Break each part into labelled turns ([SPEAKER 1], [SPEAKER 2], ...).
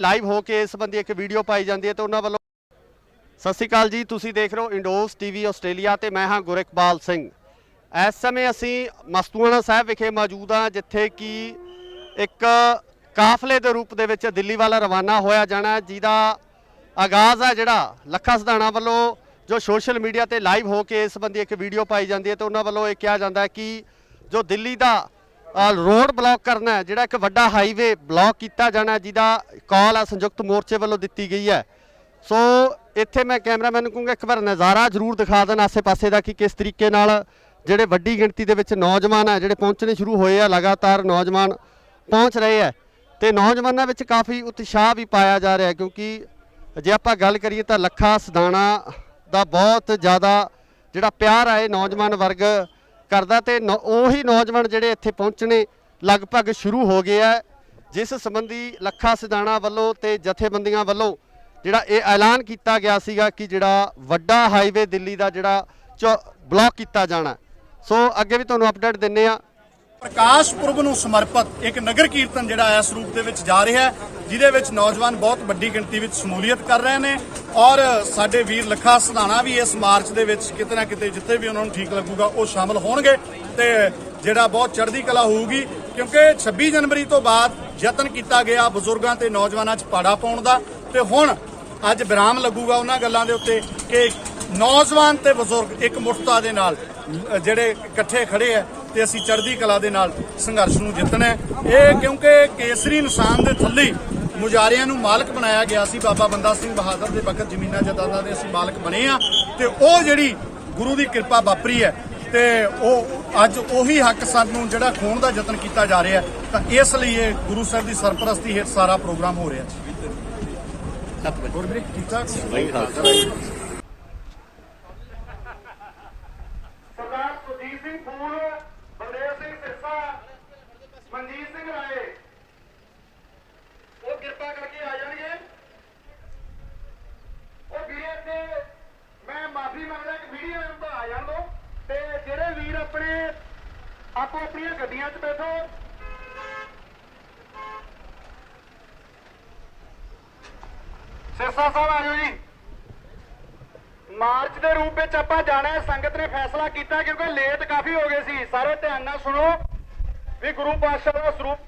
[SPEAKER 1] Live ਹੋ ਕੇ ਇਸ ਸੰਬੰਧੀ ਇੱਕ ਵੀਡੀਓ ਪਾਈ ਜਾਂਦੀ ਹੈ ਤੇ ਉਹਨਾਂ ਵੱਲੋਂ ਸਤਿ ਸ਼੍ਰੀ ਅਕਾਲ ਜੀ, ਤੁਸੀਂ ਦੇਖ ਰਹੇ ਹੋ ਇੰਡੋਜ਼ ਟੀਵੀ ਆਸਟ੍ਰੇਲੀਆ ਤੇ ਮੈਂ ਹਾਂ ਗੁਰਿਕਪਾਲ ਸਿੰਘ। ਇਸ ਸਮੇਂ ਅਸੀਂ ਮਸਤੂਆਣਾ ਸਾਹਿਬ ਵਿਖੇ ਮੌਜੂਦ ਹਾਂ, ਜਿੱਥੇ ਕਿ ਇੱਕ ਕਾਫਲੇ ਦੇ ਰੂਪ ਦੇ ਵਿੱਚ ਦਿੱਲੀ ਵੱਲ ਰਵਾਨਾ ਹੋਇਆ ਜਾਣਾ, ਜਿਹਦਾ ਆਗਾਜ਼ ਹੈ ਜਿਹੜਾ ਲੱਖਾ ਸਿਧਾਣਾ ਵੱਲੋਂ ਜੋ ਸੋਸ਼ਲ ਮੀਡੀਆ ਤੇ ਲਾਈਵ ਹੋ ਕੇ ਇਸ ਸੰਬੰਧੀ ਇੱਕ ਵੀਡੀਓ ਪਾਈ ਜਾਂਦੀ ਹੈ ਤੇ ਉਹਨਾਂ ਵੱਲੋਂ ਇਹ ਕਿਹਾ ਜਾਂਦਾ ਹੈ ਕਿ ਜੋ ਦਿੱਲੀ ਦਾ रोड ब्लॉक करना है, जोड़ा एक वड्डा हाईवे ब्लॉक किया जाना, जिहदा कॉल है संयुक्त मोर्चे वालों दी गई है। सो इत्थे मैं कैमरामैन नूं कहूँगा एक बार नज़ारा जरूर दिखा देना आसे पासे का कि किस तरीके नाल जिहड़े वड्डी गिणती दे विच नौजवान है जिहड़े पहुँचने शुरू होए, लगातार नौजवान पहुँच रहे हैं तो नौजवानों में काफ़ी उत्साह भी पाया जा रहा है, क्योंकि जे आपां गल करिए तो ਲੱਖਾ ਸਿਧਾਣਾ दा बहुत ज़्यादा जिहड़ा प्यार है नौजवान वर्ग करदा ते ਉਹੀ नौजवान ਜਿਹੜੇ ਇੱਥੇ ਪਹੁੰਚਣੇ ਲਗਭਗ ਸ਼ੁਰੂ ਹੋ ਗਏ ਹੈ, ਜਿਸ ਸੰਬੰਧੀ ਲੱਖਾ ਸਿਧਾਣਾ ਵੱਲੋਂ ਤੇ ਜਥੇਬੰਦੀਆਂ ਵੱਲੋਂ ਜਿਹੜਾ ਇਹ ਐਲਾਨ ਕੀਤਾ ਗਿਆ ਸੀਗਾ ਕਿ ਜਿਹੜਾ ਵੱਡਾ ਹਾਈਵੇ ਦਿੱਲੀ ਦਾ ਜਿਹੜਾ ਬਲੌਕ ਕੀਤਾ ਜਾਣਾ। ਸੋ ਅੱਗੇ ਵੀ ਤੁਹਾਨੂੰ ਅਪਡੇਟ ਦਿੰਨੇ ਆ।
[SPEAKER 2] प्रकाश पुरब नूं समर्पित एक नगर कीर्तन जिहड़ा इस रूप दे विच जा रहा है, जिहदे विच नौजवान बहुत वड्डी गिणती विच शमूलीयत कर रहे हैं और साडे वीर ਲੱਖਾ ਸਿਧਾਣਾ भी इस मार्च दे विच किते ना किते जिथे भी उन्होंने ठीक लगूगा वो शामिल होणगे ते जिहड़ा बहुत चढ़दी कला होऊगी, क्योंकि 26 जनवरी तो बाद यतन किया गया बजुर्गों ते नौजवानों च पाड़ा पाउण दा ते हुण अज विराम लगूगा उन्हां गल्लां दे उत्ते कि नौजवान ते बजुर्ग एक मुठता दे नाल जिहड़े इकट्ठे खड़े है ਤੇ ਅਸੀਂ ਚੜ੍ਹਦੀ ਕਲਾ ਦੇ ਨਾਲ ਸੰਘਰਸ਼ ਨੂੰ ਜਿੱਤਣਾ ਇਹ, ਕਿਉਂਕਿ ਕੇਸਰੀ ਨਿਸ਼ਾਨ ਦੇ ਥੱਲੇ ਮੁਜਾਰਿਆਂ ਨੂੰ ਮਾਲਕ ਬਣਾਇਆ ਗਿਆ ਸੀ। ਬਾਬਾ ਬੰਦਾ ਸਿੰਘ ਬਹਾਦਰ ਦੇ ਵਕਤ ਜ਼ਮੀਨਾਂ ਜਾਇਦਾਦਾਂ ਦੇ ਅਸੀਂ ਮਾਲਕ ਬਣੇ ਆ ਤੇ ਉਹ ਜਿਹੜੀ ਗੁਰੂ ਦੀ ਕਿਰਪਾ ਵਾਪਰੀ ਹੈ ਤੇ ਉਹ ਅੱਜ ਉਹੀ ਹੱਕ ਸਾਨੂੰ ਜਿਹੜਾ ਖੋਣ ਦਾ ਯਤਨ ਕੀਤਾ ਜਾ ਰਿਹਾ, ਤਾਂ ਇਸ ਲਈ ਇਹ ਗੁਰੂ ਸਾਹਿਬ ਦੀ ਸਰਪ੍ਰਸਤੀ ਹੇਠ ਸਾਰਾ ਪ੍ਰੋਗਰਾਮ ਹੋ ਰਿਹਾ ਜੀ। ਗੁਰਬੀਰ ਠੀਕ ਠਾਕ
[SPEAKER 3] आपो अपनी गड्डियां च बैठो। सिरसा साहब आ जाओ जी। मार्च के रूप में आप जाना है, संगत ने फैसला किया क्योंकि लेट काफी हो गए सी। सारे ध्यान नाल सुनो भी गुरु पातशाह का स्वरूप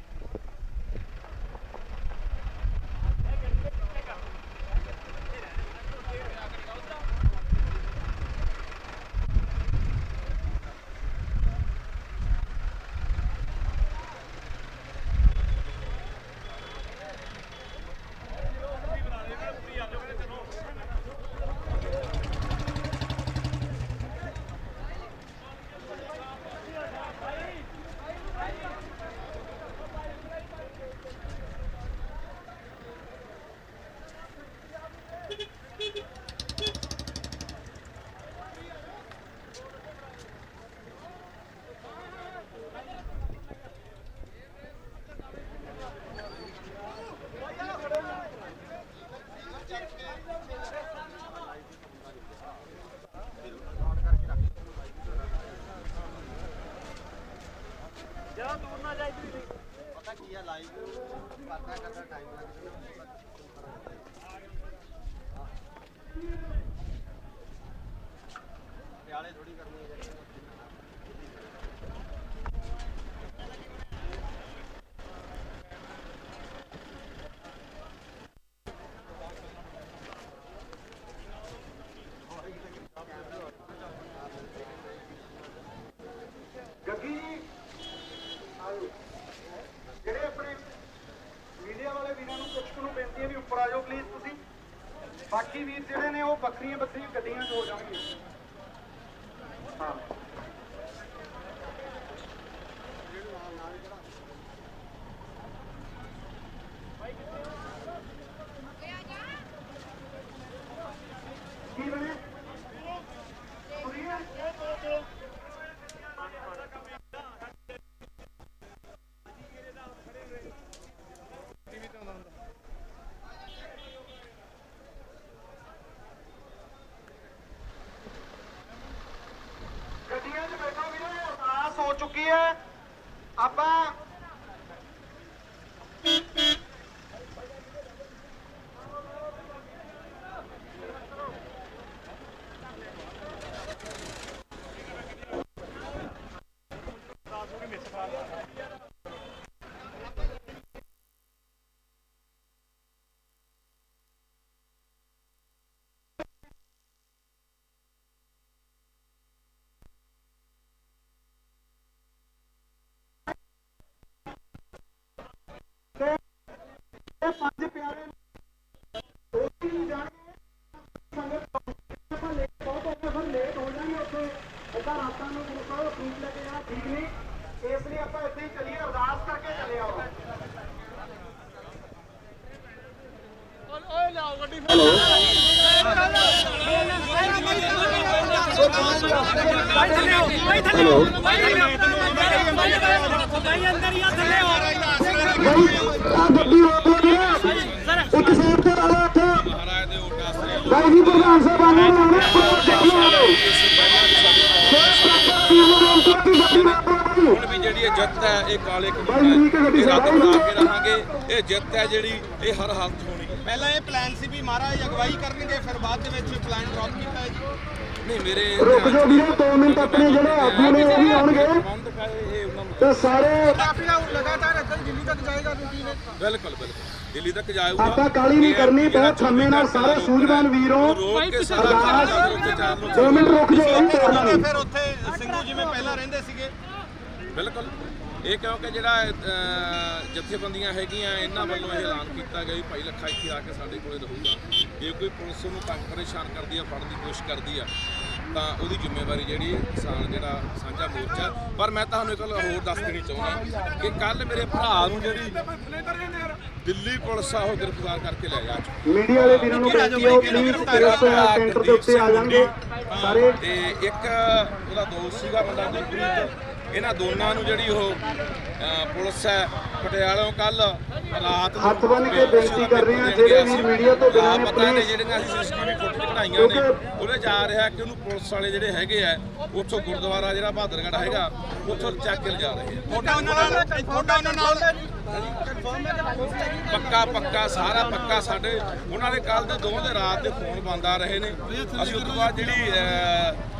[SPEAKER 3] बाकी वीर जिहड़े ने वो बखरियां बखरियां गड्डियां हो जाएंगे। हाँ की बने हो चुकी है। आप
[SPEAKER 4] ਹੁਣ ਵੀ ਜਿਹੜੀ ਇਹ ਜਿੱਤ ਹੈ ਇਹ ਕਾਲੇ ਕਾਨੂੰਨ ਇਹ ਰੱਦ ਕਰਾ ਕੇ ਰਹਾਂਗੇ। ਇਹ ਜਿੱਤ ਹੈ ਜਿਹੜੀ ਇਹ ਹਰ ਹਾਲਤ 'ਚ ਹੋਣੀ ਹੈ।
[SPEAKER 5] ਪਹਿਲਾਂ ਇਹ ਪਲਾਨ ਸੀ ਵੀ ਮਹਾਰਾਜ ਅਗਵਾਈ ਕਰਨਗੇ, ਫਿਰ ਬਾਅਦ ਦੇ ਵਿੱਚ ਪਲਾਨ ਡ੍ਰੌਪ ਕੀਤਾ ਹੈ ਜੀ।
[SPEAKER 4] ਨਹੀਂ ਮੇਰੇ
[SPEAKER 6] ਰੁਕ ਜਾਓ ਵੀਰੇ 2 ਮਿੰਟ ਆਪਣੇ ਜਿਹੜੇ ਆਗੂ ਨੇ ਉਹ ਵੀ ਆਉਣਗੇ
[SPEAKER 4] ਪ੍ਰਬੰਧਕ ਹੈ ਇਹ ਉਹਨਾਂ ਨੂੰ
[SPEAKER 6] ਤੇ ਸਾਰੇ
[SPEAKER 5] ਕਾਫੀਲਾ ਲਗਾਤਾਰ ਇੱਧਰ ਦਿੱਲੀ ਤੱਕ ਜਾਏਗਾ ਰੂਟੀਨ ਹੈ।
[SPEAKER 4] ਬਿਲਕੁਲ ਦਿੱਲੀ ਤੱਕ ਜਾਊਗਾ।
[SPEAKER 6] ਆਪਾਂ ਕਾਲੀ ਨਹੀਂ ਕਰਨੀ, ਬਹੁਤ ਥੰਮੇ ਨਾਲ ਸਾਰੇ ਸੂਝਵਾਨ ਵੀਰੋ।
[SPEAKER 4] ਰੋਕ ਕੇ ਸਾਰਾ ਕੰਮ ਉੱਤੇ ਚਾਰ ਨੂੰ
[SPEAKER 6] 2 ਮਿੰਟ ਰੁਕ ਜਾਓ ਜੀ ਤੋੜਨਾ ਨਹੀਂ।
[SPEAKER 5] ਫਿਰ ਉੱਥੇ ਸਿੰਘੂ ਜਿਵੇਂ ਪਹਿਲਾਂ ਰਹਿੰਦੇ ਸੀਗੇ।
[SPEAKER 4] ਬਿਲਕੁਲ ਇਹ ਕਿਉਂਕਿ ਜਿਹੜਾ ਜਥੇਬੰਦੀਆਂ ਹੈਗੀਆਂ ਇਹਨਾਂ ਵੱਲੋਂ ਇਹ ਐਲਾਨ ਕੀਤਾ ਗਿਆ ਵੀ ਭਾਈ ਲੱਖਾ ਇੱਥੇ ਆ ਕੇ ਸਾਡੇ ਕੋਲੇ ਰਹੂਗਾ। ਜੇ ਕੋਈ ਪੁਲਿਸ ਨੂੰ ਤੰਗ ਪਰੇਸ਼ਾਨ ਕਰਦੀ ਆ, ਫੜਨ ਦੀ ਕੋਸ਼ਿਸ਼ ਕਰਦੀ ਆ, ਤਾਂ ਉਹਦੀ ਜ਼ਿੰਮੇਵਾਰੀ ਜਿਹੜੀ ਕਿਸਾਨ ਜਿਹੜਾ ਸਾਂਝਾ ਮੋਰਚਾ। ਪਰ ਮੈਂ ਤੁਹਾਨੂੰ ਇੱਕ ਗੱਲ ਹੋਰ ਦੱਸ ਦੇਣੀ ਚਾਹੁੰਦਾ ਕਿ ਕੱਲ ਮੇਰੇ ਭਰਾ ਨੂੰ ਜਿਹੜੀ ਦਿੱਲੀ ਪੁਲਿਸ ਆ ਉਹ ਗ੍ਰਿਫਤਾਰ ਕਰਕੇ ਲੈ ਜਾ ਚੁੱਕੀ।
[SPEAKER 6] ਮੀਡੀਆ ਵਾਲੇ ਵੀਰਾਂ ਨੂੰ ਬੇਨਤੀ ਹੈ ਉਹ ਪਲੀਜ਼ ਇਸ ਸੈਂਟਰ ਦੇ ਉੱਤੇ ਆ ਜਾਣਗੇ ਸਾਰੇ।
[SPEAKER 4] ਤੇ ਇੱਕ ਉਹਦਾ ਦੋਸਤ ਸੀਗਾ ਬੰਦਾ ਗੁਰਪ੍ਰੀਤ, ਇਹਨਾਂ ਦੋਨਾਂ ਨੂੰ ਜਿਹੜੀ ਉਹ ਪੁਲਿਸ ਹੈ ਪਟਿਆਲੋਂ ਕੱਲ ਰਾਤ ਨੂੰ
[SPEAKER 6] ਹੱਥ ਬੰਨ੍ਹ ਕੇ ਬੇਨਤੀ ਕਰ ਰਹੇ ਹਾਂ ਜਿਹੜੇ ਵੀਰ ਮੀਡੀਆ ਤੋਂ ਬਿਨਾਂ ਨੇ
[SPEAKER 4] ਪਤਾ ਨੇ
[SPEAKER 6] ਪਲੀਜ਼
[SPEAKER 4] ਜਿਹੜੀਆਂ ਅਸੀਂ ਸੀਸੀਟੀਵੀ ਫੁਟੇਜ ਕਢਾਈਆਂ ਨੇ ਉਹਦੇ ਜਾ ਰਿਹਾ ਕਿ ਉਹਨੂੰ ਪੁਲਿਸ ਵਾਲੇ ਜਿਹੜੇ ਹੈਗੇ ਆ ਉੱਥੋਂ ਗੁਰਦੁਆਰਾ ਜਿਹੜਾ ਬਹਾਦਰਗੜ੍ਹ ਹੈਗਾ ਉੱਥੋਂ ਚੱਕ ਕੇ ਲਿਜਾ ਰਹੇ ਆ।
[SPEAKER 5] ਤੁਹਾਡਾ ਉਹਨਾਂ ਨਾਲ
[SPEAKER 4] ਪੱਕਾ ਸਾਰਾ ਪੱਕਾ। ਸਾਡੇ ਉਹਨਾਂ ਦੇ ਕੱਲ ਦੇ 2 ਦੇ ਰਾਤ ਦੇ ਫੋਨ ਬੰਦ ਆ ਰਹੇ ਨੇ। ਅਸੀਂ ਉਸ ਤੋਂ ਬਾਅਦ ਜਿਹੜੀ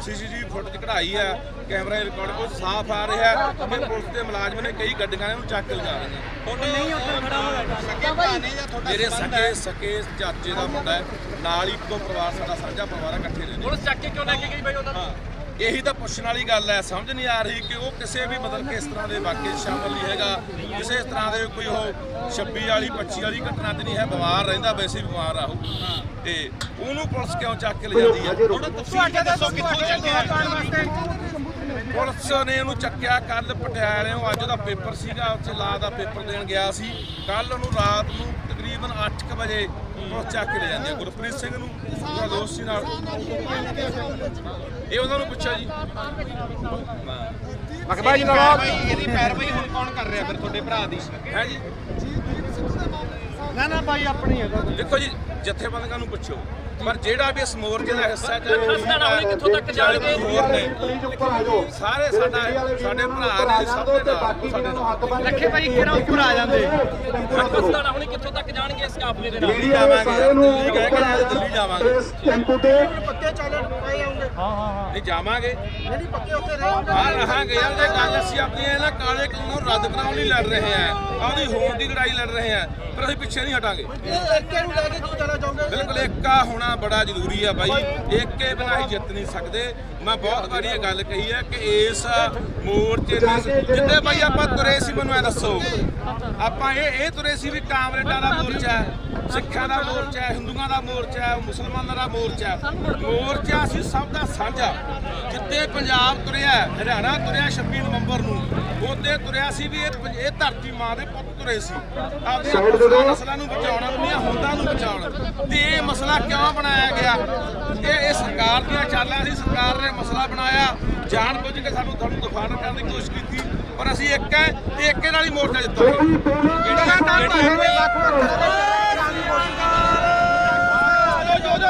[SPEAKER 4] ਸੀਸੀਟੀਵੀ ਫੁਟੇਜ ਕਢਾਈ ਆ, ਕੈਮਰਾ ਰਿਕਾਰਡ ਉਹ ਸਾਫ਼ ਆ ਰਿਹਾ ਕਿ ਪੁਲਿਸ ਦੇ ਮੁਲਾਜ਼ਮ ਨੇ ਕਈ ਗੱਡੀਆਂ ਇਹਨੂੰ ਚੱਕ ਕੇ ਲਿਜਾ ਰਹੀਆਂ। ਮੇਰੇ ਸਕੇ ਚਾਚੇ ਦਾ ਮੁੰਡਾ ਹੈ, ਨਾਲ ਹੀ ਇੱਕੋ ਪਰਿਵਾਰ ਸਾਡਾ ਸਾਂਝਾ ਪਰਿਵਾਰ ਹੈ, ਇਕੱਠੇ ਰਹਿੰਦੇ।
[SPEAKER 5] ਪੁਲਿਸ ਚੱਕ ਕੇ ਕਿਉਂ ਲੈ ਕੇ ਗਈ ਬਾਈ ਉਹਨਾਂ ਨੂੰ?
[SPEAKER 4] ਇਹੀ ਤਾਂ ਪੁੱਛਣ ਵਾਲੀ ਗੱਲ ਹੈ। ਸਮਝ ਨਹੀਂ ਆ ਰਹੀ ਕਿ ਉਹ ਕਿਸੇ ਵੀ ਮਤਲਬ ਕਿ ਇਸ ਤਰ੍ਹਾਂ ਦੇ ਵਾਕਿਏ 'ਚ ਸ਼ਾਮਲ ਨਹੀਂ ਹੈਗਾ। ਕਿਸੇ ਇਸ ਤਰ੍ਹਾਂ ਦੇ ਕੋਈ ਉਹ 26 ਵਾਲੀ 25 ਵਾਲੀ ਘਟਨਾ ਤੇ ਨਹੀਂ ਹੈ। ਬਿਮਾਰ ਰਹਿੰਦਾ, ਵੈਸੇ ਹੀ ਬਿਮਾਰ ਆ ਉਹ, ਤੇ ਉਹਨੂੰ ਪੁਲਿਸ ਕਿਉਂ ਚੱਕ ਕੇ ਲਿਜਾਂਦੀ ਹੈ?
[SPEAKER 5] ਤਫਸੀਲ ਦੱਸੋ ਕਿੱਥੋਂ ਚੱਕਿਆ ਜਾਣ ਵਾਸਤੇ?
[SPEAKER 4] ਪੁਲਿਸ ਨੇ ਉਹਨੂੰ ਚੱਕਿਆ ਕੱਲ ਪਟਿਆਲੇੋਂ। ਅੱਜ ਉਹਦਾ ਪੇਪਰ ਸੀਗਾ, ਉੱਥੇ ਲਾ ਦਾ ਪੇਪਰ ਦੇਣ ਗਿਆ ਸੀ। ਕੱਲ ਉਹਨੂੰ ਰਾਤ ਨੂੰ ਤਕਰੀਬਨ 8 ਵਜੇ ਪੁਲਿਸ ਚੱਕ ਕੇ ਲੈ ਜਾਂਦੀ ਹੈ। ਗੁਰਪ੍ਰੀਤ ਸਿੰਘ ਨੂੰ ਉਹਦਾ ਦੋਸਤ ਸੀ ਨਾਲ, ਇਹ ਉਹਨਾਂ ਨੂੰ ਪੁੱਛਿਆ ਜੀ।
[SPEAKER 5] ਮਕਬਾ ਜੀ ਨਾਲ ਇਹਦੀ ਪੈਰਵਾਈ ਹੁਣ ਕੌਣ ਕਰ ਰਿਹਾ ਫਿਰ ਤੁਹਾਡੇ ਭਰਾ ਦੀ?
[SPEAKER 4] ਹੈ ਜੀ
[SPEAKER 5] ਨਾ ਭਾਈ ਆਪਣੀ ਹੈ।
[SPEAKER 4] ਦੇਖੋ ਜੀ ਜਥੇਬੰਦੀਆਂ ਨੂੰ ਪੁੱਛੋ, ਪਰ ਜਿਹੜਾ ਵੀ ਇਸ ਮੋਰਚੇ ਦਾ ਹਿੱਸਾ
[SPEAKER 5] ਕਿੱਥੋਂ ਤੱਕ ਜਾਣਗੇ?
[SPEAKER 6] ਪਲੀਜ਼ ਉੱਪਰ ਆ ਜਾਓ
[SPEAKER 4] ਸਾਰੇ ਸਾਡੇ ਭਰਾ ਨੇ ਸਭ ਦੇ ਨਾਲ ਸਾਡੇ ਨਾਲ।
[SPEAKER 5] ਲੱਖੇ ਭਾਈ ਕਿਹੜਾ ਉੱਪਰ ਆ ਜਾਂਦੇ?
[SPEAKER 6] ਮੀਡੀਆ
[SPEAKER 5] ਹੁਣ ਕਿੱਥੋਂ ਤੱਕ ਜਾਣਗੇ ਇਸ ਕਾਫਲੇ ਦੇ
[SPEAKER 6] ਵਾਲੇ ਸਾਰੇ ਨੂੰ ਉੱਪਰ ਆ
[SPEAKER 4] ਦਿੱਲੀ ਜਾਵਾਂਗੇ।
[SPEAKER 6] ਇਸ ਟੈਂਪੂ ਤੇ
[SPEAKER 5] ਪੱਕੇ ਚੱਲਣ ਪਏ ਆਉਂਗੇ।
[SPEAKER 4] ਨਹੀਂ ਜਾਵਾਂਗੇ,
[SPEAKER 5] ਨਹੀਂ ਪੱਕੇ ਉੱਥੇ ਰਹੋਗੇ।
[SPEAKER 4] ਹਾਂ ਰਹਾਂਗੇ ਯਾਰ। ਇਹ ਗੱਲ ਅਸੀਂ ਆਪਣੀਆਂ ਇਹਨਾਂ ਕਾਲੇ ਕਾਨੂੰਨ ਨੂੰ ਰੱਦ ਕਰਾਉਣ ਲਈ ਲੜ ਰਹੇ ਹਾਂ, ਆਪਦੀ ਹੋਣ ਦੀ ਲੜਾਈ ਲੜ ਰਹੇ ਹਾਂ, ਪਰ ਅਸੀਂ ਪਿੱਛੇ ਨਹੀਂ ਹਟਾਂਗੇ।
[SPEAKER 5] ਏਕੇ ਨੂੰ ਲੈ ਕੇ ਕਿਉਂ ਜਾਣਾ ਚਾਹੋਗੇ?
[SPEAKER 4] ਬਿਲਕੁਲ ਏਕਾ ਹੋਣਾ ਬੜਾ ਜ਼ਰੂਰੀ ਆ ਬਾਈ। ਏਕੇ ਬਿਨਾਂ ਹੀ ਜਿੱਤ ਨਹੀਂ ਸਕਦੇ। ਮੈਂ ਬਹੁਤ ਵਾਰੀ ਇਹ ਗੱਲ ਕਹੀ ਹੈ ਕਿ ਇਸ ਮੋਰਚੇ ਨੂੰ ਜਿੱਦੇ ਬਾਈ ਆਪਾਂ ਤੁਰੇ ਸੀ, ਮੈਨੂੰ ਇਹ ਦੱਸੋ, ਆਪਾਂ ਇਹ ਤੁਰੇ ਸੀ ਵੀ ਕਾਮਰੇਡਾਂ ਦਾ ਮੋਰਚਾ ਹੈ, ਸਿੱਖਾਂ ਦਾ ਮੋਰਚਾ ਹੈ, ਹਿੰਦੂਆਂ ਦਾ ਮੋਰਚਾ ਹੈ, ਮੁਸਲਮਾਨਾਂ ਦਾ ਮੋਰਚਾ ਹੈ। ਮੋਰਚਾ ਸੀ ਸਭ ਦਾ ਸਾਂਝਾ। ਜਿੱਤੇ ਪੰਜਾਬ ਤੁਰਿਆ, ਹਰਿਆਣਾ ਤੁਰਿਆ 26 ਨਵੰਬਰ ਨੂੰ, ਉਹਦੇ ਤੁਰਿਆ ਸੀ ਵੀ ਇਹ ਧਰਤੀ ਮਾਂ ਦੇ ਪੁੱਤ ਤੁਰੇ ਸੀ ਆਪਣੀਆਂ ਨਸਲਾਂ ਨੂੰ ਬਚਾਉਣ, ਆਪਣੀਆਂ ਹੋਂਦਾਂ ਨੂੰ ਬਚਾਉਣ। ਤੇ ਇਹ ਮਸਲਾ ਕਿਉਂ ਬਣਾਇਆ ਗਿਆ? ਇਹ ਸਰਕਾਰ ਦੀਆਂ ਚਾਲਾਂ ਸੀ। ਸਰਕਾਰ ਨੇ ਮਸਲਾ ਬਣਾਇਆ, ਜਾਣ ਬੁੱਝ ਕੇ ਸਾਨੂੰ ਦਿਖਾਉਣ ਕਰਨ ਦੀ ਕੋਸ਼ਿਸ਼ ਕੀਤੀ, ਪਰ ਅਸੀਂ ਇੱਕ ਹੈ ਤੇ ਏਕੇ ਨਾਲ ਹੀ ਮੋਰਚਾ ਜਿੱਤਾਂਗੇ।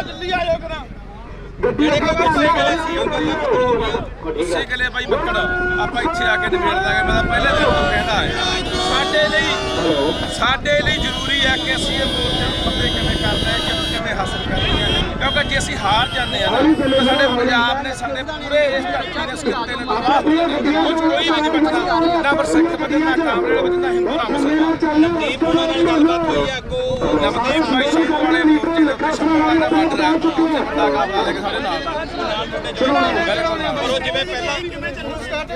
[SPEAKER 4] ਦਿੱਲੀ ਆਇਓ ਕਰਾਂ ਉਸੇ ਗਲੇ ਬਾਈ ਮੱਕੜ ਆਪਾਂ ਇੱਥੇ ਆ ਕੇ ਨਿਬੇੜ ਦਾਂਗੇ। ਮੈਂ ਤਾਂ ਪਹਿਲੇ ਦਿਨ ਤੋਂ ਕਹਿੰਦਾ ਸਾਡੇ ਲਈ ਜ਼ਰੂਰੀ ਹੈ ਕਿ ਅਸੀਂ ਇਹ ਮੋਰਚੇ ਨੂੰ ਫਤਿਹ ਕਿਵੇਂ ਕਰਨਾ ਹੈ, ਕਿਵੇਂ ਹਾਸਲ ਕਰਨੀ ਹੈ। ਕਿਉਂਕਿ ਜੇ ਅਸੀਂ ਹਾਰ ਜਾਂਦੇ ਹਾਂ ਤਾਂ ਸਾਡੇ ਪੰਜਾਬ ਨੇ, ਸਾਡੇ ਪੂਰੇ ਇਸ ਧਰਤੀ ਨੇ, ਇਸ ਖਿੱਤੇ ਨੇ ਕੁਝ ਕੋਈ ਵੀ ਨਹੀਂ ਬਚਦਾ। ਨਾ ਪਰ ਸਿੱਖ ਬਚਦਾ, ਕਾਮਰੇਡ ਬਚਦਾ, ਹਿੰਦੂ ਨਾ ਮੁਸਲਮਾਨ। ਨਵਦੀਪ ਉਹਨਾਂ ਨਾਲ ਗੱਲਬਾਤ ਹੋਈ ਹੈ ਅੱਗੋਂ ਨਵਦੀਪ ਭਾਈ ਸਿੰਘ ਵਾਲੇ ਮੋਰਚੇ ਦੇ ਉੱਤੇ ਸ਼ਮੂਲੀਅਤ ਦਾ ਬਾਰਡਰ ਆ, ਵੱਡਾ ਕਾਫਲਾ ਲੈ ਕੇ ਸਾਡੇ ਨਾਲ
[SPEAKER 5] ਜਿਵੇਂ ਪਹਿਲਾਂ ਕਿਵੇਂ ਚੱਲੂ ਸਟਾਰਟ?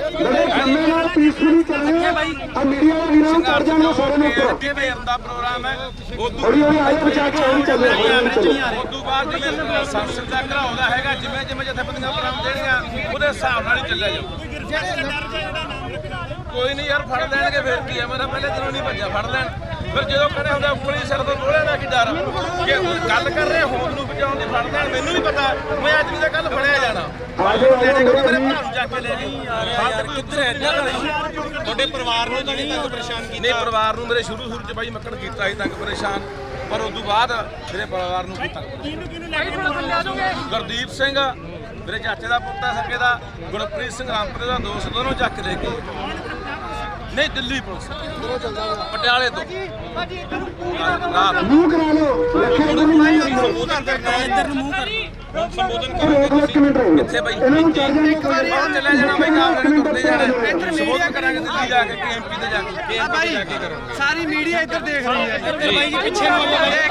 [SPEAKER 6] ਨਾਲ ਪੀਸਫੁਲੀ ਚੱਲਣੇ ਆ ਮੀਡੀਆ ਵਾਲੇ ਵੀਰਾਂ ਨੂੰ ਕਰ ਜਾਣਗੇ ਸਾਰੇ ਨੂੰ ਉੱਪਰ।
[SPEAKER 4] ਅੱਗੇ ਵੀ ਦਾ ਪ੍ਰੋਗਰਾਮ ਹੈ।
[SPEAKER 6] ਹੌਲੀ ਹੌਲੀ ਆਏ ਬਚਾ ਕੇ ਹੌਲੀ ਚੱਲੇ
[SPEAKER 4] ਉਸ ਤੋਂ ਬਾਅਦ ਜਿਵੇਂ ਸੰਸਦ ਦਾ ਘਰਾਉਦਾ ਹੈਗਾ, ਜਿਵੇਂ ਜਥੇਬੰਦੀਆਂ ਪ੍ਰੋਗਰਾਮ ਦੇਣੀਆਂ ਉਹਦੇ ਹਿਸਾਬ ਨਾਲ ਹੀ ਚੱਲਿਆ ਜਾਊ। ਕੋਈ ਨਹੀਂ ਯਾਰ, ਫੜ ਲੈਣਗੇ ਫਿਰ ਕੀ ਹੈ। ਮੇਰਾ ਪਹਿਲੇ ਦਿਨੋਂ ਨਹੀਂ ਭੱਜਿਆ, ਫੜ ਲੈਣ ਫਿਰ ਜਦੋਂ ਕਹਿੰਦੇ ਹੁੰਦਾ ਉੱਪਲੀ ਸਿਰ ਤੋਂ ਬੋਲਿਆ ਦਾ ਕੀ ਡਰ ਕਿ ਗੱਲ ਕਰ ਰਹੇ ਹੋਂਦ ਨੂੰ ਬਚਾਉਣ ਦੀ ਫੜ ਲੈਣ ਮੈਨੂੰ ਵੀ ਪਤਾ ਮੈਂ ਅੱਜ ਵੀ ਤਾਂ ਕੱਲ ਫੜਿਆ ਜਾਣਾ ਮੇਰੇ ਭਰਾ ਨੂੰ ਜਾ ਕੇ ਲੈ ਗਈ ਯਾਰ ਕਿੱਧਰ ਹੈ
[SPEAKER 5] ਤੁਹਾਡੇ ਪਰਿਵਾਰ ਨੂੰ ਜਿਹੜੀ ਤੱਕ ਪਰੇਸ਼ਾਨ ਕੀਤਾ
[SPEAKER 4] ਨਹੀਂ ਪਰਿਵਾਰ ਨੂੰ ਮੇਰੇ ਸ਼ੁਰੂ ਚ ਬਾਈ ਮੱਕੜ ਕੀਤਾ ਸੀ ਤੰਗ ਪਰੇਸ਼ਾਨ ਪਰ ਉਸ ਤੋਂ ਬਾਅਦ ਮੇਰੇ ਪਰਿਵਾਰ ਨੂੰ ਕੀਤਾ ਗੁਰਦੀਪ ਸਿੰਘ ਮੇਰੇ ਚਾਚੇ ਦਾ ਪੁੱਤ ਹੈ ਸਕੇ ਦਾ ਗੁਰਪ੍ਰੀਤ ਸਿੰਘ ਰਾਮਪੁਰੇ ਦਾ ਦੋਸਤ ਦੋਨੋਂ ਚੱਕ ਲੈ ਕੇ ਨਹੀਂ ਦਿੱਲੀ ਪੁਲਿਸ ਪਟਿਆਲੇ ਤੋਂ ਰਾਤ
[SPEAKER 6] ਮੂੰਹ ਕਰਾ ਲਓ ਲੱਖੇ ਨੂੰ
[SPEAKER 5] ਸੰਬੋਧਨ ਕਰਨਾ ਹੈ ਇੱਧਰ ਨੂੰ ਮੂੰਹ ਕਰ ਸੰਬੋਧਨ
[SPEAKER 6] ਇੱਕ ਮਿੰਟ ਰਹੋ
[SPEAKER 4] ਕਿੱਥੇ ਬਾਈ
[SPEAKER 6] ਇਹਨਾਂ ਨੂੰ ਚਾਰ ਜਾਣੇ
[SPEAKER 4] ਬਾਹਰ ਚਲੇ ਜਾਣਾ ਬਾਈ ਕਾਮਰੇ ਨੂੰ ਤੁਰਦੇ ਜਾਣਾ ਸੰਬੋਧਨ ਕਰਾਂਗੇ ਦਿੱਲੀ ਜਾ ਕੇ ਕੇਐਮਪੀ ਤੇ ਜਾ ਕੇ ਜਾ ਕੇ ਕਰਾਂਗੇ
[SPEAKER 5] ਸਾਰੀ ਮੀਡੀਆ ਇੱਧਰ ਦੇਖ ਰਹੀ ਹੈ ਇੱਧਰ ਬਾਈ ਜੀ ਪਿੱਛੇ ਨੂੰ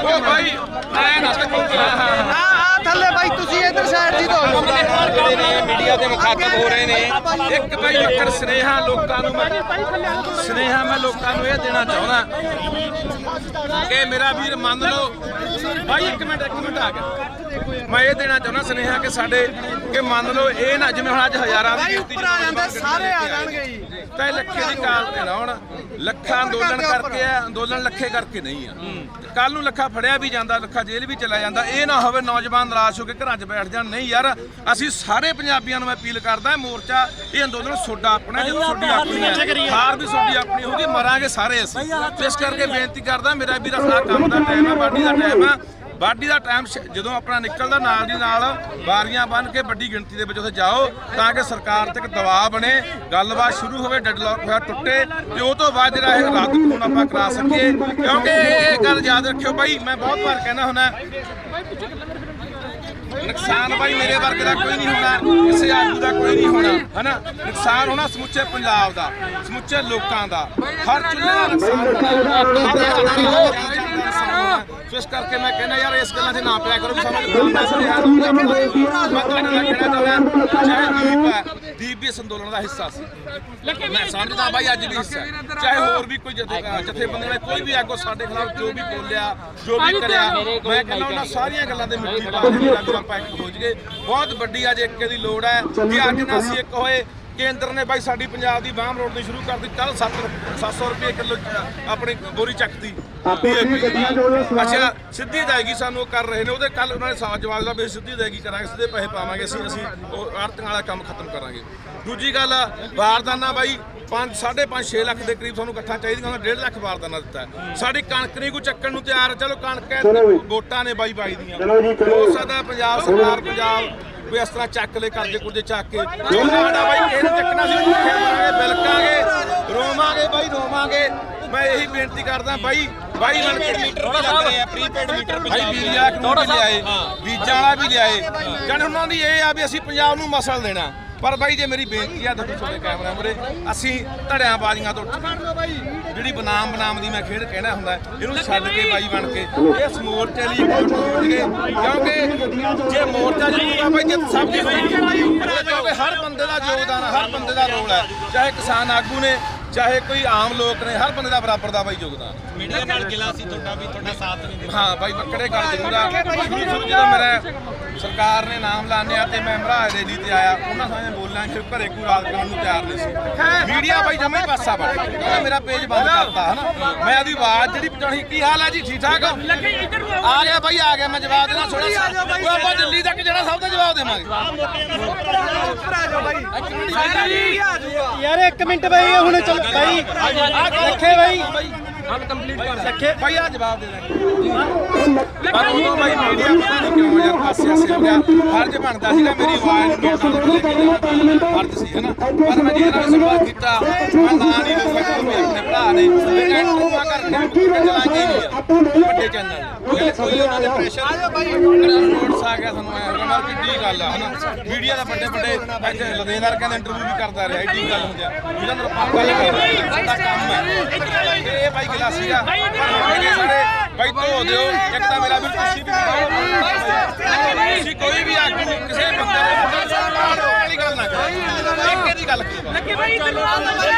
[SPEAKER 4] ਉਹ ਬਾਈ ਐ ਨਾ
[SPEAKER 5] ਆ ਥੱਲੇ ਬਾਈ ਤੁਸੀਂ ਇੱਧਰ ਸਾਈਡ ਜੀ ਤੋਂ ਜਿਹੜੇ ਨੇ ਮੀਡੀਆ ਦੇ ਮੁਖਾਤਬ ਹੋ ਰਹੇ ਨੇ
[SPEAKER 4] ਇੱਕ ਬਾਈ ਇੱਕ ਸੁਨੇਹਾ ਲੋਕਾਂ ਨੂੰ ਮੈਂ ਲੋਕਾਂ ਨੂੰ ਇਹ ਦੇਣਾ ਚਾਹੁੰਦਾ ਕਿ ਮੇਰਾ ਵੀਰ ਮੰਨ ਲਓ ਬਾਈ ਇੱਕ ਮਿੰਟ ਆ ਗਿਆ ਮੈਂ ਇਹ ਦੇਣਾ ਚਾਹੁੰਦਾ ਸੁਨੇਹਾ ਕਿ ਸਾਡੇ ਕਿ ਮੰਨ ਲਓ ਇਹ ਨਾ ਜਿਵੇਂ ਹੁਣ ਅੱਜ ਹਜ਼ਾਰਾਂ ਦੀ ਗਿਣਤੀ
[SPEAKER 5] ਉੱਪਰ ਆ ਜਾਂਦੇ ਸਾਰੇ ਆ ਜਾਣਗੇ ਜੀ
[SPEAKER 4] ਤਾਂ ਲੱਖੇ ਦੀ ਕਾਲ ਤੇ ਨਾ ਹੁਣ ਲੱਖਾਂ ਅੰਦੋਲਨ ਕਰਕੇ ਆ ਅੰਦੋਲਨ ਲੱਖੇ ਕਰਕੇ ਨਹੀਂ ਆ ਕੱਲ ਨੂੰ ਲੱਖਾ ਫੜਿਆ ਵੀ ਜਾਂਦਾ ਲੱਖਾ ਜੇਲ੍ਹ ਵੀ ਚਲਾ ਜਾਂਦਾ ਇਹ ਨਾ ਹੋਵੇ ਨੌਜਵਾਨ ਨਿਰਾਸ਼ ਹੋ ਕੇ ਘਰਾਂ 'ਚ ਬੈਠ ਜਾਣ ਨਹੀਂ ਯਾਰ ਅਸੀਂ ਸਾਰੇ ਪੰਜਾਬੀਆਂ ਨੂੰ ਮੈਂ ਅਪੀਲ ਕਰਦਾ ਮੋਰਚਾ ਇਹ ਅੰਦੋਲਨ ਤੁਹਾਡਾ ਆਪਣਾ ਜਦੋਂ ਤੁਹਾਡੀ ਆਪਣੀ ਹੈ ਹਾਰ ਵੀ ਤੁਹਾਡੀ ਆਪਣੀ ਹੋਊਗੀ ਮਰਾਂਗੇ ਸਾਰੇ ਅਸੀਂ ਇਸ ਕਰਕੇ ਬੇਨਤੀ ਕਰਦਾ ਮੇਰਾ ਵੀਰ ਆਪਣਾ ਕੰਮ ਦਾ ਟਾਈਮ ਹੈ ਵਾਢੀ ਦਾ ਟਾਈਮ ਹੈ ਵਾਢੀ ਦਾ ਟਾਈਮ ਜਦੋਂ ਆਪਣਾ ਨਿਕਲਦਾ ਨਾਲ ਦੀ ਨਾਲ ਬਾਰੀਆਂ ਬੰਨ੍ਹ ਕੇ ਵੱਡੀ ਗਿਣਤੀ ਦੇ ਵਿੱਚ ਉੱਥੇ ਜਾਓ ਤਾਂ ਕਿ ਸਰਕਾਰ ਤੇ ਇੱਕ ਦਬਾਅ ਬਣੇ ਗੱਲਬਾਤ ਸ਼ੁਰੂ ਹੋਵੇ ਡੈਡਲੌਕ ਹੋਇਆ ਟੁੱਟੇ ਤੇ ਉਹ ਤੋਂ ਬਾਅਦ ਜਿਹੜਾ ਇਹ ਰੱਦ ਕਾਨੂੰਨ ਆਪਾਂ ਕਰਾ ਸਕੀਏ ਕਿਉਂਕਿ ਇਹ ਗੱਲ ਯਾਦ ਰੱਖਿਓ ਬਾਈ ਮੈਂ ਬਹੁਤ ਵਾਰ ਕਹਿੰਦਾ ਹੁੰਦਾ ਨੁਕਸਾਨ ਬਾਈ ਮੇਰੇ ਵਰਗੇ ਦਾ ਕੋਈ ਨਹੀਂ ਹੋਣਾ ਕਿਸੇ ਆਦਮੀ ਦਾ ਕੋਈ ਨਹੀਂ ਹੋਣਾ ਹਨਾ ਨੁਕਸਾਨ ਹੋਣਾ ਸਮੁੱਚੇ ਪੰਜਾਬ ਦਾ ਸਮੁੱਚੇ ਲੋਕਾਂ ਦਾ ਹਰ ਚੁੱਲ੍ਹੇ ਦਾ ਨੁਕਸਾਨ ਸੋ ਇਸ ਕਰਕੇ ਮੈਂ ਕਹਿੰਦਾ ਯਾਰ ਇਸ ਗੱਲਾਂ 'ਤੇ ਨਾ ਪਿਆ ਕਰੋ ਵੀ ਸਾਨੂੰ ਮੈਂ ਤੁਹਾਡੇ ਨਾਲ ਕਹਿਣਾ ਚਾਹੁੰਦਾ ਚਾਹੇ ਦੀਪ ਵੀ ਇਸ ਅੰਦੋਲਨ ਦਾ ਹਿੱਸਾ ਸੀ ਮੈਂ ਸਮਝਦਾ ਬਾਈ ਅੱਜ ਵੀ ਹਿੱਸਾ ਚਾਹੇ ਹੋਰ ਵੀ ਕੋਈ ਜਥੇਬੰਦੀ ਨੇ ਕੋਈ ਵੀ ਆਗੂ ਸਾਡੇ ਖਿਲਾਫ ਜੋ ਵੀ ਬੋਲਿਆ ਜੋ ਵੀ ਕਰਿਆ ਮੈਂ ਕਹਿੰਦਾ ਉਹਨਾਂ ਸਾਰੀਆਂ ਗੱਲਾਂ ਦੇ ਮਿੱਟੀ ਪਾ ਕੇ ਆਪਾਂ ਇੱਕ ਹੋ ਜਾਈਏ ਬਹੁਤ ਵੱਡੀ ਅੱਜ ਏਕੇ ਦੀ ਲੋੜ ਹੈ ਕਿ ਅੱਜ ਨਾ ਅਸੀਂ ਇੱਕ ਹੋਏ ਕੇਂਦਰ ਨੇ ਬਾਈ ਸਾਡੀ ਪੰਜਾਬ ਦੀ ਬਾਹਮ ਰੋਡ ਦੀ ਸ਼ੁਰੂ ਕਰ ਦਿੱਤੀ ਕੱਲ 700 ਰੁਪਏ ਕਿਲੋ ਆਪਣੀ ਬੋਰੀ ਚੱਕਤੀ ਅੱਛਾ ਸਿੱਧੀ ਅਦਾਇਗੀ ਸਾਨੂੰ ਉਹ ਕਰ ਰਹੇ ਨੇ ਉਹਦੇ ਕੱਲ ਉਹਨਾਂ ਨੇ ਸਾਫ਼ ਜਵਾਬ ਦਾ ਵੀ ਸਿੱਧੀ ਅਦਾਇਗੀ ਕਰਾਂਗੇ ਸਿੱਧੇ ਪੈਸੇ ਪਾਵਾਂਗੇ ਅਸੀਂ ਉਹ ਆੜਤੀਆਂ ਵਾਲਾ ਕੰਮ ਖਤਮ ਕਰਾਂਗੇ ਦੂਜੀ ਗੱਲ ਬਾਰਦਾਨਾ ਬਾਈ 5.5-6 ਲੱਖ ਦੇ ਕਰੀਬ ਸਾਨੂੰ ਇਕੱਠਾ ਚਾਹੀਦੀਆਂ 1.5 ਲੱਖ ਬਾਰਦਾਨਾ ਦਿੱਤਾ ਸਾਡੀ ਕਣਕ ਨਹੀਂ ਕੋਈ ਚੱਕਣ ਨੂੰ ਤਿਆਰ ਚਲੋ ਕਣਕ ਵੋਟਾਂ ਨੇ ਬਾਈ ਦੀਆਂ ਹੋ ਸਕਦਾ ਪੰਜਾਬ ਸਰਕਾਰ ਕੋਈ ਇਸ ਤਰ੍ਹਾਂ ਚੱਕ ਲੈ ਕਰਦੇ ਕੁਰਦੇ ਚੱਕ ਕੇ ਸਾਡਾ ਬਾਈ ਕਿਹਨੂੰ ਚੱਕਣਾ ਸੀ ਭੁੱਖੇ ਮਰਾਂਗੇ ਬਿਲਕਾਂਗੇ ਰੋਵਾਂਗੇ ਮੈਂ ਇਹੀ ਬੇਨਤੀ ਕਰਦਾ ਬਾਈ ਬਣ ਕੇ
[SPEAKER 5] ਮੀਟਰ ਵੀ ਲੱਗ ਰਹੇ ਆ ਪ੍ਰੀਪੇਡ ਮੀਟਰ
[SPEAKER 4] ਭਾਈ ਵੀਰਿਆ ਕਾਨੂੰਨ ਵੀ ਲਿਆਏ ਬੀਜਾਂ ਵਾਲਾ ਵੀ ਲਿਆਏ ਜਾਨ ਉਹਨਾਂ ਦੀ ਇਹ ਆ ਵੀ ਅਸੀਂ ਪੰਜਾਬ ਨੂੰ ਮਸਲ ਦੇਣਾ ਪਰ ਬਾਈ ਜੇ ਮੇਰੀ ਬੇਨਤੀ ਆ ਦੇਖੋ ਤੁਹਾਡੇ ਕੈਮਰਾ ਮੂਹਰੇ ਅਸੀਂ ਧੜਿਆਂ ਬਾਜ਼ੀਆਂ ਤੋਂ ਜਿਹੜੀ ਬਨਾਮ ਦੀ ਮੈਂ ਖੇਡ ਕਹਿਣਾ ਹੁੰਦਾ ਇਹਨੂੰ ਛੱਡ ਕੇ ਬਾਈ ਬਣ ਕੇ ਇਸ ਮੋਰਚੇ ਲਈ ਇਕਜੁੱਟ ਹੋਣਗੇ ਕਿਉਂਕਿ ਜੇ ਮੋਰਚਾ ਜਿੱਤੂਗਾ ਬਾਈ ਜਿੱਤ ਸਭ ਦੀ ਹੋਏਗੀ ਕਿਉਂਕਿ ਹਰ ਬੰਦੇ ਦਾ ਯੋਗਦਾਨ ਹੈ ਹਰ ਬੰਦੇ ਦਾ ਰੋਲ ਹੈ ਚਾਹੇ ਕਿਸਾਨ ਆਗੂ ਨੇ ਚਾਹੇ ਕੋਈ ਆਮ ਲੋਕ ਨੇ ਹਰ ਬੰਦੇ ਦਾ ਬਰਾਬਰ ਦਾ ਬਾਈ ਯੋਗਦਾਨ
[SPEAKER 5] ਮੀਡੀਆ ਨਾਲ ਗਿਲਾ ਸੀ ਤੁਹਾਡਾ ਵੀ ਤੁਹਾਡਾ ਸਾਥ ਨਹੀਂ ਦਿੱਤਾ
[SPEAKER 4] ਹਾਂ ਬਾਈ ਮੱਕੜੇ ਗੱਲ ਜ਼ਰੂਰ ਆ ਸ਼ੁਰੂ ਜਦੋਂ ਮੇਰਾ ਸਰਕਾਰ ਨੇ ਨਾਮ ਲਾਣਿਆ ਤੇ ਮੈਂ ਮਹਾਰਾਜ ਦੇ ਲਈ ਤੇ ਆਇਆ ਉਹਨਾਂ ਸਾਹਮਣੇ ਬੋਲਣਾ ਕਿ ਘਰੇ ਕੋਈ ਰਾਤ ਕਰਨ ਨੂੰ ਤਿਆਰ ਨਹੀਂ ਸੀ ਮੀਡੀਆ ਬਾਈ ਜਮੇ ਪਾਸਾ ਵੜ ਗਿਆ ਮੇਰਾ ਪੇਜ ਬੰਦ ਕਰਤਾ ਹਨਾ ਮੈਂ ਉਹਦੀ ਆਵਾਜ਼ ਜਿਹੜੀ ਪਹੁੰਚਾਉਣੀ ਕੀ ਹਾਲ ਹੈ ਜੀ ਠੀਕ ਠਾਕ ਆ ਗਿਆ ਬਾਈ ਆ ਗਿਆ ਮੈਂ ਜਵਾਬ ਦੇਣਾ ਥੋੜਾ ਆਪਾਂ ਦਿੱਲੀ ਤੱਕ ਜਿਹੜਾ ਸਭ ਦਾ ਜਵਾਬ ਦੇਵਾਂਗੇ
[SPEAKER 5] ਯਾਰ 1 ਮਿੰਟ ਬਾਈ ਹੁਣ ਚੱਲ ਬਾਈ ਰੱਖੇ ਬਾਈ
[SPEAKER 4] ਹਲ ਕੰਪਲੀਟ ਕਰ ਸਕੇ ਬਾਈ ਆ ਜਵਾਬ ਦੇ ਦਾਂਗੇ ਪਰ ਉਦੋਂ ਬਾਈ ਮੀਡੀਆ ਪਤਾ ਨਹੀਂ ਕਿਉਂ ਯਾਰ ਪਾਸੇ ਹੋ ਗਿਆ ਫਰਜ਼ ਬਣਦਾ ਸੀਗਾ ਮੇਰੀ ਆਵਾਜ਼ ਨੂੰ ਫਰਜ਼ ਸੀ ਹਨਾ ਪਰ ਮੈਂ ਜਿਹਨਾਂ ਨਾਲ ਸੰਵਾਦ ਕੀਤਾ ਮੈਂ ਨਾਂ ਨਹੀਂ ਦੱਸਿਆ ਆਪਣੇ ਭਰਾ ਨੇ ਇੰਟਰਵਿਊ ਕਰਕੇ ਚਲਾਈ ਗਈ ਵੱਡੇ ਚੈਨਲ ਕੋਈ ਉਹਨਾਂ ਦੇ ਪ੍ਰੈਸ਼ਰ ਨੋਟਸ ਆ ਗਿਆ ਸਾਨੂੰ ਆਇਆ ਹੋਗਾ ਕਿੱਡੀ ਗੱਲ ਆ ਹਨਾ ਮੀਡੀਆ ਦਾ ਵੱਡੇ ਇੱਥੇ ਲੁਧਿਆਣਾ ਕਹਿੰਦੇ ਇੰਟਰਵਿਊ ਵੀ ਕਰਦਾ ਰਿਹਾ ਏਡੀ ਗੱਲ ਹੁੰਦੀ ਆ ਜਿਹਨਾਂ ਨੂੰ ਗੱਲ ਸਾਡਾ ਕੰਮ ਹੈ ਇਹ ਬਾਈ ਗਿਲਾ ਸੀਗਾ ਸਾਰੇ ਬਾਈ ਧੋ ਦਿਓ ਇੱਕ ਤਾਂ ਮੇਰਾ ਵੀ ਤੁਸੀਂ ਵੀ ਤੁਸੀਂ ਕੋਈ ਵੀ ਆਗੂ ਕਿਸੇ ਬੰਦੇ ਦੇ ਵਾਲੀ ਗੱਲ ਨਾ ਕਰੋ ਇੱਕ ਦੀ ਗੱਲ ਕਰੋ ਲੱਗੇ ਬਾਈ ਇੱਧਰ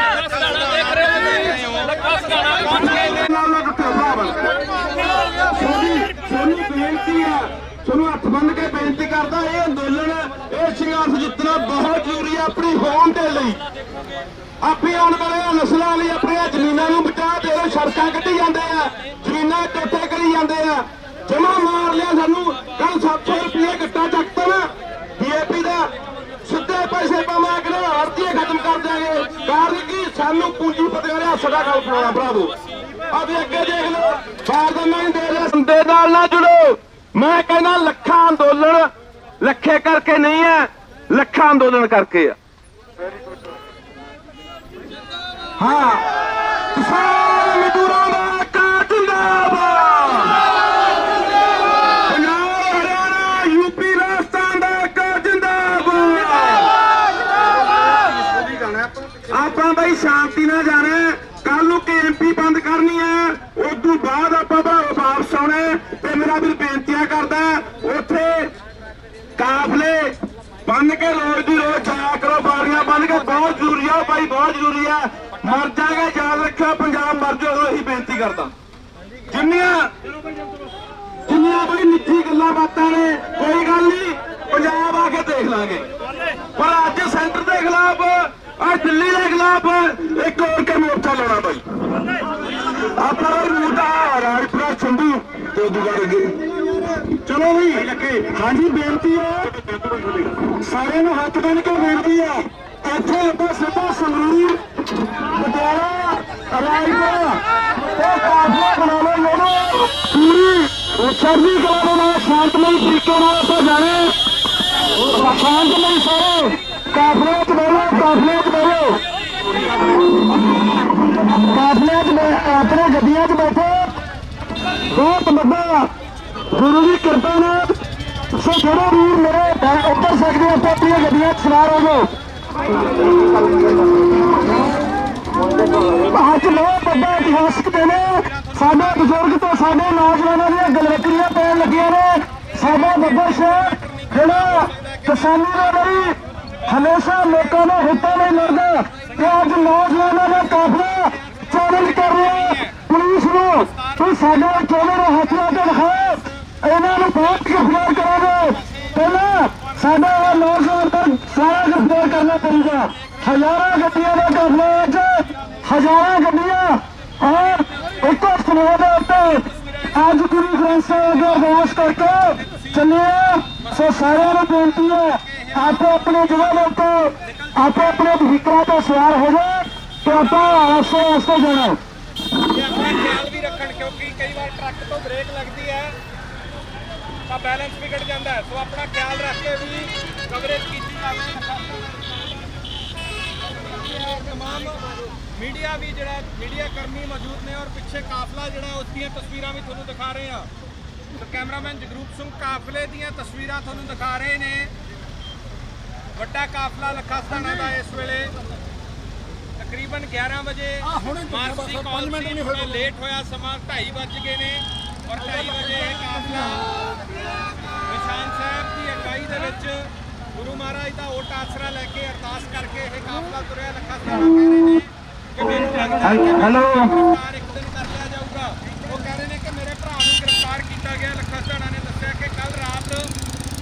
[SPEAKER 4] ਦੇਖ ਰਹੇ ਹੋ ਲੱਗਾ ਸਗਾਣਾ ਪਹੁੰਚ ਗਏ
[SPEAKER 6] ਸੋਨੀ ਬੇਨਤੀ ਆ ਤੁਹਾਨੂੰ ਹੱਥ ਬੰਨ ਕੇ ਬੇਨਤੀ ਕਰਦਾ ਇਹ ਅੰਦੋਲਨ ਇਹ ਸੰਘਰਸ਼ ਜਿੱਤਣਾ ਬਹੁਤ ਜ਼ਰੂਰੀ ਹੈ ਆਪਣੀ ਹੋਂਦ ਦੇ ਲਈ ਆਪੇ ਆਉਣ ਵਾਲੇ ਨਸਲਾਂ ਲਈ ਆਪਣੀਆਂ ਜ਼ਮੀਨਾਂ ਨੂੰ ਬਚਾ ਦਿਓ। ਸੜਕਾਂ ਕੱਢੀ ਜਾਂਦੇ ਆ, ਜ਼ਮੀਨਾਂ ਟੋਟੇ ਕਰੀ ਜਾਂਦੇ ਆ। ਜਮਾ ਮਾਰ ਲਿਆ ਸਾਨੂੰ। ਕੱਲ 700 ਰੁਪਏ ਗੱਟਾ ਚੱਕਤਾ ਨਾ ਡੀਏਪੀ ਦਾ, ਸਿੱਧੇ ਪੈਸੇ ਪਾਵਾਂ ਕਿ ਆੜਤੀਏ ਖਤਮ ਕਰ ਦਿਆਂਗੇ। ਕਾਰਨ ਕੀ ਸਾਨੂੰ ਪੂੰਜੀਪਤੀਆਂ ਨੇ ਸਾਡਾ ਗੱਲ ਪਾਉਣਾ ਭਰਾਵੋ। ਆਹ ਅੱਗੇ ਦੇਖ ਲਓ, ਬਾਰਦਾਨਾ ਨਹੀਂ ਦੇ ਰਿਹਾ। ਸੰਦੇ ਨਾਲ ਨਾ ਜੁੜੋ। ਮੈਂ ਕਹਿੰਦਾ ਲੱਖਾਂ ਅੰਦੋਲਨ ਲੱਖੇ ਕਰਕੇ ਨਹੀਂ ਹੈ, ਲੱਖਾਂ ਅੰਦੋਲਨ ਕਰਕੇ ਆ। ਹਾਂ, ਕਿਸਾਨ ਮਜ਼ਦੂਰਾਂ ਦਾ ਏਕਾ ਜਿੰਦਾਬਾਦ। ਪੰਜਾਬ ਹਰਿਆਣਾ ਯੂਪੀ ਰਾਜਸਥਾਨ ਦਾ ਏਕਾ ਜਿੰਦਾਬਾਦ। ਆਪਾਂ ਬਈ ਸ਼ਾਂਤੀ ਨਾਲ ਜਾਣਾ। ਕੱਲ ਨੂੰ ਕੇਐਮਪੀ ਬੰਦ ਕਰਨੀ ਹੈ, ਉਸ ਤੋਂ ਬਾਅਦ ਆਪਾਂ ਵਾਪਸ ਆਉਣਾ। ਤੇ ਮੇਰਾ ਵੀ ਬੇਨਤੀਆਂ ਕਰਦਾ ਉੱਥੇ ਕਾਫਲੇ ਬੰਨ ਕੇ ਰੋਜ਼ ਦੀ ਰੋਜ਼ ਜਾਇਆ ਕਰੋ। ਬਾਰੀਆਂ ਬੰਨ ਕੇ ਬਹੁਤ ਜ਼ਰੂਰੀ ਆ ਭਾਈ, ਬਹੁਤ ਜ਼ਰੂਰੀ ਆ। ਮਰ ਜਾਗੇ, ਯਾਦ ਰੱਖਿਓ ਪੰਜਾਬ ਮਰ ਜਾਓ। ਇਹੀ ਬੇਨਤੀ ਕਰਦਾ। ਜਿੰਨੀਆਂ ਬਈ ਨਿੱਜੀ ਗੱਲਾਂ ਬਾਤਾਂ ਨੇ ਕੋਈ ਗੱਲ ਨਹੀਂ, ਪੰਜਾਬ ਆ ਕੇ ਦੇਖ ਲਾਂਗੇ। ਪਰ ਅੱਜ ਸੈਂਟਰ ਦੇ ਖਿਲਾਫ, ਅੱਜ ਦਿੱਲੀ ਦੇ ਖਿਲਾਫ ਇੱਕ ਹੋਰ ਕੇ ਮੋਰਚਾ ਲਾਉਣਾ ਬਾਈ। ਆਪਣਾ ਮੋਰਚਾ ਰਾਜਪੁਰਾ ਸੰਧੂ ਤੇ ਦੁਬਾਰਾ ਚਲੋ ਵੀ ਹਾਂਜੀ ਬੇਨਤੀ ਹੈ ਸਾਰਿਆਂ ਨੂੰ ਹੱਥ ਬੰਨ ਕੇ ਬੇਨਤੀ ਹੈ। ਇੱਥੇ ਆਪਾਂ ਸਿੱਧਾ ਸੰਗਰੂਰ ਪਟਿਆਲਾ ਰਾਜਪੁਰਾ ਤੇ ਕਾਫਲਾ ਬਣਾ ਲਓ। ਇਹਨੂੰ ਪੂਰੀ ਚੜ੍ਹਦੀ ਕਲਾ ਦੇ ਨਾਲ ਸ਼ਾਂਤਮਈ ਤਰੀਕੇ ਨਾਲ ਆਪਾਂ ਜਾਣੇ। ਸ਼ਾਂਤਮਈ ਸਾਰੇ ਕਾਫਲੇ ਚ ਬੈਠੋ, ਕਾਫਲੇ ਚ ਬੈਠੋ, ਕਾਫਲੇ ਚ ਆਪਣੇ ਗੱਡੀਆਂ ਚ ਬੈਠੋ। ਬਹੁਤ ਵੱਡਾ ਗੁਰੂ ਦੀ ਕਿਰਪਾ ਨਾਲ ਸੋ ਜਿਹੜੇ ਵੀਰ ਮੇਰੇ ਉੱਤਰ ਸਕਦੇ ਆਪਾਂ ਆਪਣੀਆਂ ਗੱਡੀਆਂ 'ਚ ਸਵਾਰ ਹੋ ਜਾਓ। ਅੱਜ ਬਹੁਤ ਵੱਡਾ ਇਤਿਹਾਸਕ ਦਿਨ ਹੈ। ਸਾਡੇ ਬਜ਼ੁਰਗ ਤੇ ਸਾਡੇ ਨੌਜਵਾਨਾਂ ਦੀਆਂ ਗਲਵਕਰੀਆਂ ਪੈਣ ਲੱਗੀਆਂ ਨੇ। ਸਾਡਾ ਬੱਬਰ ਸ਼ਹਿਰ ਜਿਹੜਾ ਕਿਸਾਨੀ ਦੇ ਲਈ ਹਮੇਸ਼ਾ ਲੋਕਾਂ ਦੇ ਹਿੱਤਾਂ ਲਈ ਲੜਦਾ, ਤੇ ਅੱਜ ਨੌਜਵਾਨਾਂ ਦਾ ਕਾਫਲਾ ਚੈਲੰਜ ਕਰ ਰਿਹਾ ਪੁਲਿਸ ਨੂੰ ਕਿ ਸਾਡੇ ਚੋਲੇ ਨੂੰ ਹੱਥ ਲਾ ਕੇ ਦਿਖਾਓ, ਇਹਨਾਂ ਨੂੰ ਬਹੁਤ ਗ੍ਰਿਫਤਾਰ ਕਰਾਂਗੇ। ਪਹਿਲਾਂ ਸਾਡਾ ਨੌਜਵਾਨ ਪਰ ਸਾਰਾ ਗ੍ਰਿਫਤਾਰ ਕਰਨਾ ਪਊਗਾ। ਹਜ਼ਾਰਾਂ ਗੱਡੀਆਂ ਦੇ ਕਾਫਲੇ ਵਿੱਚ ਹਜ਼ਾਰਾਂ ਗੱਡੀਆਂ ਔਰ ਇੱਕੋ ਸਮੂਹ ਦੇ ਉੱਤੇ ਅੱਜ ਗੁਰੂ ਗ੍ਰੰਥ ਸਾਹਿਬ ਦਾ ਅਰਦਾਸ ਕਰਕੇ ਚੱਲਿਆ। ਸੋ ਸਾਰਿਆਂ ਨੂੰ ਬੇਨਤੀ ਹੈ ਆਪੋ ਆਪਣੇ ਜਗ੍ਹਾ ਦੇ ਉੱਤੇ ਆਪੋ ਆਪਣੇ ਵਹੀਕਲਾਂ ਤੇ ਸਵਾਰ ਹੋ ਜਾਓ ਤੇ ਆਪਾਂ ਆਸਤੇ ਆਸਤੇ ਜਾਣਾ।
[SPEAKER 5] ਆਪਣਾ ਖਿਆਲ ਵੀ ਰੱਖਣ ਕਿਉਂਕਿ ਕਈ ਵਾਰ ਟਰੱਕ ਤੋਂ ਬ੍ਰੇਕ ਲੱਗਦੀ ਹੈ ਤਾਂ ਬੈਲੈਂਸ ਵਿਗੜ ਜਾਂਦਾ ਹੈ। ਸੋ ਆਪਣਾ ਖਿਆਲ ਰੱਖ ਕੇ ਵੀ ਕਵਰੇਜ ਕੀਤੀ ਜਾਵੇ। तमाम मीडिया भी ਜਿਹੜਾ मीडिया कर्मी मौजूद ने और ਪਿੱਛੇ ਕਾਫਲਾ ਜਿਹੜਾ ਉਸ ਦੀਆਂ ਤਸਵੀਰਾਂ ਵੀ ਤੁਹਾਨੂੰ ਦਿਖਾ ਰਹੇ ਆ। तो कैमरामैन जगरूप सिंह काफले ਦੀਆਂ ਤਸਵੀਰਾਂ ਤੁਹਾਨੂੰ ਦਿਖਾ ਰਹੇ ਨੇ। ਵੱਡਾ ਕਾਫਲਾ ਲੱਖਾ ਸਥਾਨਾਂ ਦਾ ਇਸ ਵੇਲੇ ਤਕਰੀਬਨ 11 ਵਜੇ ਮਾਰਚ ਦੀ ਕਾਲ ਸੀ। ਲੇਟ ਹੋਇਆ ਸਮਾਂ 2:30 ਵੱਜ ਗਏ ਨੇ ਔਰ 2:30 ਵਜੇ ਇਹ ਕਾਫਲਾ ਨਿਸ਼ਾਨ ਸਾਹਿਬ ਦੀ ਅਗਵਾਈ ਦੇ ਵਿੱਚ ਗੁਰੂ ਮਹਾਰਾਜ ਦਾ ਓਟ ਆਸਰਾ ਲੈ ਕੇ ਅਰਦਾਸ ਕਰਕੇ ਇਹ ਕਾਫਲਾ ਤੁਰਿਆ। ਲੱਖਾ ਸਥਾਨਾਂ ਕਹਿ ਰਹੇ ਨੇ ਕਿ ਮੈਨੂੰ ਲੱਗਦਾ ਹੈ ਕਿ ਗ੍ਰਿਫਤਾਰ ਇੱਕ ਦਿਨ ਕਰ ਲਿਆ ਜਾਊਗਾ। ਉਹ ਕਹਿ ਰਹੇ ਨੇ ਕਿ ਮੇਰੇ ਭਰਾ ਨੂੰ ਗ੍ਰਿਫਤਾਰ ਕੀਤਾ ਗਿਆ। ਲੱਖਾ ਸਥਾਨਾਂ ਨੇ ਦੱਸਿਆ ਕਿ ਕੱਲ ਰਾਤ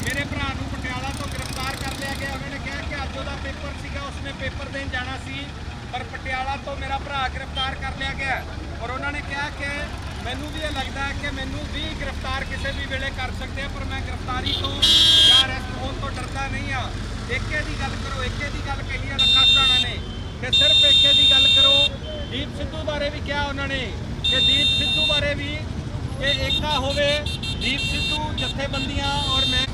[SPEAKER 5] ਮੇਰੇ ਭਰਾ ਨੂੰ ਪਟਿਆਲਾ ਤੋਂ ਗ੍ਰਿਫਤਾਰ ਕਰ ਲਿਆ ਗਿਆ। ਉਹਨਾਂ ਨੇ ਕਿਹਾ ਕਿ ਅੱਜ ਉਹਦਾ ਪੇਪਰ ਸੀਗਾ, ਉਸਨੇ ਪੇਪਰ ਦੇਣ ਜਾਣਾ ਸੀ ਪਰ ਪਟਿਆਲਾ ਤੋਂ ਮੇਰਾ ਭਰਾ ਗ੍ਰਿਫਤਾਰ ਕਰ ਲਿਆ ਗਿਆ। ਔਰ ਉਹਨਾਂ ਨੇ ਕਿਹਾ ਕਿ ਮੈਨੂੰ ਵੀ ਇਹ ਲੱਗਦਾ ਹੈ ਕਿ ਮੈਨੂੰ ਵੀ ਗ੍ਰਿਫਤਾਰ ਕਿਸੇ ਵੀ ਵੇਲੇ ਕਰ ਸਕਦੇ ਆ ਪਰ ਮੈਂ ਗ੍ਰਿਫਤਾਰੀ ਤੋਂ ਜਾਂ ਅਰੈਸਟ ਹੋਣ ਤੋਂ ਡਰਦਾ ਨਹੀਂ ਆ। ਏਕੇ ਦੀ ਗੱਲ ਕਰੋ, ਏਕੇ ਦੀ ਗੱਲ ਕਹੀ ਆ ਲੱਖਾ ਸਥਾਨਾਂ ਨੇ ਕਿ ਸਿਰਫ ਏਕੇ ਦੀ ਗੱਲ ਕਰੋ। ਦੀਪ ਸਿੱਧੂ ਬਾਰੇ ਵੀ ਕਿਹਾ ਉਹਨਾਂ ਨੇ ਕਿ ਦੀਪ ਸਿੱਧੂ ਬਾਰੇ ਵੀ ਕਿ ਏਕਾ ਹੋਵੇ। ਦੀਪ ਸਿੱਧੂ ਜਥੇਬੰਦੀਆਂ ਔਰ ਮੈਂ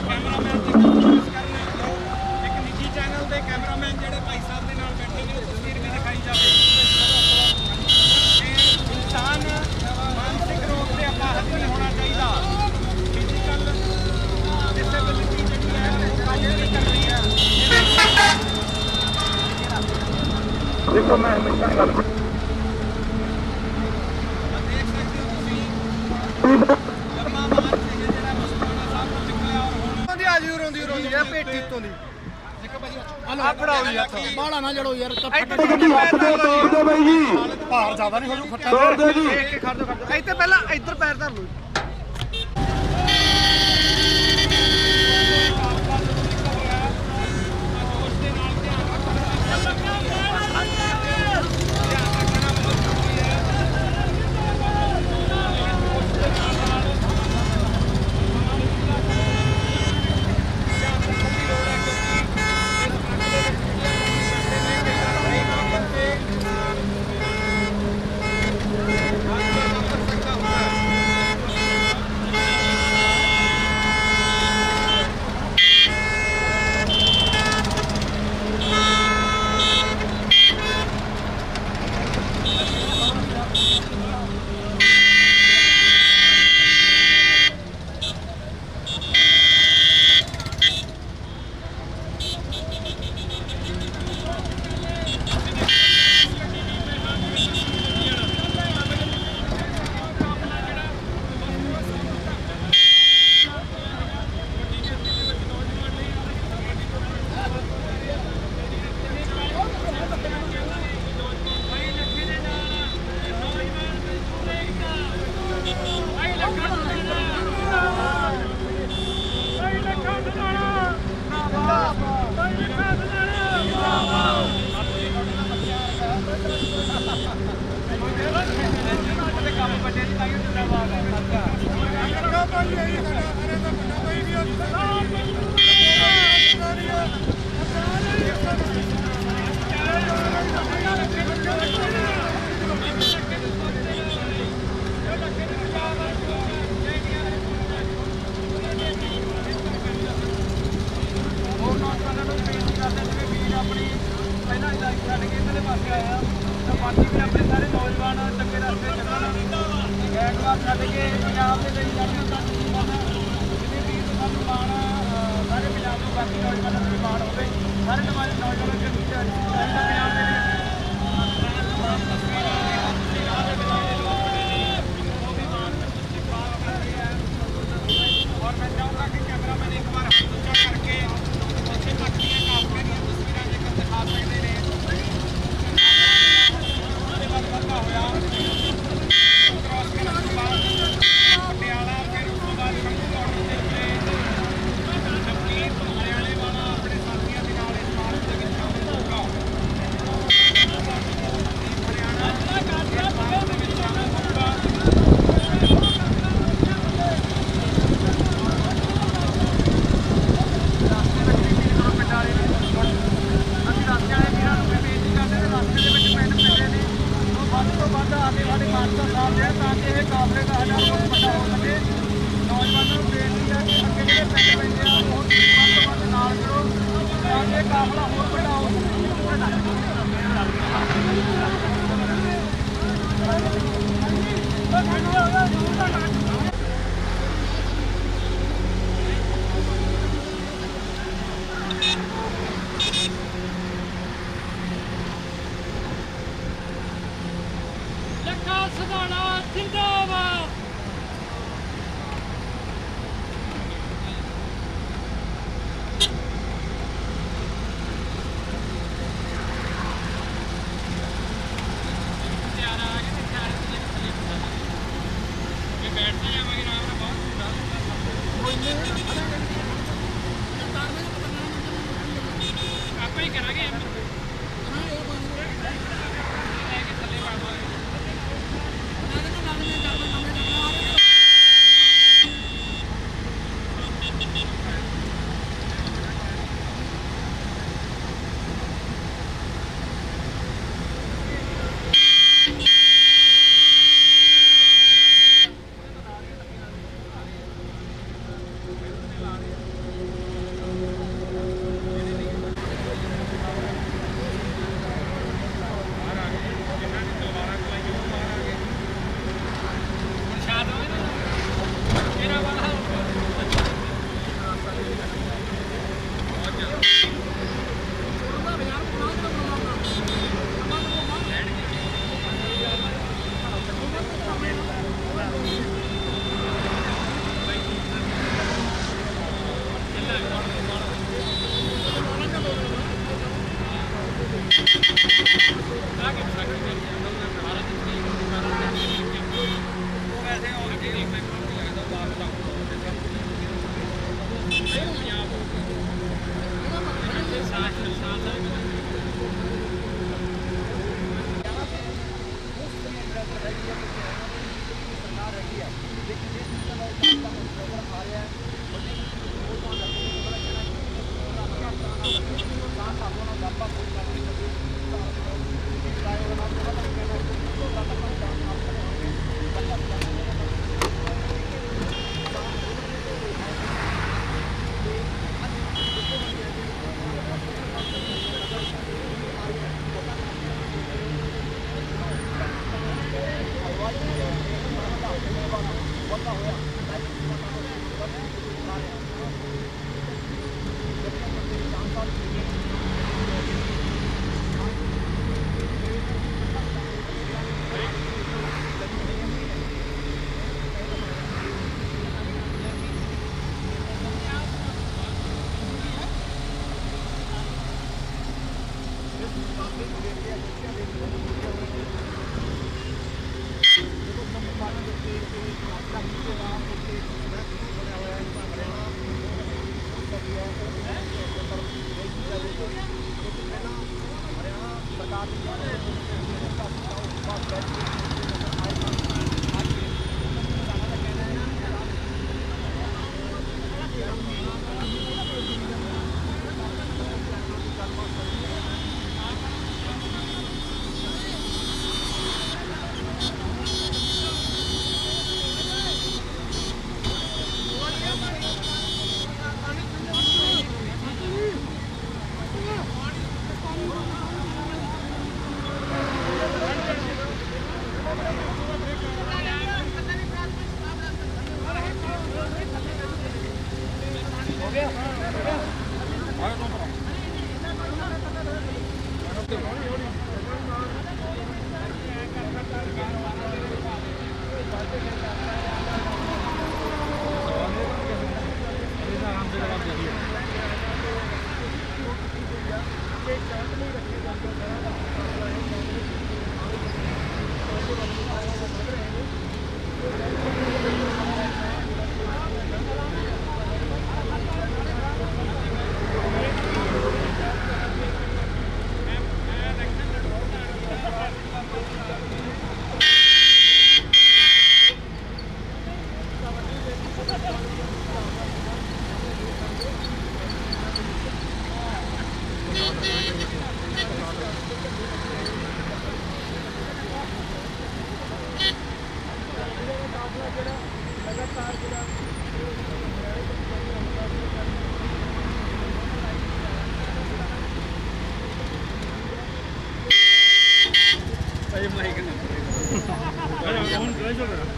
[SPEAKER 5] कैमरामैन एक निजी चैनल के कैमरामैन ਜਿਹੜੇ ਭਾਈ ਸਾਹਿਬ ਦੇ ਨਾਲ ਬੈਠੇ ਨੇ ਉਹ ਤਸਵੀਰ ਵੀ ਦਿਖਾਈ ਜਾਵੇ। ਇਨਸਾਨ ਮਾਨਸਿਕ ਰੋਗ ਦੇ ਅਪਾਹਜ ਨਹੀਂ ਹੋਣਾ ਚਾਹੀਦਾ। ਫਿਜ਼ੀਕਲ ਡਿਸੇਬਿਲਿਟੀ ਜਿਹੜੀ ਹੈ ਉਹ ਕੰਮ ਨਹੀਂ ਕਰਨੀ ਹੈ। ਦੇਖੋ ਮੈਂ ਹਮੇਸ਼ਾ ਗੱਲ ਦੇਖ ਸਕਦੇ ਹੋ ਤੁਸੀਂ
[SPEAKER 2] ਬਾਹਲਾ ਨਾ ਜੜੋ ਯਾਰ
[SPEAKER 6] ਗੱਡੀ ਹੱਥ ਦੇ ਤੋੜ ਦਿਓ ਬਾਈ ਜੀ,
[SPEAKER 2] ਭਾਰ ਜ਼ਿਆਦਾ ਨਹੀਂ ਹੋ ਜੂ ਖੱਟਾ
[SPEAKER 6] ਤੋੜ ਦਿਓ ਜੀ।
[SPEAKER 5] ਇੱਥੇ ਪਹਿਲਾਂ ਇੱਧਰ ਪੈਰ ਧਰ ਲਓ।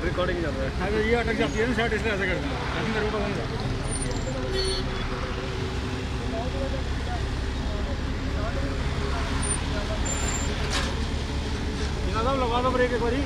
[SPEAKER 5] रिकॉर्डिंग चल रहा है ये अटक जाती है ना शर्ट इसलिए ऐसे करते हैं ऐसे मेरे को पता नहीं था लगा दो ब्रेक एक बारी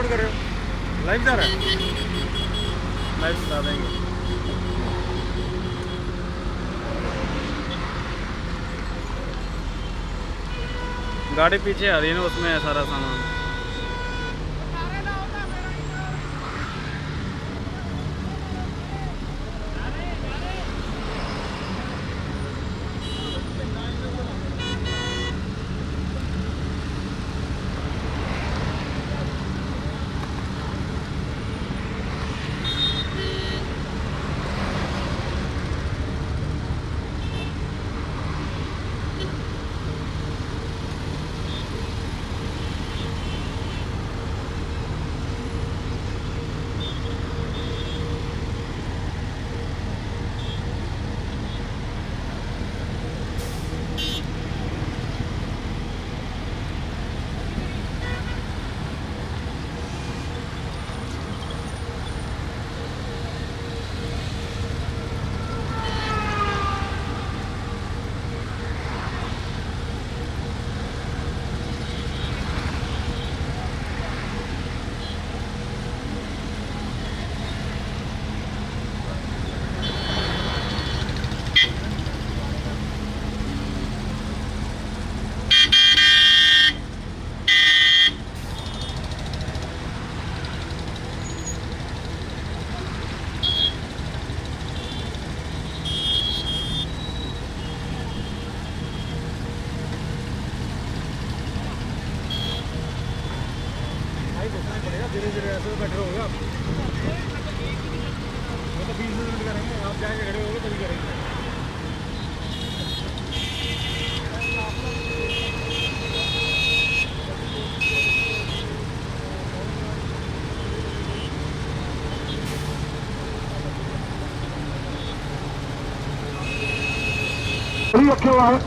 [SPEAKER 5] रिकॉर्ड कर रहे हो? लाइव जा रहा है? लाइव बता देंगे। गाड़ी पीछे आ रही है ना, उसमें है सारा सामान। धीरे धीरे ऐसे तो बेटर होगा। वो तो 20 मिनट करेंगे, आप जाके खड़े होगे तभी करेंगे।
[SPEAKER 6] रखे हुआ है।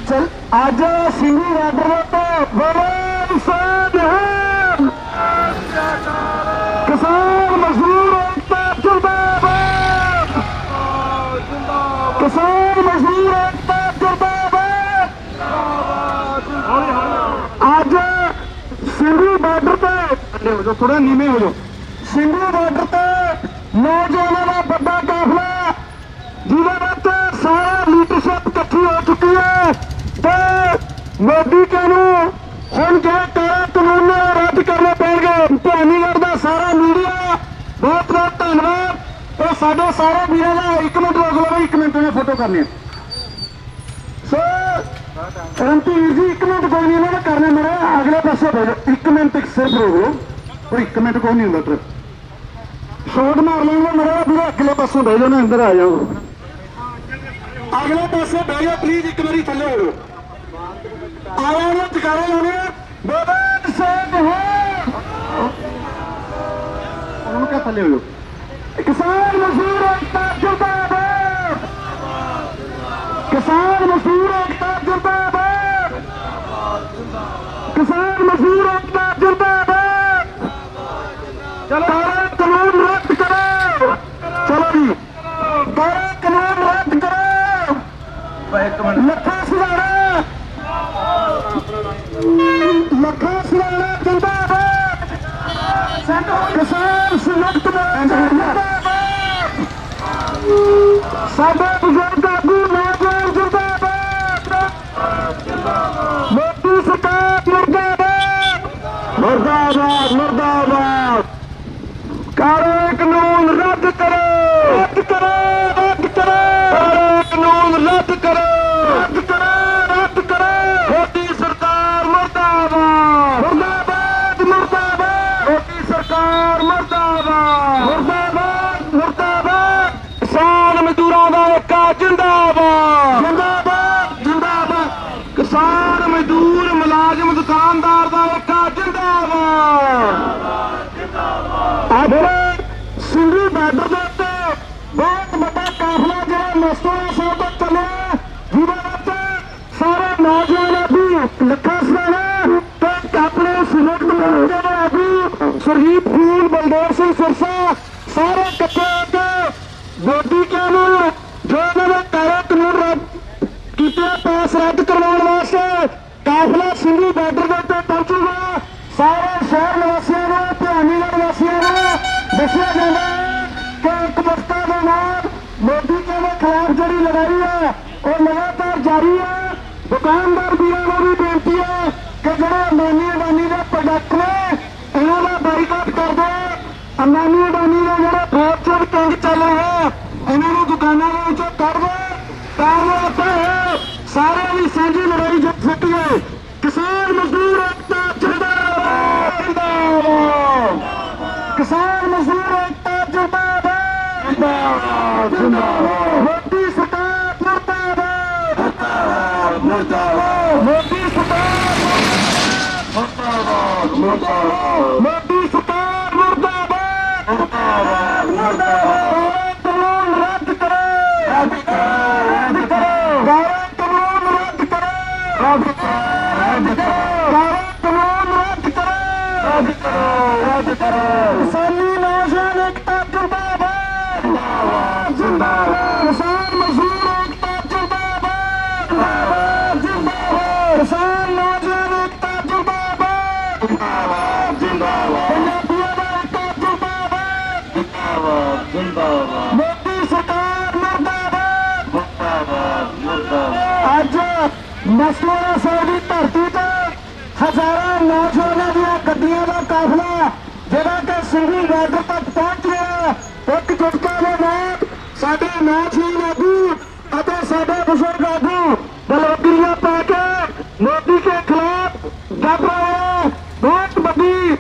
[SPEAKER 6] चल आज सिंधी राडर तो किसान मजदूर एकता जिंदाबाद, किसान मजदूर एकता जिंदाबाद। आज सिंधी बॉर्डर पे हो जाओ, थोड़ा नीमे हो जाओ। सिंधी बॉर्डर पे नौजवानों का बड़ा काफिला जिन्होंने सारा लीडरशिप इकट्ठी हो चुकी है। तो मोदी के हम जो काला कानून रद्द करने पैणगे। ध्यानीगढ़ का सारा मीडिया बहुत बहुत धन्यवाद। तो साढ़े सारे वीरों का 1 मिनट रोक लो, 1 मिनट में फोटो करनी। सो एमपी वीर जी 1 मिनट कोई नहीं इन्होंने करने मेरे अगले पासे भेजो। 1 मिनट सिर्फ रोक लो, और 1 मिनट कोई नहीं होता। ट्रिप शॉट मार लेंगे मेरे भी, अगले पासों भेजो ना, अंदर आ जाओ। अगले पासे भेजो प्लीज, 1 बारी थले हो आवाज टिकारे जाने उनका थले हो। किसान मजदूर एकता जिंदाबाद, किसान मजदूर एकता जिंदाबाद, किसान मजदूर एकता जिंदाबाद। चलो कानून रद्द करो, चलो जी कानून रद्द करो। लखा सुधारा, लखा सुधारा जिंदाबाद, किसान संयुक्त जिंदाबाद, साडे बुजुर्ग आगू नौजवान जिंदाबाद, मोदी सरकार मुर्दाबाद, मुर्दाबाद मुर्दाबाद। काले कानून रद्द करो, रद्द करो, रद्द करो, काले कानून रद्द करो, रद्द करो, रद्द करो। मोदी सरकार मुर्दाबाद, मुर्दाबाद मुर्दाबाद, मोदी सरकार मुर्दाबाद, मुर्दाबाद मुर्दाबाद। किसान मजदूरों का एकता जिंदाबाद, जिंदाबाद जिंदाबाद। किसान मजदूर मुलाजिम दुकानदार का एकता जिंदाबाद। सिंधी बॉर्डर के उत्ते बहुत बड़ा काफिला जो मस्तूरा साहब तक चले, जिहदे सारे नौजवान आगू लखा सुधारा तो अपने संयुक्त मोर्चे के आगू शहीद फूल बलदेव सिंह सिरसा सारे इकट्ठे होकर मोदी के जो इन्होंने काले कानून रद्द किए पास रद्द करवाने वास्ते काफिला सिंधी बॉर्डर के उत्ते पहुंचूगा। ਸਾਰੇ ਸ਼ਹਿਰ ਨਿਵਾਸੀਆਂ ਨੂੰ, ਭਵਾਨੀਗੜ੍ਹ ਵਾਸੀਆਂ ਨੂੰ ਦੱਸਿਆ ਜਾਂਦਾ ਹੈ ਕਿ ਇਕਮੁਖਤਾ ਦੇ ਨਾਲ ਮੋਦੀ ਜੀ ਦੇ ਖਿਲਾਫ ਜਿਹੜੀ ਲੜਾਈ ਹੈ ਉਹ ਲਗਾਤਾਰ ਜਾਰੀ ਹੈ। ਦੁਕਾਨਦਾਰ ਵੀਰਾਂ ਨੂੰ ਵੀ ਬੇਨਤੀ ਹੈ ਕਿ ਜਿਹੜੇ ਅੰਬਾਨੀ ਅਡਾਨੀ ਦੇ ਪ੍ਰੋਡਕਟ ਨੇ ਇਹਨਾਂ ਦਾ ਬਾਈਕਾਟ ਕਰ ਦਿਓ। ਅੰਬਾਨੀ ਅਡਾਨੀ ਦੇ ਜਿਹੜੇ ਫੋਰਚੂਨ ਕਿੰਗ ਚੱਲੇ ਹੈ ਇਹਨਾਂ ਨੂੰ ਦੁਕਾਨਾਂ ਦੇ ਵਿੱਚੋਂ ਕੱਢ ਦਿਓ। ਤਾਂ ਆਪਾਂ ਸਾਰਿਆਂ ਦੀ ਸਾਂਝੀ ਲੜਾਈ ਜਿੱਤ ਸਕੀਏ। ਕਿਸਾਨ ਮਜ਼ਦੂਰ ਏਕਤਾ ਜਿੰਦਾਬਾਦ ਜਿੰਦਾਬਾਦ, ਕਿਸਾਨ ਮਜ਼ਦੂਰ ਏਕਤਾ ਜਿੰਦਾਬਾਦ ਜਿੰਦਾਬਾਦ ਜਿੰਦਾਬਾਦ, ਮੋਦੀ ਸਰਕਾਰ ਮੁਰਦਾਬਾਦ ਮੁਰਦਾਬਾਦ ਮੁਰਦਾਬਾਦ, ਮੋਦੀ ਸਰਕਾਰ ਮੁਰਦਾਬਾਦ ਮੁਰਦਾਬਾਦ, ਮੋਦੀ ਸਰਕਾਰ ਮੁਰਦਾਬਾਦ ਮੁਰਦਾਬਾਦ ਮੁਰਦਾਬਾਦ। ਕਾਨੂੰਨ ਰੱਦ ਕਰੋ, ਰੱਦ ਕਰੋ, ਰੱਦ ਕਰੋ, ਕਾਨੂੰਨ ਰੱਦ ਕਰੋ, ਰੱਦ ਕਰੋ, ਰੱਦ ਕਰੋ, ਕਾਨੂੰਨ ਰੱਦ ਕਰੋ, ਰੱਦ ਕਰੋ, ਰੱਦ ਕਰੋ। ਕਿਸਾਨੀ ਨੌਜਵਾਨ ਏਕਤਾ ਜਿੰਦਾਬਾਦ ਜਿੰਦਾਬਾਦ ਜਿੰਦਾਬਾਦ, ਕਿਸਾਨ ਮਜ਼ਦੂਰ ਏਕਤਾ ਜਿੰਦਾਬਾਦ ਜਿੰਦਾਬਾਦ ਜਿੰਦਾਬਾਦ, ਕਿਸਾਨ ਨੌਜਵਾਨ ਏਕਤਾ ਜਿੰਦਾਬਾਦ ਜਿੰਦਾਬਾਦ ਜਿੰਦਾਬਾਦ, ਪੰਜਾਬੀਆਂ ਦਾ ਏਕਤਾ ਜਿੰਦਾਬਾਦ ਜਿੰਦਾਬਾਦ ਜਿੰਦਾਬਾਦ, ਮੋਦੀ ਸਰਕਾਰ ਮੁਰਦਾਬਾਦ ਮੁਰਦਾਬਾਦ ਮੁਰਦਾਬਾਦ। ਅੱਜ ਮਸਤੂਆਣਾ ਸਾਹਿਬ ਦੀ ਧਰਤੀ ਤੇ ਹਜ਼ਾਰਾਂ ਨੌਜਵਾਨਾਂ ਦੀਆਂ ਗੱਡੀਆਂ ਦਾ ਕਾਫਲਾ ਜਿਹੜਾ ਕਿ ਸਿੰਘੀ ਬਾਰਡਰ ਤੱਕ ਪਹੁੰਚ ਰਿਹਾ। ਇੱਕ ਜੁਟਕਾ ਦੇ ਨਾਲ ਸਾਡੇ ਨੌਜਵਾਨ ਆਗੂ ਅਤੇ ਸਾਡੇ ਬਜ਼ੁਰਗ ਆਗੂ ਬਲਵੰਤੀਆਂ ਪਾ ਕੇ ਮੋਦੀ ਦੇ ਖਿਲਾਫ ਜੰਗ ਰਹੇ। ਬਹੁਤ ਵੱਡੀ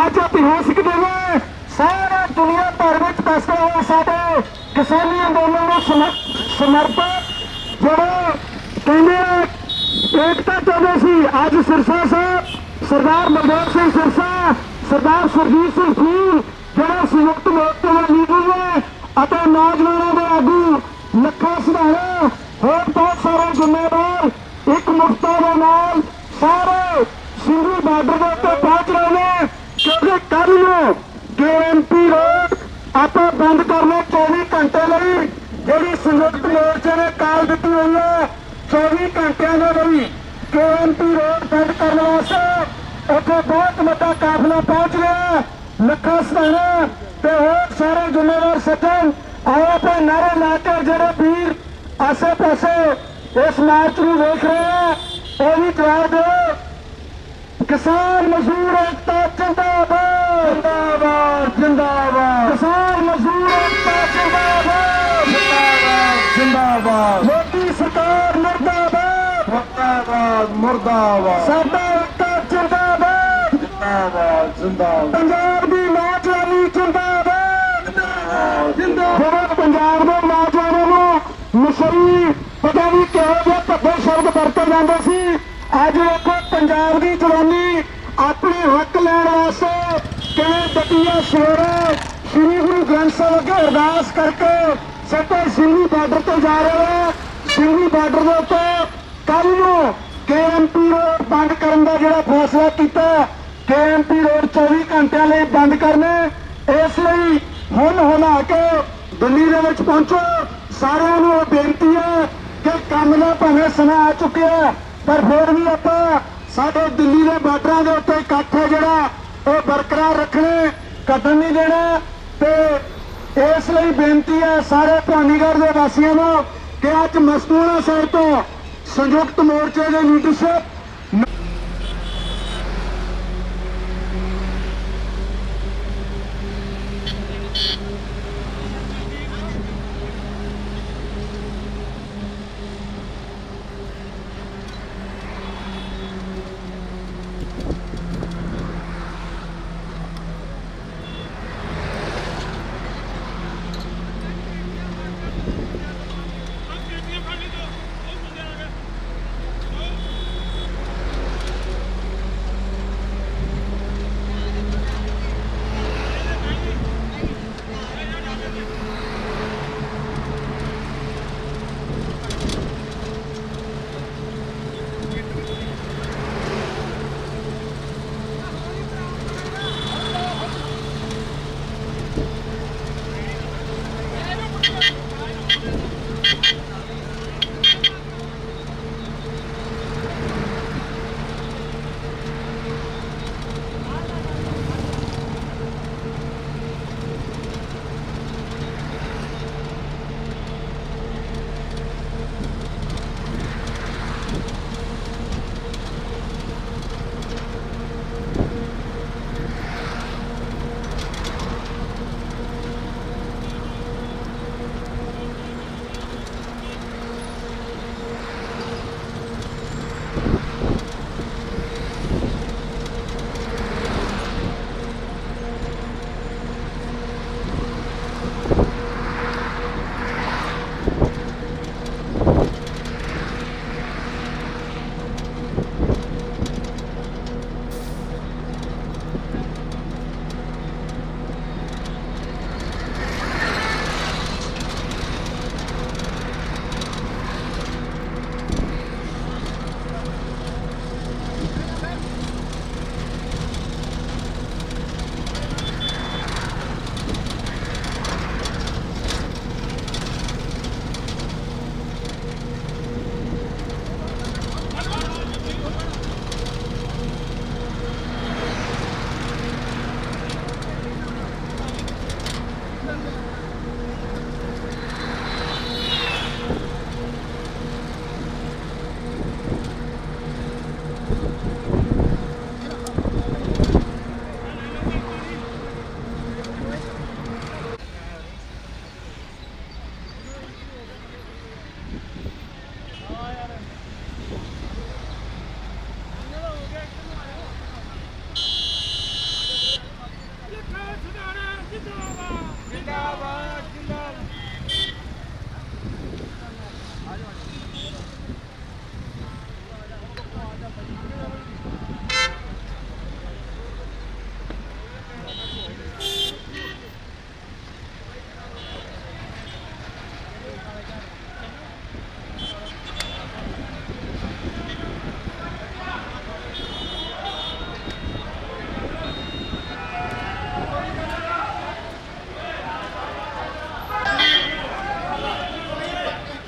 [SPEAKER 6] ਅੱਜ ਇਤਿਹਾਸਿਕ ਦਿਨ ਹੈ। ਸਾਰਾ ਦੁਨੀਆ ਭਰ ਵਿੱਚ ਦੱਸਦੇ ਹੋਏ ਸਾਡੇ ਕਿਸਾਨੀ ਅੰਦੋਲਨ ਨੂੰ ਸਮਰਪਿਤ ਜਿਹੜੇ ਕਹਿੰਦੇ ਏਕਤਾ ਚਾਹੁੰਦੇ ਸੀ। ਅੱਜ ਸਿਰਸਾ ਸਾਹਿਬ ਸਰਦਾਰ ਮਨਮੋਹਨ ਸਿੰਘ ਸਿਰਸਾ, ਸਰਦਾਰ ਸੁਰਜੀਤ ਸਿੰਘ ਫੂਲ ਜਿਹੜੇ ਸੰਯੁਕਤ ਮੋਰਚੇ ਦੇ ਲੀਡਰ ਨੇ ਅਤੇ ਨੌਜਵਾਨਾਂ ਦੇ ਆਗੂ ਲੱਖਾ ਸਿਧਾਣਾ ਹੋਰ ਬਹੁਤ ਸਾਰੇ ਜ਼ਿੰਮੇਵਾਰ ਇੱਕ ਮੁਕਤਾ ਦੇ ਨਾਲ ਸਾਰੇ ਸਿੰਘੀ ਬਾਰਡਰ ਦੇ ਉੱਤੇ ਪਹੁੰਚ ਰਹੇ ਨੇ। ਕਿਉਂਕਿ ਕੱਲ ਨੂੰ KMP ਰੋਡ ਆਪਾਂ ਬੰਦ ਕਰਨਾ 24 ਘੰਟੇ ਲਈ ਜਿਹੜੀ ਸੰਯੁਕਤ ਮੋਰਚੇ ਨੇ ਕਾਲ ਦਿੱਤੀ ਹੋਈ ਹੈ। 24 ਘੰਟਿਆਂ ਦੇ ਲਈ KMP ਰੋਡ ਬੰਦ ਕਰਨ ਵਾਸਤੇ ਉੱਥੇ ਬਹੁਤ ਵੱਡਾ ਕਾਫਲਾ ਪਹੁੰਚ ਗਿਆ। ਲੱਖਾ ਸਿਧਾਣਾ ਤੇ ਹੋਰ ਸਾਰੇ ਜ਼ਿੰਮੇਵਾਰ ਸੱਜਣ ਆਓ ਆਪਣੇ ਨਾਰੇ ਲਾ ਕੇ ਜਿਹੜੇ ਵੀਰ ਆਸੇ ਪਾਸੇ ਇਸ ਮਾਰਚ ਨੂੰ ਵੇਖ ਰਹੇ ਆ ਉਹ ਵੀ ਜਵਾਬ ਦਿਓ। ਕਿਸਾਨ ਮਜ਼ਦੂਰ ਏਕਤਾ ਜਿੰਦਾਬਾਦ ਜਿੰਦਾਬਾਦ ਜਿੰਦਾਬਾਦ, ਕਿਸਾਨ ਮਜ਼ਦੂਰ ਏਕਤਾ ਜਿੰਦਾਬਾਦ ਜਿੰਦਾਬਾਦ ਜਿੰਦਾਬਾਦ, ਮੋਦੀ ਸਰਕਾਰ ਮੁਰਦਾਬਾਦ ਮੁਰਦਾਬਾਦ ਮੁਰਦਾਬਾਦ, ਸਾਡਾ ਏਕਤਾ ਜਿੰਦਾਬਾਦ ਜਿੰਦਾਬਾਦ ਜਿੰਦਾਬਾਦ, ਪੰਜਾਬ ਦੀ ਨੌਜਵਾਨੀ ਜਿੰਦਾਬਾਦ ਜਿੰਦਾਬਾਦ ਜਿੰਦਾਬਾਦ। ਪੰਜਾਬ ਦੇ ਨੌਜਵਾਨਾਂ ਨੂੰ ਨਸ਼ਈ ਪਤਾ ਨਹੀਂ ਕਿਹੋ ਜਿਹੇ ਭੱਦੇ ਸ਼ਬਦ ਵਰਤੇ ਜਾਂਦੇ ਸੀ। ਅੱਜ ਵੇਖੋ ਪੰਜਾਬ ਦੀ ਜਵਾਨੀ ਆਪਣੇ ਹੱਕ ਲੈਣ ਵਾਸਤੇ ਕਿਵੇਂ ਡਟੀਆ ਸਵੇਰੇ ਸ੍ਰੀ ਗੁਰੂ ਗ੍ਰੰਥ ਸਾਹਿਬ ਅੱਗੇ ਅਰਦਾਸ ਕਰਕੇ ਸੱਤੇ ਸਿੰਘੀ ਬਾਰਡਰ ਤੇ ਜਾ ਰਹੇ ਆ। ਸਿੰਘੀ ਬਾਰਡਰ ਦੇ ਉੱਤੇ ਕੱਲ ਨੂੰ KMP ਰੋਡ ਬੰਦ ਕਰਨ ਦਾ ਜਿਹੜਾ ਫੈਸਲਾ ਕੀਤਾ, KMP ਰੋਡ 24 ਘੰਟਿਆਂ ਲਈ ਬੰਦ ਕਰਨੇ। ਇਸ ਲਈ ਹੁਣ ਹੁਣਾ ਕੇ ਦਿੱਲੀ ਦੇ ਵਿੱਚ ਪਹੁੰਚੋ। ਸਾਰਿਆਂ ਨੂੰ ਬੇਨਤੀ ਹੈ ਕਿ ਕੰਮ ਦਾ ਭਾਵੇਂ ਸਮਾਂ ਆ ਚੁੱਕਿਆ ਪਰ ਫਿਰ ਵੀ ਆਪਾਂ ਸਾਡੇ ਦਿੱਲੀ ਦੇ ਬਾਰਡਰਾਂ ਦੇ ਉੱਤੇ ਇਕੱਠ ਹੈ ਜਿਹੜਾ ਉਹ ਬਰਕਰਾਰ ਰੱਖਣੇ, ਘਟਣ ਨਹੀਂ ਦੇਣਾ। ਤੇ ਇਸ ਲਈ ਬੇਨਤੀ ਹੈ ਸਾਰੇ ਭਵਾਨੀਗੜ੍ਹ ਦੇ ਵਾਸੀਆਂ ਨੂੰ ਕਿ ਅੱਜ ਮਸਤੂਆਣਾ ਸਾਹਿਬ ਤੋਂ ਸੰਯੁਕਤ ਮੋਰਚੇ ਦੇ ਲੀਡਰਸ਼ਿਪ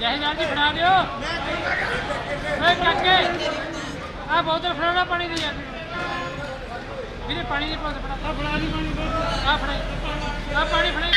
[SPEAKER 7] जहदार जी फड़ा दियो काके आ बोतल फड़ाना पानी दी यार मेरे पानी नहीं पास फड़ा फड़ा नहीं पानी आ फड़ाई आ पानी फड़ाई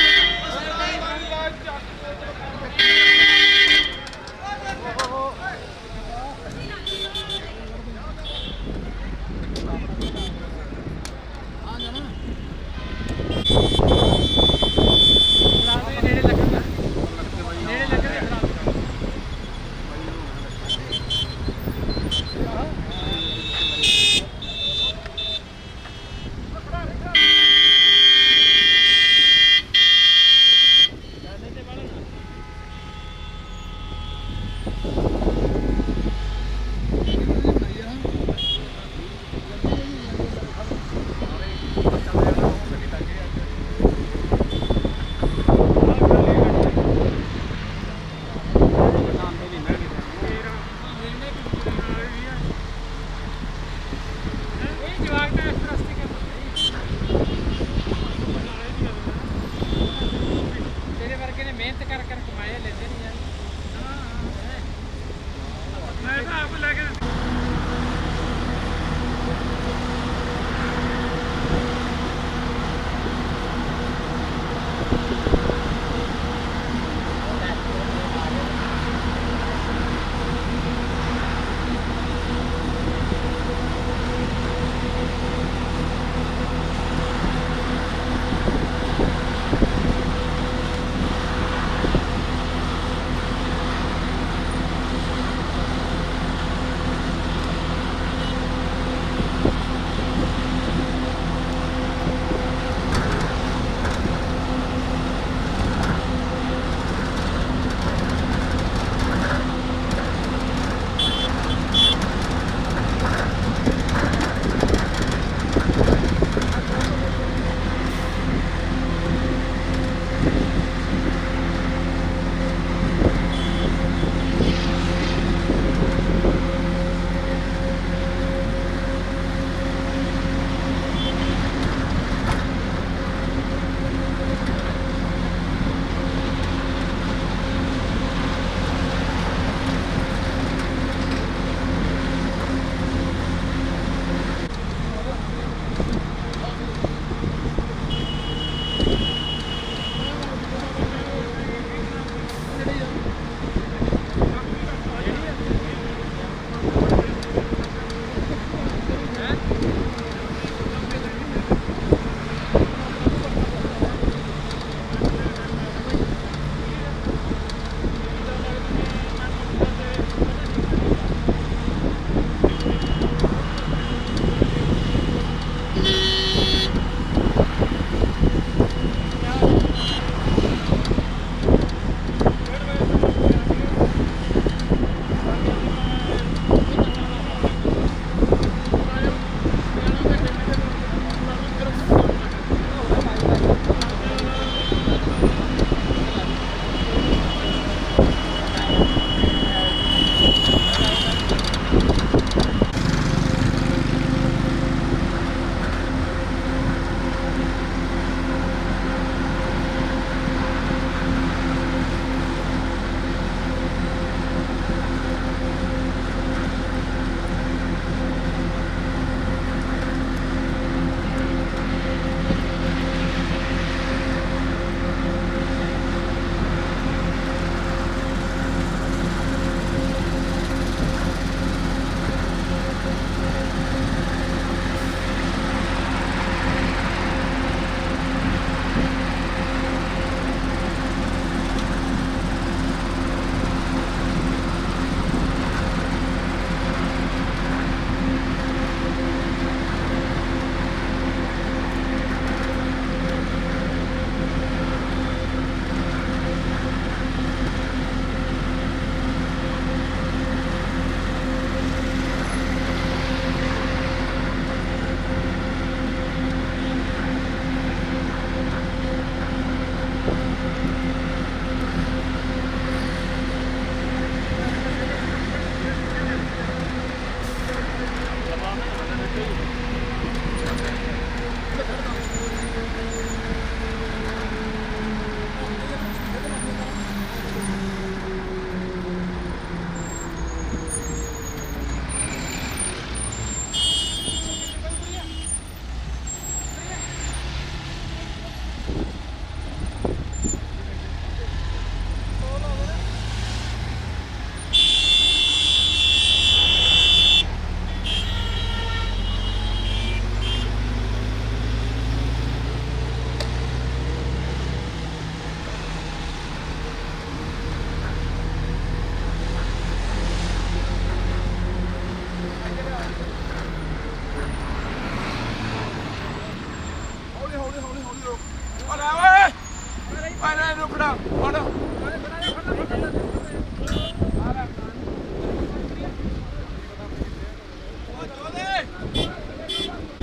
[SPEAKER 5] ਫੜ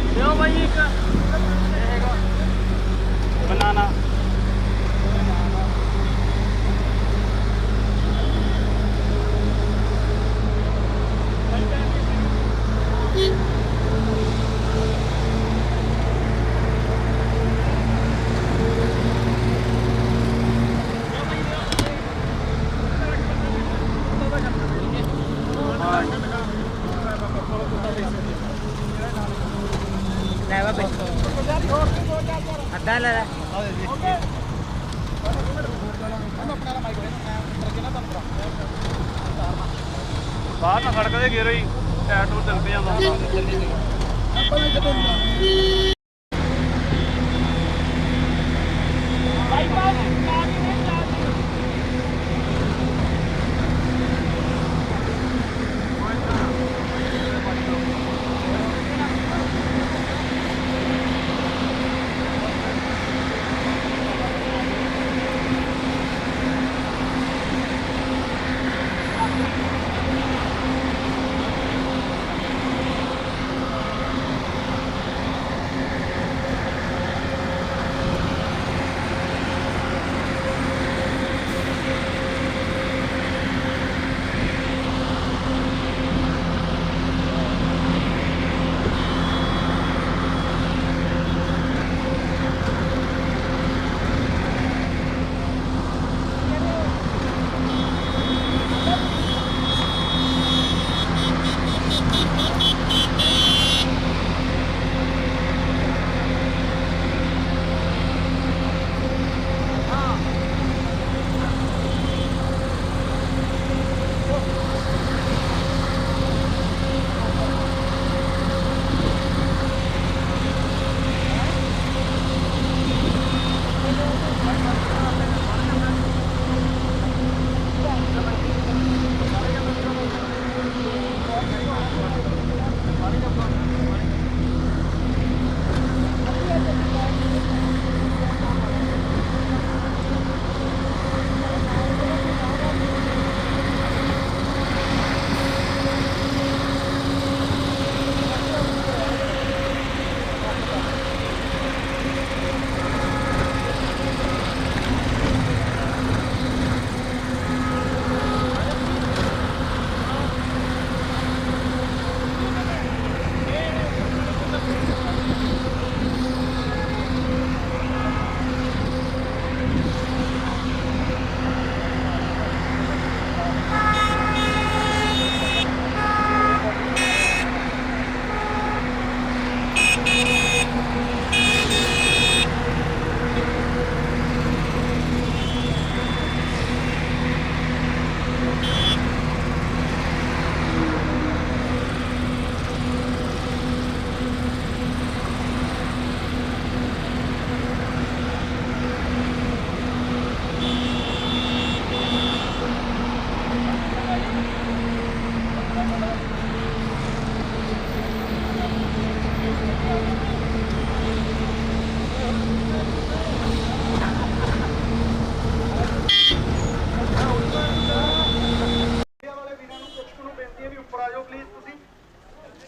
[SPEAKER 7] ਦਿਓ ਬਾਈ ਇੱਕ ਬਨਾਨਾ ਅੱਧਾ ਲੈ ਲੈ ਬਾਹਰ ਨਾ ਸੜਕ ਦੇ ਗੇਰੋ ਹੀ ਟਾਇਰ ਟੂਰ ਚੱਲ ਪਿਆ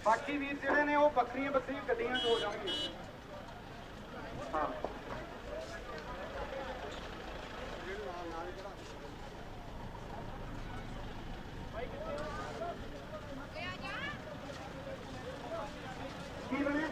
[SPEAKER 3] ਬਾਕੀ ਵੀਰ ਜਿਹੜੇ ਨੇ ਉਹ ਵੱਖਰੀਆਂ ਗੱਡੀਆਂ 'ਚ ਹੋ ਜਾਣਗੇ। ਹਾਂ ਕੀ ਬਣੇ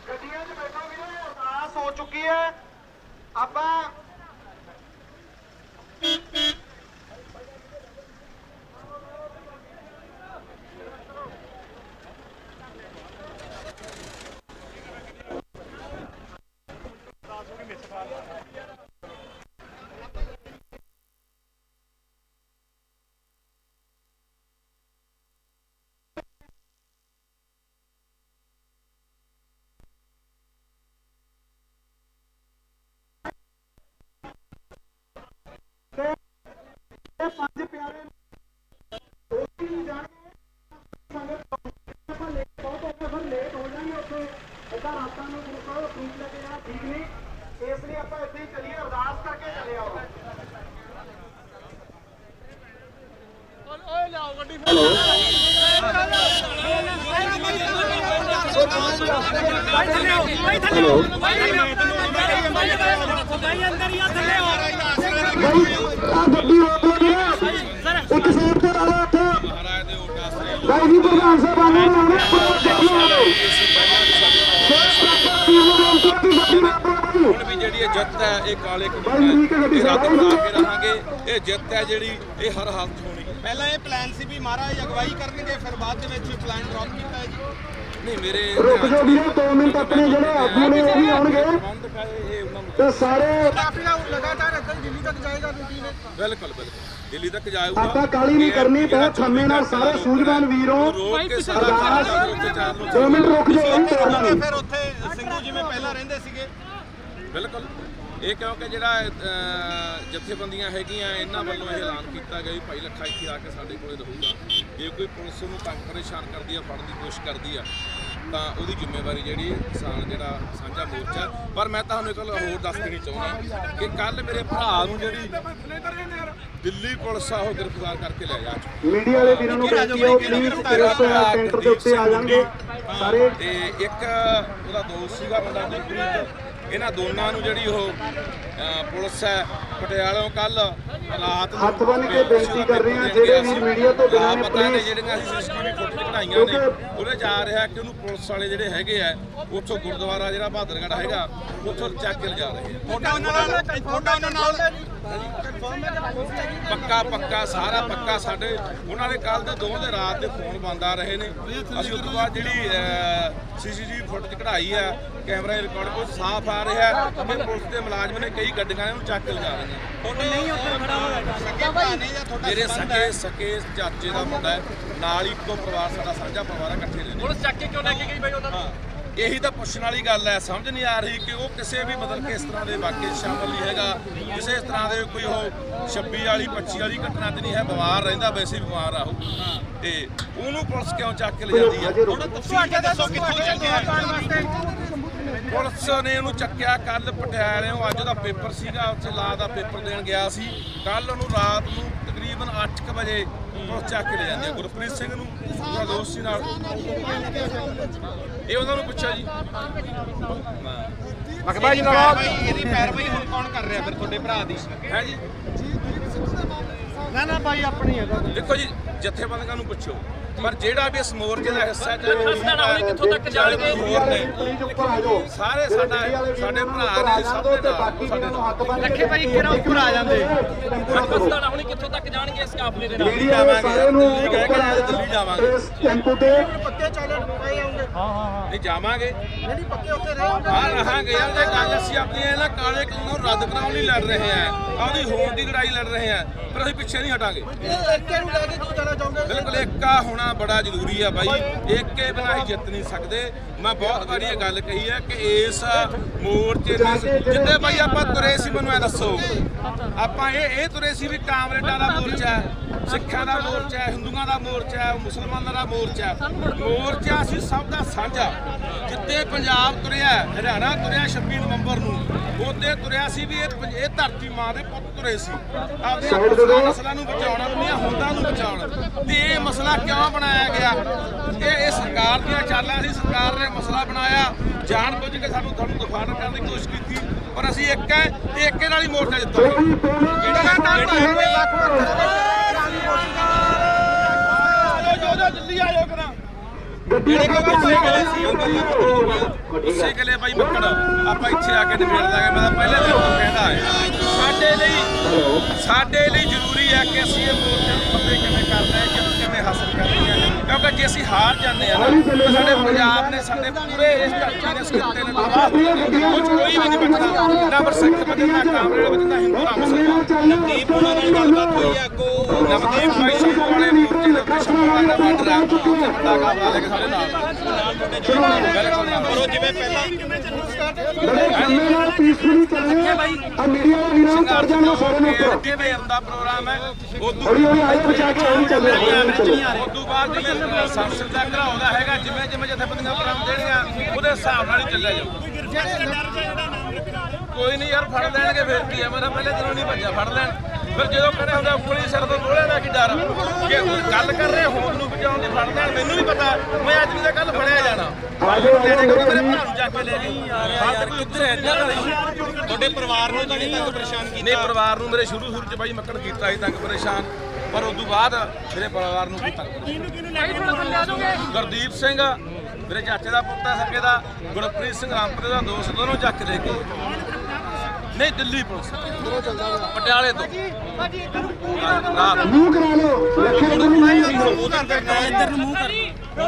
[SPEAKER 3] ਗੱਡੀਆਂ 'ਚ ਬੈਠੋ ਵੀਰੇ, ਅਰਦਾਸ ਹੋ ਚੁੱਕੀ ਹੈ। ਆਪਾਂ ਉਹ ਫਰੂਟ ਲੈ ਕੇ ਜਾਣਾ ਠੀਕ ਨਹੀਂ, ਇਸ ਲਈ ਆਪਾਂ ਇੱਥੇ ਹੀ ਚੱਲੀਏ, ਅਰਦਾਸ ਕਰਕੇ ਚੱਲੇ ਆਓ।
[SPEAKER 6] ਗੱਡੀ ਰੋਕ ਲਓ ਇੱਕ ਸਾਈਡ ਤੇ ਲਾ ਲਓ ਇੱਥੇ
[SPEAKER 4] ਮਹਾਰਾਜ ਦੇ ਓਟ ਆਸਰੇ
[SPEAKER 6] ਬਾਈ ਜੀ ਪ੍ਰਧਾਨ ਸਾਹਿਬ ਆਣੇ ਨੇ
[SPEAKER 4] ਹੁਣ ਵੀ ਜਿਹੜੀ ਇਹ ਜਿੱਤ ਹੈ ਇਹ ਕਾਲੇ ਕਬੂਤਰ ਇਹ ਰੱਦ ਕਰਾ ਕੇ ਰਹਾਂਗੇ। ਇਹ ਜਿੱਤ ਹੈ ਜਿਹੜੀ ਇਹ ਹਰ ਹਾਲਤ ਹੋਣੀ ਹੈ।
[SPEAKER 5] ਪਹਿਲਾਂ ਇਹ ਪਲਾਨ ਸੀ ਵੀ ਮਹਾਰਾਜ ਅਗਵਾਈ ਕਰਨਗੇ, ਫਿਰ ਬਾਅਦ ਦੇ ਵਿੱਚ ਪਲਾਨ ਡ੍ਰੌਪ ਕੀਤਾ ਹੈ ਜੀ।
[SPEAKER 4] ਨਹੀਂ ਮੇਰੇ
[SPEAKER 6] ਰੁਕ ਜਾਓ ਵੀਰੇ 2 ਮਿੰਟ ਆਪਣੇ ਜਿਹੜੇ ਆਗੂ ਨੇ ਉਹ ਵੀ ਆਉਣਗੇ
[SPEAKER 4] ਪ੍ਰਬੰਧਕ ਹੈ ਇਹ ਉਹਨਾਂ ਨੂੰ
[SPEAKER 6] ਤੇ ਸਾਰੇ
[SPEAKER 5] ਕਾਫੀਲਾ ਲਗਾਤਾਰ ਇੱਦਾਂ ਦਿੱਲੀ ਤੱਕ ਜਾਏਗਾ ਰੂਟੀਨ ਹੈ।
[SPEAKER 4] ਬਿਲਕੁਲ ਦਿੱਲੀ ਤੱਕ ਜਾਊਗਾ।
[SPEAKER 6] ਆਪਾਂ ਕਾਲੀ ਨਹੀਂ ਕਰਨੀ, ਬਹੁਤ ਖੰਮੇ ਨਾਲ ਸਾਰੇ ਸੂਝਵਾਨ ਵੀਰੋ
[SPEAKER 4] ਰੋਕ ਕੇ ਸਾਰਾ ਕੰਮ ਉੱਤੇ ਚਾਰ ਨੂੰ
[SPEAKER 6] 2 ਮਿੰਟ ਰੁਕ ਜਾਓ ਇਹ ਕਰਨਾ ਨਹੀਂ।
[SPEAKER 5] ਫਿਰ ਉੱਥੇ ਸਿੰਘੂ ਜਿਵੇਂ ਪਹਿਲਾਂ ਰਹਿੰਦੇ ਸੀਗੇ।
[SPEAKER 4] ਬਿਲਕੁਲ ਇਹ ਕਿਉਂਕਿ ਜਿਹੜਾ ਜਥੇਬੰਦੀਆਂ ਹੈਗੀਆਂ ਇਹਨਾਂ ਵੱਲੋਂ ਇਹ ਐਲਾਨ ਕੀਤਾ ਗਿਆ ਵੀ ਭਾਈ ਲੱਖਾ ਇੱਥੇ ਆ ਕੇ ਸਾਡੇ ਕੋਲੇ ਰਹੂਗਾ। ਜੇ ਕੋਈ ਪੁਲਿਸ ਨੂੰ ਤੰਗ ਪਰੇਸ਼ਾਨ ਕਰਦੀ ਆ, ਫੜਨ ਦੀ ਕੋਸ਼ਿਸ਼ ਕਰਦੀ ਆ, ਤਾਂ ਉਹਦੀ ਜ਼ਿੰਮੇਵਾਰੀ ਜਿਹੜੀ ਕਿਸਾਨ ਜਿਹੜਾ ਸਾਂਝਾ ਮੋਰਚਾ। ਪਰ ਮੈਂ ਤੁਹਾਨੂੰ ਇੱਕ ਗੱਲ ਹੋਰ ਦੱਸ ਦੇਣੀ ਚਾਹੁੰਦਾ ਕਿ ਕੱਲ ਮੇਰੇ ਭਰਾ ਨੂੰ ਜਿਹੜੀ ਦਿੱਲੀ ਪੁਲਿਸ ਆ ਉਹ ਗ੍ਰਿਫਤਾਰ ਕਰਕੇ ਲੈ ਜਾ ਚੁੱਕੀ।
[SPEAKER 6] ਮੀਡੀਆ ਵਾਲੇ ਵੀਰਾਂ ਨੂੰ ਬੇਨਤੀ ਹੈ ਪਲੀਜ਼ ਸੈਂਟਰ ਦੇ ਉੱਤੇ ਆ ਜਾਣਗੇ ਸਾਰੇ।
[SPEAKER 4] ਤੇ ਇੱਕ ਉਹਦਾ ਦੋਸਤ ਸੀਗਾ ਬੰਦਾ ਜਗਪ੍ਰੀਤ, ਇਹਨਾਂ ਦੋਨਾਂ ਨੂੰ ਜਿਹੜੀ ਉਹ ਪੁਲਿਸ ਹੈ ਪਟਿਆਲੋਂ ਕੱਲ ਰਾਤ ਨੂੰ
[SPEAKER 6] ਹੱਥ ਬੰਨ੍ਹ ਕੇ ਬੇਨਤੀ ਕਰ ਰਹੇ ਹਾਂ ਜਿਹੜੇ ਵੀਰ ਮੀਡੀਆ ਤੋਂ ਬਿਨਾਂ ਨੇ
[SPEAKER 4] ਪਤਾ ਨੇ
[SPEAKER 6] ਪਲੀਜ਼
[SPEAKER 4] ਜਿਹੜੀਆਂ ਅਸੀਂ ਸੀਸੀਟੀਵੀ ਫੁਟੇਜ ਕਢਾਈਆਂ ਨੇ ਉਹਦੇ ਜਾ ਰਿਹਾ ਕਿ ਉਹਨੂੰ ਪੁਲਿਸ ਵਾਲੇ ਜਿਹੜੇ ਹੈਗੇ ਆ ਉੱਥੋਂ ਗੁਰਦੁਆਰਾ ਜਿਹੜਾ ਬਹਾਦਰਗੜ੍ਹ ਹੈਗਾ ਉੱਥੋਂ ਚੱਕ ਕੇ ਲਿਜਾ ਰਹੇ ਆ।
[SPEAKER 5] ਫੋਟੋ ਉਹਨਾਂ ਨਾਲ
[SPEAKER 4] ਪੱਕਾ ਸਾਰਾ ਪੱਕਾ। ਸਾਡੇ ਉਹਨਾਂ ਦੇ ਕੱਲ ਦੇ 2 ਦੇ ਰਾਤ ਦੇ ਫੋਨ ਬੰਦ ਆ ਰਹੇ ਨੇ। ਅਸੀਂ ਉਸ ਤੋਂ ਬਾਅਦ ਜਿਹੜੀ ਸੀਸੀਟੀਵੀ ਫੁਟੇਜ ਕਢਾਈ ਆ, ਕੈਮਰਾ ਰਿਕਾਰਡ ਉਹ ਸਾਫ਼ ਆ ਰਿਹਾ ਕਿ ਪੁਲਿਸ ਦੇ ਮੁਲਾਜ਼ਮ ਨੇ ਕਈ ਗੱਡੀਆਂ ਨੂੰ ਚੱਕ ਕੇ ਲਿਜਾ ਰਹੀਆਂ।
[SPEAKER 5] ਨਹੀਂ ਉੱਥੇ ਖੜਾ ਹੋਇਆ ਸਕੇ ਭਰਾ ਨੇ ਜਾਂ ਤੁਹਾਡਾ
[SPEAKER 4] ਮੇਰੇ ਸਕੇ ਚਾਚੇ ਦਾ ਮੁੰਡਾ ਹੈ, ਨਾਲ ਹੀ ਇੱਕੋ ਪਰਿਵਾਰ ਸਾਡਾ ਸਾਂਝਾ ਪਰਿਵਾਰ ਹੈ, ਇਕੱਠੇ ਰਹਿੰਦੇ।
[SPEAKER 5] ਪੁਲਿਸ ਚੱਕ ਕੇ ਕਿਉਂ ਲੈ ਕੇ ਗਈ ਬਾਈ ਉਹਨਾਂ ਨੂੰ?
[SPEAKER 4] ਇਹੀ ਤਾਂ ਪੁੱਛਣ ਵਾਲੀ ਗੱਲ ਹੈ। ਸਮਝ ਨਹੀਂ ਆ ਰਹੀ ਕਿ ਉਹ ਕਿਸੇ ਵੀ ਮਤਲਬ ਕਿ ਇਸ ਤਰ੍ਹਾਂ ਦੇ ਵਾਕਿਏ 'ਚ ਸ਼ਾਮਲ ਨਹੀਂ ਹੈਗਾ, ਕਿਸੇ ਇਸ ਤਰ੍ਹਾਂ ਦੇ ਕੋਈ ਉਹ 26 ਵਾਲੀ 25 ਵਾਲੀ ਘਟਨਾ ਤੇ ਨਹੀਂ ਹੈ। ਬਿਮਾਰ ਰਹਿੰਦਾ, ਵੈਸੇ ਹੀ ਬਿਮਾਰ ਆ ਉਹ, ਤੇ ਉਹਨੂੰ ਪੁਲਿਸ ਕਿਉਂ ਚੱਕ ਕੇ ਲਿਜਾਂਦੀ ਹੈ?
[SPEAKER 5] ਤੁਸੀਂ ਦੱਸੋ ਕਿੱਥੋਂ ਚੱਕਿਆ ਵਾਸਤੇ?
[SPEAKER 4] ਪੁਲਿਸ ਨੇ ਉਹਨੂੰ ਚੱਕਿਆ ਕੱਲ ਪਟਿਆਲੇੋਂ। ਅੱਜ ਉਹਦਾ ਪੇਪਰ ਸੀਗਾ, ਉੱਥੇ ਲਾ ਦਾ ਪੇਪਰ ਦੇਣ ਗਿਆ ਸੀ। ਕੱਲ ਉਹਨੂੰ ਰਾਤ ਨੂੰ ਤਕਰੀਬਨ 8 ਵਜੇ ਪੁਲਿਸ ਚੱਕ ਕੇ ਲੈ ਜਾਂਦੀ ਹੈ। ਗੁਰਪ੍ਰੀਤ ਸਿੰਘ ਨੂੰ ਉਹਦਾ ਦੋਸਤ ਸੀ ਨਾਲ, ਇਹ ਉਹਨਾਂ ਨੂੰ ਪੁੱਛਿਆ ਜੀ।
[SPEAKER 5] ਮਕਬਾ ਜੀ ਨਾਲ ਇਹਦੀ ਪੈਰਵਾਈ ਹੁਣ ਕੌਣ ਕਰ ਰਿਹਾ ਫਿਰ ਤੁਹਾਡੇ ਭਰਾ ਦੀ?
[SPEAKER 4] ਹੈ ਜੀ
[SPEAKER 3] ਨਾ ਭਾਈ ਆਪਣੀ ਹੈਗਾ।
[SPEAKER 4] ਦੇਖੋ ਜੀ ਜਥੇਬੰਦੀਆਂ ਨੂੰ ਪੁੱਛੋ, ਪਰ ਜਿਹੜਾ ਵੀ ਇਸ ਮੋਰਚੇ ਦਾ ਹਿੱਸਾ ਚਾਹੇ ਕਿੱਥੋਂ ਤੱਕ ਜਾਣਗੇ
[SPEAKER 6] ਪਲੀਜ਼ ਉੱਪਰ ਆ ਜਾਓ
[SPEAKER 4] ਸਾਰੇ ਸਾਡੇ ਭਰਾ ਨੇ ਸਭ ਦੇ ਨਾਲ
[SPEAKER 5] ਲੱਖੇ ਭਾਈ ਕਿਹੜਾ ਉੱਪਰ ਆ ਜਾਂਦੇ?
[SPEAKER 4] ਹੁਣ ਕਿੱਥੋਂ ਤੱਕ ਜਾਣਗੇ ਇਸ ਕਾਫਲੇ ਦੇ ਨਾਲ?
[SPEAKER 6] ਮੀਡੀਆ ਵਾਲੇ ਸਾਰੇ ਨੂੰ ਉੱਪਰ ਆ
[SPEAKER 4] ਦਿੱਲੀ ਜਾਵਾਂਗੇ।
[SPEAKER 6] ਇਸ ਟੈਂਪੂ ਤੇ
[SPEAKER 5] ਪੱਕੇ ਚੱਲਣ ਪਏ ਆਉਂਗੇ।
[SPEAKER 4] ਨਹੀਂ ਜਾਵਾਂਗੇ,
[SPEAKER 5] ਨਹੀਂ ਪੱਕੇ ਉੱਥੇ ਰਹੋਗੇ।
[SPEAKER 4] ਹਾਂ ਰਹਾਂਗੇ ਯਾਰ। ਜੇ ਗੱਲ ਅਸੀਂ ਆਪਣੀ ਇਹ ਨਾ ਕਾਲੇ ਕਾਨੂੰਨ ਨੂੰ ਰੱਦ ਕਰਾਉਣ ਲਈ ਲੜ ਰਹੇ ਆ, ਆਪਦੀ ਹੋਣ ਦੀ ਲੜਾਈ ਲੜ ਰਹੇ ਆ, ਪਰ ਅਸੀਂ ਪਿੱਛੇ ਨਹੀਂ ਹਟਾਂਗੇ।
[SPEAKER 5] ਏਕੇ ਨੂੰ ਲੈ ਕੇ ਕਿਉਂ ਜਾਣਾ ਚਾਹੋਗੇ?
[SPEAKER 4] ਬਿਲਕੁਲ ਏਕਾ ਹੋਣਾ ਬੜਾ ਜ਼ਰੂਰੀ ਆ ਬਾਈ। ਏਕੇ ਬਿਨਾਂ ਅਸੀਂ ਜਿੱਤ ਨਹੀਂ ਸਕਦੇ। ਮੈਂ ਬਹੁਤ ਵਾਰੀ ਇਹ ਗੱਲ ਕਹੀ ਹੈ ਕਿ ਇਸ ਮੋਰਚੇ ਨੂੰ ਜਿੱਦੇ ਬਾਈ ਆਪਾਂ ਤੁਰੇ ਸੀ, ਮੈਨੂੰ ਇਹ ਦੱਸੋ, ਆਪਾਂ ਇਹ ਤੁਰੇ ਸੀ ਵੀ ਕਾਮਰੇਡਾਂ ਦਾ ਮੋਰਚਾ ਹੈ, ਸਿੱਖਾਂ ਦਾ ਮੋਰਚਾ ਹੈ, ਹਿੰਦੂਆਂ ਦਾ ਮੋਰਚਾ ਹੈ, ਮੁਸਲਮਾਨਾਂ ਦਾ ਮੋਰਚਾ ਹੈ। ਮੋਰਚਾ ਸੀ ਸਭ ਦਾ ਸਾਂਝਾ। ਜਿੱਦੇ ਪੰਜਾਬ ਤੁਰਿਆ, ਹਰਿਆਣਾ ਤੁਰਿਆ 26 ਨਵੰਬਰ ਨੂੰ, ਉਹਦੇ ਤੁਰਿਆ ਸੀ ਵੀ ਇਹ ਧਰਤੀ ਮਾਂ ਦੇ ਪੁੱਤ ਤੁਰੇ ਸੀ, ਆਪਣੀਆਂ ਨਸਲਾਂ ਨੂੰ ਬਚਾਉਣ, ਆਪਣੀਆਂ ਹੋਂਦਾਂ ਨੂੰ ਬਚਾਉਣ। ਤੇ ਇਹ ਮਸਲਾ ਕਿਉਂ ਬਣਾਇਆ ਗਿਆ? ਇਹ ਸਰਕਾਰ ਦੀਆਂ ਚਾਲਾਂ ਸੀ। ਸਰਕਾਰ ਨੇ ਮਸਲਾ ਬਣਾਇਆ, ਜਾਣ ਬੁੱਝ ਕੇ ਸਾਨੂੰ ਦਿਫਾੜ ਕਰਨ ਦੀ ਕੋਸ਼ਿਸ਼ ਕੀਤੀ, ਪਰ ਅਸੀਂ ਇੱਕ ਹੈ ਤੇ ਏਕੇ ਨਾਲ ਹੀ ਮੋਰਚਾ ਜਿੱਤਾਂਗੇ। ਦਿੱਲੀ ਆਇਓ ਕਰਾਂ ਉਸੇ ਗਲੇ ਬਾਈ ਮੱਕੜ ਆਪਾਂ ਇੱਥੇ ਆ ਕੇ ਨਿਬੇੜ ਦਾਂਗੇ। ਮੈਂ ਤਾਂ ਪਹਿਲੇ ਦਿਨ ਤੋਂ ਕਹਿੰਦਾ ਸਾਡੇ ਲਈ ਜ਼ਰੂਰੀ ਹੈ ਕਿ ਅਸੀਂ ਇਹ ਮੋਰਚੇ ਨੂੰ ਫਤਿਹ ਕਿਵੇਂ ਕਰਨਾ ਹੈ, ਕਿਵੇਂ ਹਾਸਲ ਕਰਨੀ ਹੈ। ਕਿਉਂਕਿ ਜੇ ਅਸੀਂ ਹਾਰ ਜਾਂਦੇ ਹਾਂ ਨਾ, ਤਾਂ ਸਾਡੇ ਪੰਜਾਬ ਨੇ, ਸਾਡੇ ਪੂਰੇ ਇਸ ਧਰਤੀ ਨੇ, ਇਸ ਖਿੱਤੇ ਨੇ ਤਬਾਹ ਕੋਈ ਵੀ ਨਹੀਂ ਬਚਦਾ। ਨਾ ਪਰ ਸਿੱਖ ਬਚਦਾ, ਕਾਮਰੇਡ ਬਚਦਾ, ਹਿੰਦੂ ਨਾ ਮੁਸਲਮਾਨ।
[SPEAKER 5] ਨਵਦੀਪ ਉਹਨਾਂ ਨਾਲ ਗੱਲਬਾਤ ਹੋਈ ਹੈ ਅੱਗੋਂ
[SPEAKER 4] ਨਵਦੀਪ ਭਾਈ ਸਿੰਘ ਵਾਲੇ ਮੋਰਚੇ ਦੇ ਉੱਤੇ ਸ਼ਮੂਲੀਅਤ ਦਾ ਬਾਰਡਰ ਹੈ, ਵੱਡਾ ਕਾਫਲਾ ਲੈ ਕੇ ਸਾਡੇ ਨਾਲ
[SPEAKER 5] ਕਰੋ ਜਿਵੇਂ ਪਹਿਲਾਂ ਕਿਵੇਂ ਚੱਲੂ ਸਟਾਰਟ?
[SPEAKER 6] ਖੰਮੇ ਨਾਲ ਪੀਸਫੁਲੀ ਚੱਲੇ ਆ ਮੀਡੀਆ ਵਾਲੇ ਵੀਰਾਂ ਨੂੰ ਕਰ ਜਾਣਗੇ ਸਾਰੇ ਨੂੰ ਉੱਪਰ।
[SPEAKER 4] ਜਿਵੇਂ ਦਾ ਪ੍ਰੋਗਰਾਮ ਹੈ
[SPEAKER 6] ਹੌਲੀ ਹੌਲੀ ਆਏ ਬਚਾ ਕੇ ਹੌਲੀ ਚੱਲੇ
[SPEAKER 4] ਉਸ ਤੋਂ ਬਾਅਦ ਜਿਵੇਂ ਸੰਸਦ ਦਾ ਘਰਾਉ ਦਾ ਹੈਗਾ, ਜਿਵੇਂ ਜਥੇਬੰਦੀਆਂ ਪ੍ਰੋਗਰਾਮ ਦੇਣੀਆਂ ਉਹਦੇ ਹਿਸਾਬ ਨਾਲ ਹੀ ਚੱਲਿਆ ਜਾਊ। ਕੋਈ ਨਹੀਂ ਯਾਰ ਫੜ ਲੈਣਗੇ ਫਿਰ ਕੀ ਹੈ ਮੇਰਾ ਪਹਿਲੇ ਦਿਨੋਂ ਨਹੀਂ ਭੱਜਿਆ ਫੜ ਲੈਣ ਫਿਰ ਜਦੋਂ ਕਹਿੰਦੇ ਹੁੰਦਾ ਉਂਗਲੀ ਸਿਰ ਤੋਂ ਬੋਲਿਆ ਦਾ ਕੀ ਡਰ ਕਿ ਗੱਲ ਕਰ ਰਹੇ ਹੋਂਦ ਨੂੰ ਬਚਾਉਣ ਦੀ ਫੜ ਲੈਣ ਮੈਨੂੰ ਨਹੀਂ ਪਤਾ ਮੈਂ ਅੱਜ ਵੀ ਤਾਂ ਕੱਲ ਫੜਿਆ ਜਾਣਾ ਲੈਣੇ ਕਿਉਂਕਿ ਮੇਰੇ ਭਰਾ ਨੂੰ ਜਾ ਕੇ ਲੈ ਗਈ ਯਾਰ ਕਿੱਧਰ ਹੈ
[SPEAKER 5] ਤੁਹਾਡੇ ਪਰਿਵਾਰ ਨੂੰ ਜਿਹੜੀ ਤੱਕ ਪਰੇਸ਼ਾਨ ਕੀਤਾ
[SPEAKER 4] ਨਹੀਂ ਪਰਿਵਾਰ ਨੂੰ ਮੇਰੇ ਸ਼ੁਰੂ ਚ ਬਾਈ ਮੱਕੜ ਕੀਤਾ ਸੀ ਤੰਗ ਪਰੇਸ਼ਾਨ ਪਰ ਉਸ ਤੋਂ ਬਾਅਦ ਮੇਰੇ ਪਰਿਵਾਰ ਨੂੰ ਕੀਤਾ ਗੁਰਦੀਪ ਸਿੰਘ ਮੇਰੇ ਚਾਚੇ ਦਾ ਪੁੱਤ ਹੈ ਸਕੇ ਦਾ ਗੁਰਪ੍ਰੀਤ ਸਿੰਘ ਰਾਮਪੁਰੇ ਦਾ ਦੋਸਤ ਦੋਨੋਂ ਚੱਕ ਲੈ ਕੇ ਨਹੀਂ ਦਿੱਲੀ ਪੁਲਿਸ ਪਟਿਆਲੇ ਤੋਂ ਰਾਤ
[SPEAKER 6] ਮੂੰਹ ਕਰਾ ਲਓ ਲੱਖੇ ਨੂੰ
[SPEAKER 5] ਇੱਧਰ ਨੂੰ ਮੂੰਹ ਕਰ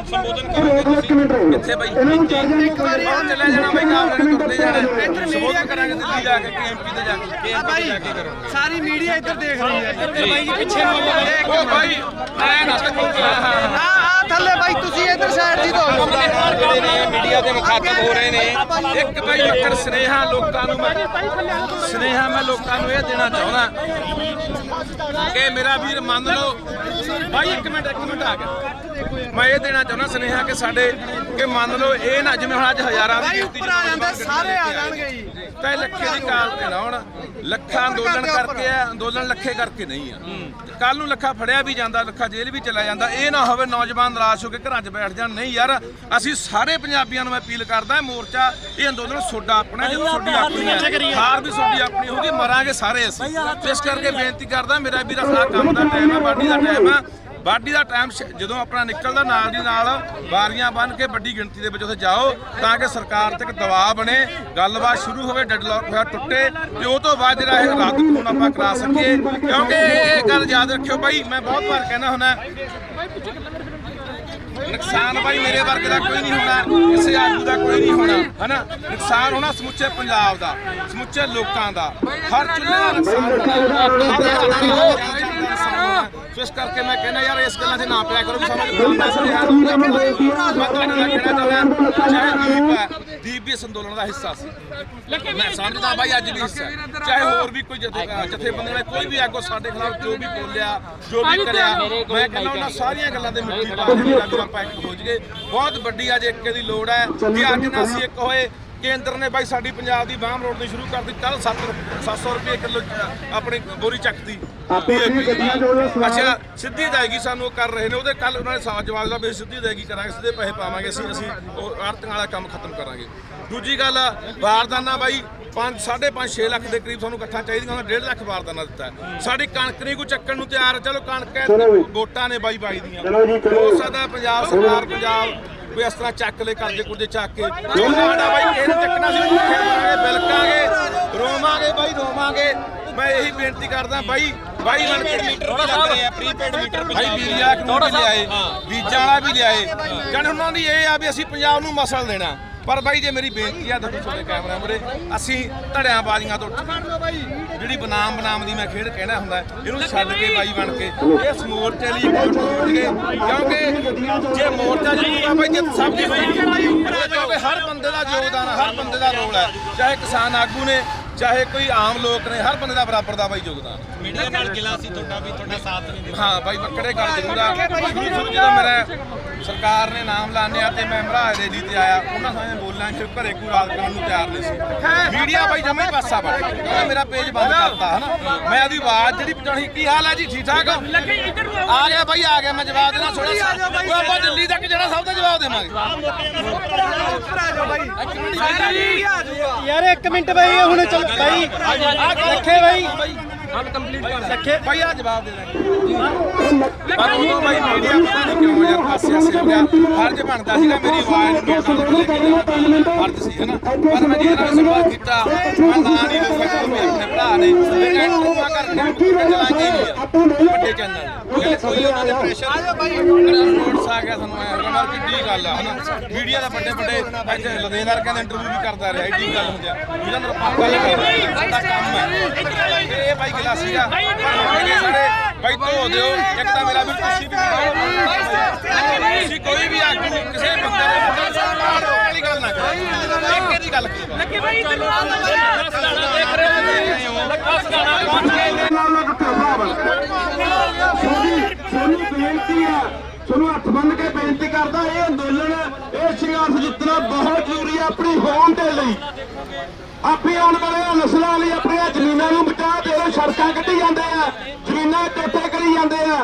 [SPEAKER 5] ਸੰਬੋਧਨ ਕਰੋਗੇ ਤੁਸੀਂ
[SPEAKER 4] ਇੱਥੇ ਬਾਈ
[SPEAKER 6] ਇਹਨਾਂ ਨੂੰ ਚਾਰ ਜਾਣੇ
[SPEAKER 4] ਇੱਕ ਵਾਰੀ ਬਾਹਰ ਚਲੇ ਜਾਣਾ ਬਾਈ ਕਾਮਰੇ ਨੂੰ ਤੁਰਦੇ ਜਾਣਾ ਇੱਧਰ ਮੀਡੀਆ ਕਰਾਂਗੇ ਦਿੱਲੀ ਜਾ ਕੇ ਕੇਐਮਪੀ ਤੇ ਜਾ ਕੇ ਕੇਐਮਪੀ ਜਾ ਕੇ ਕਰਾਂਗੇ
[SPEAKER 5] ਸਾਰੀ ਮੀਡੀਆ ਇੱਧਰ ਦੇਖ ਰਹੀ ਹੈ ਇੱਧਰ ਬਾਈ ਜੀ ਪਿੱਛੇ ਨੂੰ
[SPEAKER 4] ਉਹ ਬਾਈ ਐ ਨਾ
[SPEAKER 5] ਆ ਥੱਲੇ ਬਾਈ ਤੁਸੀਂ ਇੱਧਰ ਸਾਈਡ ਦੀ ਦੋ ਜਿਹੜੇ ਨੇ ਮੀਡੀਆ ਦੇ ਮੁਖਾਤਬ ਹੋ ਰਹੇ ਨੇ
[SPEAKER 4] ਇੱਕ ਬਾਈ ਇੱਕ ਸੁਨੇਹਾ ਲੋਕਾਂ ਨੂੰ ਮੈਂ ਲੋਕਾਂ ਨੂੰ ਇਹ ਦੇਣਾ ਚਾਹੁੰਦਾ ਕਿ ਮੇਰਾ ਵੀਰ ਮੰਨ ਲਓ ਬਾਈ ਇੱਕ ਮਿੰਟ ਆ ਗਿਆ ਮੈਂ ਇਹ ਦੇਣਾ ਚਾਹੁੰਦਾ ਸੁਨੇਹਾ ਕਿ ਸਾਡੇ ਕਿ ਮੰਨ ਲਓ ਇਹ ਨਾ ਜਿਵੇਂ ਹੁਣ ਅੱਜ ਹਜ਼ਾਰਾਂ ਦੀ ਗਿਣਤੀ
[SPEAKER 5] ਆ ਜਾਂਦੇ ਸਾਰੇ ਆ ਜਾਣਗੇ ਜੀ
[SPEAKER 4] ਤਾਂ ਲੱਖੇ ਦੀ ਕਾਲ ਤੇ ਨਾ ਹੁਣ ਲੱਖਾਂ ਅੰਦੋਲਨ ਕਰਕੇ ਆ ਅੰਦੋਲਨ ਲੱਖੇ ਕਰਕੇ ਨਹੀਂ ਆ ਕੱਲ ਨੂੰ ਲੱਖਾ ਫੜਿਆ ਵੀ ਜਾਂਦਾ ਲੱਖਾ ਜੇਲ੍ਹ ਵੀ ਚਲਾ ਜਾਂਦਾ ਇਹ ਨਾ ਹੋਵੇ ਨੌਜਵਾਨ ਨਿਰਾਸ਼ ਹੋ ਕੇ ਘਰਾਂ 'ਚ ਬੈਠ ਜਾਣ ਨਹੀਂ ਯਾਰ ਅਸੀਂ ਸਾਰੇ ਪੰਜਾਬੀਆਂ ਨੂੰ ਮੈਂ ਅਪੀਲ ਕਰਦਾ ਮੋਰਚਾ ਇਹ ਅੰਦੋਲਨ ਤੁਹਾਡਾ ਆਪਣਾ ਜਦੋਂ ਤੁਹਾਡੀ ਆਪਣੀ ਹੈ ਹਾਰ ਵੀ ਤੁਹਾਡੀ ਆਪਣੀ ਹੋਊਗੀ ਮਰਾਂਗੇ ਸਾਰੇ ਅਸੀਂ ਇਸ ਕਰਕੇ ਬੇਨਤੀ ਕਰਦਾ ਮੇਰਾ ਵੀਰ ਆਪਣਾ ਕੰਮ ਦਾ ਟਾਈਮ ਹੈ ਬਾਡੀ ਦਾ ਟਾਈਮ ਹੈ ਬਾਡੀ ਦਾ ਟਾਈਮ ਜਦੋਂ ਆਪਣਾ ਨਿਕਲਦਾ ਨਾਲ ਦੀ ਨਾਲ ਵਾਰੀਆਂ ਬੰਨ੍ਹ ਕੇ ਵੱਡੀ ਗਿਣਤੀ ਦੇ ਵਿੱਚ ਉੱਥੇ ਜਾਓ ਤਾਂ ਕਿ ਸਰਕਾਰ ਤੇ ਇੱਕ ਦਬਾਅ ਬਣੇ ਗੱਲਬਾਤ ਸ਼ੁਰੂ ਹੋਵੇ ਡੈਡਲੌਕ ਹੋਇਆ ਟੁੱਟੇ ਤੇ ਉਹ ਤੋਂ ਬਾਅਦ ਜਿਹੜਾ ਇਹ ਰੱਦ ਕਾਨੂੰਨ ਆਪਾਂ ਕਰਾ ਸਕੀਏ ਕਿਉਂਕਿ ਇਹ ਗੱਲ ਯਾਦ ਰੱਖਿਓ ਬਾਈ ਮੈਂ ਬਹੁਤ ਵਾਰ ਕਹਿੰਦਾ ਹੁੰਦਾ ਨੁਕਸਾਨ ਬਾਈ ਮੇਰੇ ਵਰਗੇ ਦਾ ਕੋਈ ਨਹੀਂ ਹੋਣਾ ਕਿਸੇ ਆਦਮੀ ਦਾ ਕੋਈ ਨਹੀਂ ਹੋਣਾ ਹਨਾ ਨੁਕਸਾਨ ਹੋਣਾ ਸਮੁੱਚੇ ਪੰਜਾਬ ਦਾ ਸਮੁੱਚੇ ਲੋਕਾਂ ਦਾ ਹਰ ਚੁੱਲ੍ਹੇ ਦਾ ਨੁਕਸਾਨ ਹੋਣਾ ਸੋ ਇਸ ਕਰਕੇ ਮੈਂ ਕਹਿੰਦਾ ਯਾਰ ਇਸ ਗੱਲਾਂ 'ਚ ਨਾ ਪਿਆ ਕਰੋ ਸਮਝ ਮੈਂ ਤੁਹਾਡੇ ਨਾਲ ਕਹਿਣਾ ਚਾਹੁੰਦਾ ਦੀਪ ਵੀ ਇਸ ਅੰਦੋਲਨ ਦਾ ਹਿੱਸਾ ਸੀ ਮੈਂ ਸਮਝਦਾ ਬਾਈ ਅੱਜ ਵੀ ਹਿੱਸਾ ਚਾਹੇ ਹੋਰ ਵੀ ਕੋਈ ਜਥੇਬੰਦੀ ਨੇ ਕੋਈ ਵੀ ਆਗੂ ਸਾਡੇ ਖਿਲਾਫ ਜੋ ਵੀ ਬੋਲਿਆ ਜੋ ਵੀ ਕਰਿਆ ਮੈਂ ਕਹਿੰਦਾ ਉਹਨਾਂ ਸਾਰੀਆਂ ਗੱਲਾਂ ਦੇ ਮਿੱਟੀ ਪਾ ਕੇ ਆਪਾਂ ਇੱਕ ਹੋ ਜਾਈਏ ਬਹੁਤ ਵੱਡੀ ਅੱਜ ਏਕੇ ਦੀ ਲੋੜ ਹੈ ਕਿ ਅੱਜ ਨਾ ਅਸੀਂ ਇੱਕ ਹੋਏ ਕੇਂਦਰ ਨੇ ਬਾਈ ਸਾਡੀ ਪੰਜਾਬ ਦੀ ਬਾਹਮ ਰੋਡ ਦੀ ਸ਼ੁਰੂ ਕਰ ਦਿੱਤੀ ਕੱਲ 700 ਰੁਪਏ ਕਿਲੋ ਆਪਣੀ ਬੋਰੀ ਚੱਕਦੀ ਅੱਛਾ ਸਿੱਧੀ ਅਦਾਇਗੀ ਸਾਨੂੰ ਉਹ ਕਰ ਰਹੇ ਨੇ ਉਹਦੇ ਕੱਲ ਉਹਨਾਂ ਨੇ ਸਾਫ਼ ਜਵਾਬ ਦਿੱਤਾ ਵੀ ਸਿੱਧੀ ਅਦਾਇਗੀ ਕਰਾਂਗੇ ਸਿੱਧੇ ਪੈਸੇ ਪਾਵਾਂਗੇ ਅਸੀਂ ਉਹ ਆੜਤੀਆਂ ਵਾਲਾ ਕੰਮ ਖਤਮ ਕਰਾਂਗੇ ਦੂਜੀ ਗੱਲ ਬਾਰਦਾਨਾ ਬਾਈ 5.5-6 ਲੱਖ ਦੇ ਕਰੀਬ ਸਾਨੂੰ ਇਕੱਠਾ ਚਾਹੀਦੀਆਂ ਉਹਨਾਂ 1.5 ਲੱਖ ਬਾਰਦਾਨਾ ਦਿੱਤਾ ਸਾਡੀ ਕਣਕ ਨਹੀਂ ਕੋਈ ਚੱਕਣ ਨੂੰ ਤਿਆਰ ਚਲੋ ਕਣਕ ਵੋਟਾਂ ਨੇ ਬਾਈ ਦੀਆਂ ਹੋ ਸਕਦਾ ਪੰਜਾਬ ਸਰਕਾਰ ਪੰਜਾਬ ਕੋਈ ਇਸ ਤਰ੍ਹਾਂ ਚੱਕ ਲੈ ਕਰਜ਼ੇ ਕੁਰਜ਼ੇ ਚੱਕ ਕੇ ਸਾਡਾ ਬਾਈ ਇਹਨੂੰ ਚੱਕਣਾ ਸੀ ਬਿਲਕਾਂਗੇ ਰੋਵਾਂਗੇ ਮੈਂ ਇਹੀ ਬੇਨਤੀ ਕਰਦਾ ਬਾਈ ਬਣ ਕੇ
[SPEAKER 5] ਮੀਟਰ ਵੀ ਲੱਗ ਰਹੇ ਆ ਪ੍ਰੀਪੇਡ ਮੀਟਰ
[SPEAKER 4] ਭਾਈ ਵੀਰੀਆ ਕਾਨੂੰਨ ਵੀ ਲਿਆਏ ਬੀਜਾਂ ਵਾਲਾ ਵੀ ਲਿਆਏ ਜਾਨ ਉਹਨਾਂ ਦੀ ਇਹ ਆ ਵੀ ਅਸੀਂ ਪੰਜਾਬ ਨੂੰ ਮਸਲ ਦੇਣਾ ਪਰ ਬਾਈ ਜੇ ਮੇਰੀ ਬੇਨਤੀ ਆ ਦੇਖੋ ਤੁਹਾਡੇ ਕੈਮਰਾ ਮੁਰੇ ਅਸੀਂ ਧੜਿਆਂ ਬਾਜ਼ੀਆਂ ਤੋਂ ਜਿਹੜੀ ਬਨਾਮ ਦੀ ਮੈਂ ਖੇਡ ਕਹਿਣਾ ਹੁੰਦਾ ਇਹਨੂੰ ਛੱਡ ਕੇ ਬਾਈ ਬਣ ਕੇ ਇਸ ਮੋਰਚੇ ਲਈ ਇਕਜੁੱਟ ਹੋ ਗਏ ਕਿਉਂਕਿ ਜੇ ਮੋਰਚਾ ਜਿੱਤੂਗਾ ਬਾਈ ਜਿੱਤ ਸਭ ਦੀ ਹੋਏਗੀ ਕਿਉਂਕਿ ਹਰ ਬੰਦੇ ਦਾ ਯੋਗਦਾਨ ਹਰ ਬੰਦੇ ਦਾ ਰੋਲ ਹੈ ਚਾਹੇ ਕਿਸਾਨ ਆਗੂ ਨੇ ਚਾਹੇ ਕੋਈ ਆਮ ਲੋਕ ਨੇ ਹਰ ਬੰਦੇ ਦਾ ਬਰਾਬਰ ਦਾ ਬਾਈ ਯੋਗਦਾਨ
[SPEAKER 5] ਮੀਡੀਆ ਨਾਲ ਗਿਲਾ ਸੀ ਤੁਹਾਡਾ ਵੀ ਤੁਹਾਡਾ ਸਾਥ ਨਹੀਂ ਦਿੱਤਾ
[SPEAKER 4] ਹਾਂ ਬਾਈ ਬੱਕੜੇ ਗੱਲ ਜ਼ਰੂਰ ਆ ਜਦੋਂ ਮੇਰਾ ਸਰਕਾਰ ਨੇ ਨਾਮ ਲਾਣਿਆ ਤੇ ਮੈਂ ਮਹਾਰਾਜ ਦੇ ਜੀ ਤੇ ਆਇਆ ਉਹਨਾਂ ਸਾਹਮਣੇ ਬੋਲਣਾ ਕਿ ਘਰੇ ਕੋਈ ਰਾਤ ਕਰਨ ਨੂੰ ਤਿਆਰ ਨਹੀਂ ਸੀ ਮੀਡੀਆ ਬਾਈ ਜਮੇ ਪਾਸਾ ਵੜ ਗਿਆ ਮੇਰਾ ਪੇਜ ਬੰਦ ਕਰਤਾ ਹਨਾ ਮੈਂ ਉਹਦੀ ਆਵਾਜ਼ ਜਿਹੜੀ ਪਹੁੰਚਾਉਣੀ ਕੀ ਹਾਲ ਹੈ ਜੀ ਠੀਕ ਠਾਕ ਆ ਗਿਆ ਬਾਈ ਆ ਗਿਆ ਮੈਂ ਜਵਾਬ ਦੇਣਾ ਥੋੜਾ ਆਪਾਂ ਦਿੱਲੀ ਤੱਕ ਜਿਹੜਾ ਸਭ ਦਾ ਜਵਾਬ ਦੇਵਾਂਗੇ
[SPEAKER 5] ਯਾਰ 1 ਮਿੰਟ ਬਾਈ ਹੁਣ ਚੱਲ ਬਾਈ ਰੱਖੇ ਬਾਈ
[SPEAKER 4] ਹਲ ਕੰਪਲੀਟ ਕਰ ਰੱਖੇ ਬਾਈ ਆ ਜਵਾਬ ਦੇ ਦਾਂਗੇ ਪਰ ਉਦੋਂ ਬਾਈ ਮੀਡੀਆ ਪਤਾ ਨਹੀਂ ਕਿਉਂ ਯਾਰ ਪਾਸੇ ਹੋ ਗਿਆ ਫਰਜ਼ ਬਣਦਾ ਸੀਗਾ ਮੇਰੀ ਆਵਾਜ਼ ਨੂੰ ਫਰਜ਼ ਸੀ ਹਨਾ ਪਰ ਮੈਂ ਜਿਹਨਾਂ ਨਾਲ ਸੰਵਾਦ ਕੀਤਾ ਮੈਂ ਨਾਂ ਨਹੀਂ ਦੱਸਿਆ ਆਪਣੇ ਭਰਾ ਨੇ ਇੰਟਰਵਿਊ ਕਰਕੇ ਚਲਾਈ ਗਈ ਵੱਡੇ ਚੈਨਲ ਕੋਈ ਉਹਨਾਂ ਦੇ ਪ੍ਰੈਸ਼ਰ ਆ ਜਾ ਬਾਈ ਨੋਟਸ ਆ ਗਿਆ ਸਾਨੂੰ ਐ ਕਿੱਡੀ ਗੱਲ ਆ ਹਨਾ ਮੀਡੀਆ ਦਾ ਵੱਡੇ ਇੱਥੇ ਲੁਧਿਆਣਾ ਕਹਿੰਦੇ ਇੰਟਰਵਿਊ ਵੀ ਕਰਦਾ ਰਿਹਾ ਏਡੀ ਗੱਲ ਹੁੰਦੀ ਆ ਜਿਹਨਾਂ ਨੂੰ ਆਪਾਂ ਦਾ ਕੰਮ ਹੈ ਇਹ ਬਾਈ ਗਿਲਾ ਸੀਗਾ ਬਾਈ ਧੋ ਦਿਓ ਇੱਕ ਤਾਂ ਮੇਰਾ ਵੀ ਤੁਸੀਂ ਵੀ ਤੁਸੀਂ ਕੋਈ ਵੀ ਆਗੂ ਕਿਸੇ ਬੰਦੇ ਦੇ ਵਾਲੀ ਗੱਲ ਨਾ ਕਰੋ ਇੱਕ ਦੀ ਗੱਲ ਕਰੋ ਲੱਗੇ ਬਾਈ ਇੱਧਰ ਨੂੰ ਦੇਖ ਰਹੇ ਹੋ ਲੱਗਾ ਸਗਾਣਾ
[SPEAKER 6] ਸੋਨੀ ਬੇਨਤੀ ਹੈ ਤੁਹਾਨੂੰ ਹੱਥ ਬੰਨ੍ਹ ਕੇ ਬੇਨਤੀ ਕਰਦਾ, ਇਹ ਅੰਦੋਲਨ, ਇਹ ਸੰਘਰਸ਼ ਜਿੱਤਣਾ ਬਹੁਤ ਜ਼ਰੂਰੀ ਹੈ ਆਪਣੀ ਹੋਂਦ ਦੇ ਲਈ, ਆਪਣੀ ਆਉਣ ਵਾਲੀਆਂ ਨਸਲਾਂ ਲਈ। ਆਪਣੀਆਂ ਜ਼ਮੀਨਾਂ ਨੂੰ ਬਚਾ ਦੇ ਲੋ, ਸੜਕਾਂ ਕੱਢੀ ਜਾਂਦੇ ਆ, ਜ਼ਮੀਨਾਂ ਟੋਟੇ ਕਰੀ ਜਾਂਦੇ ਆ,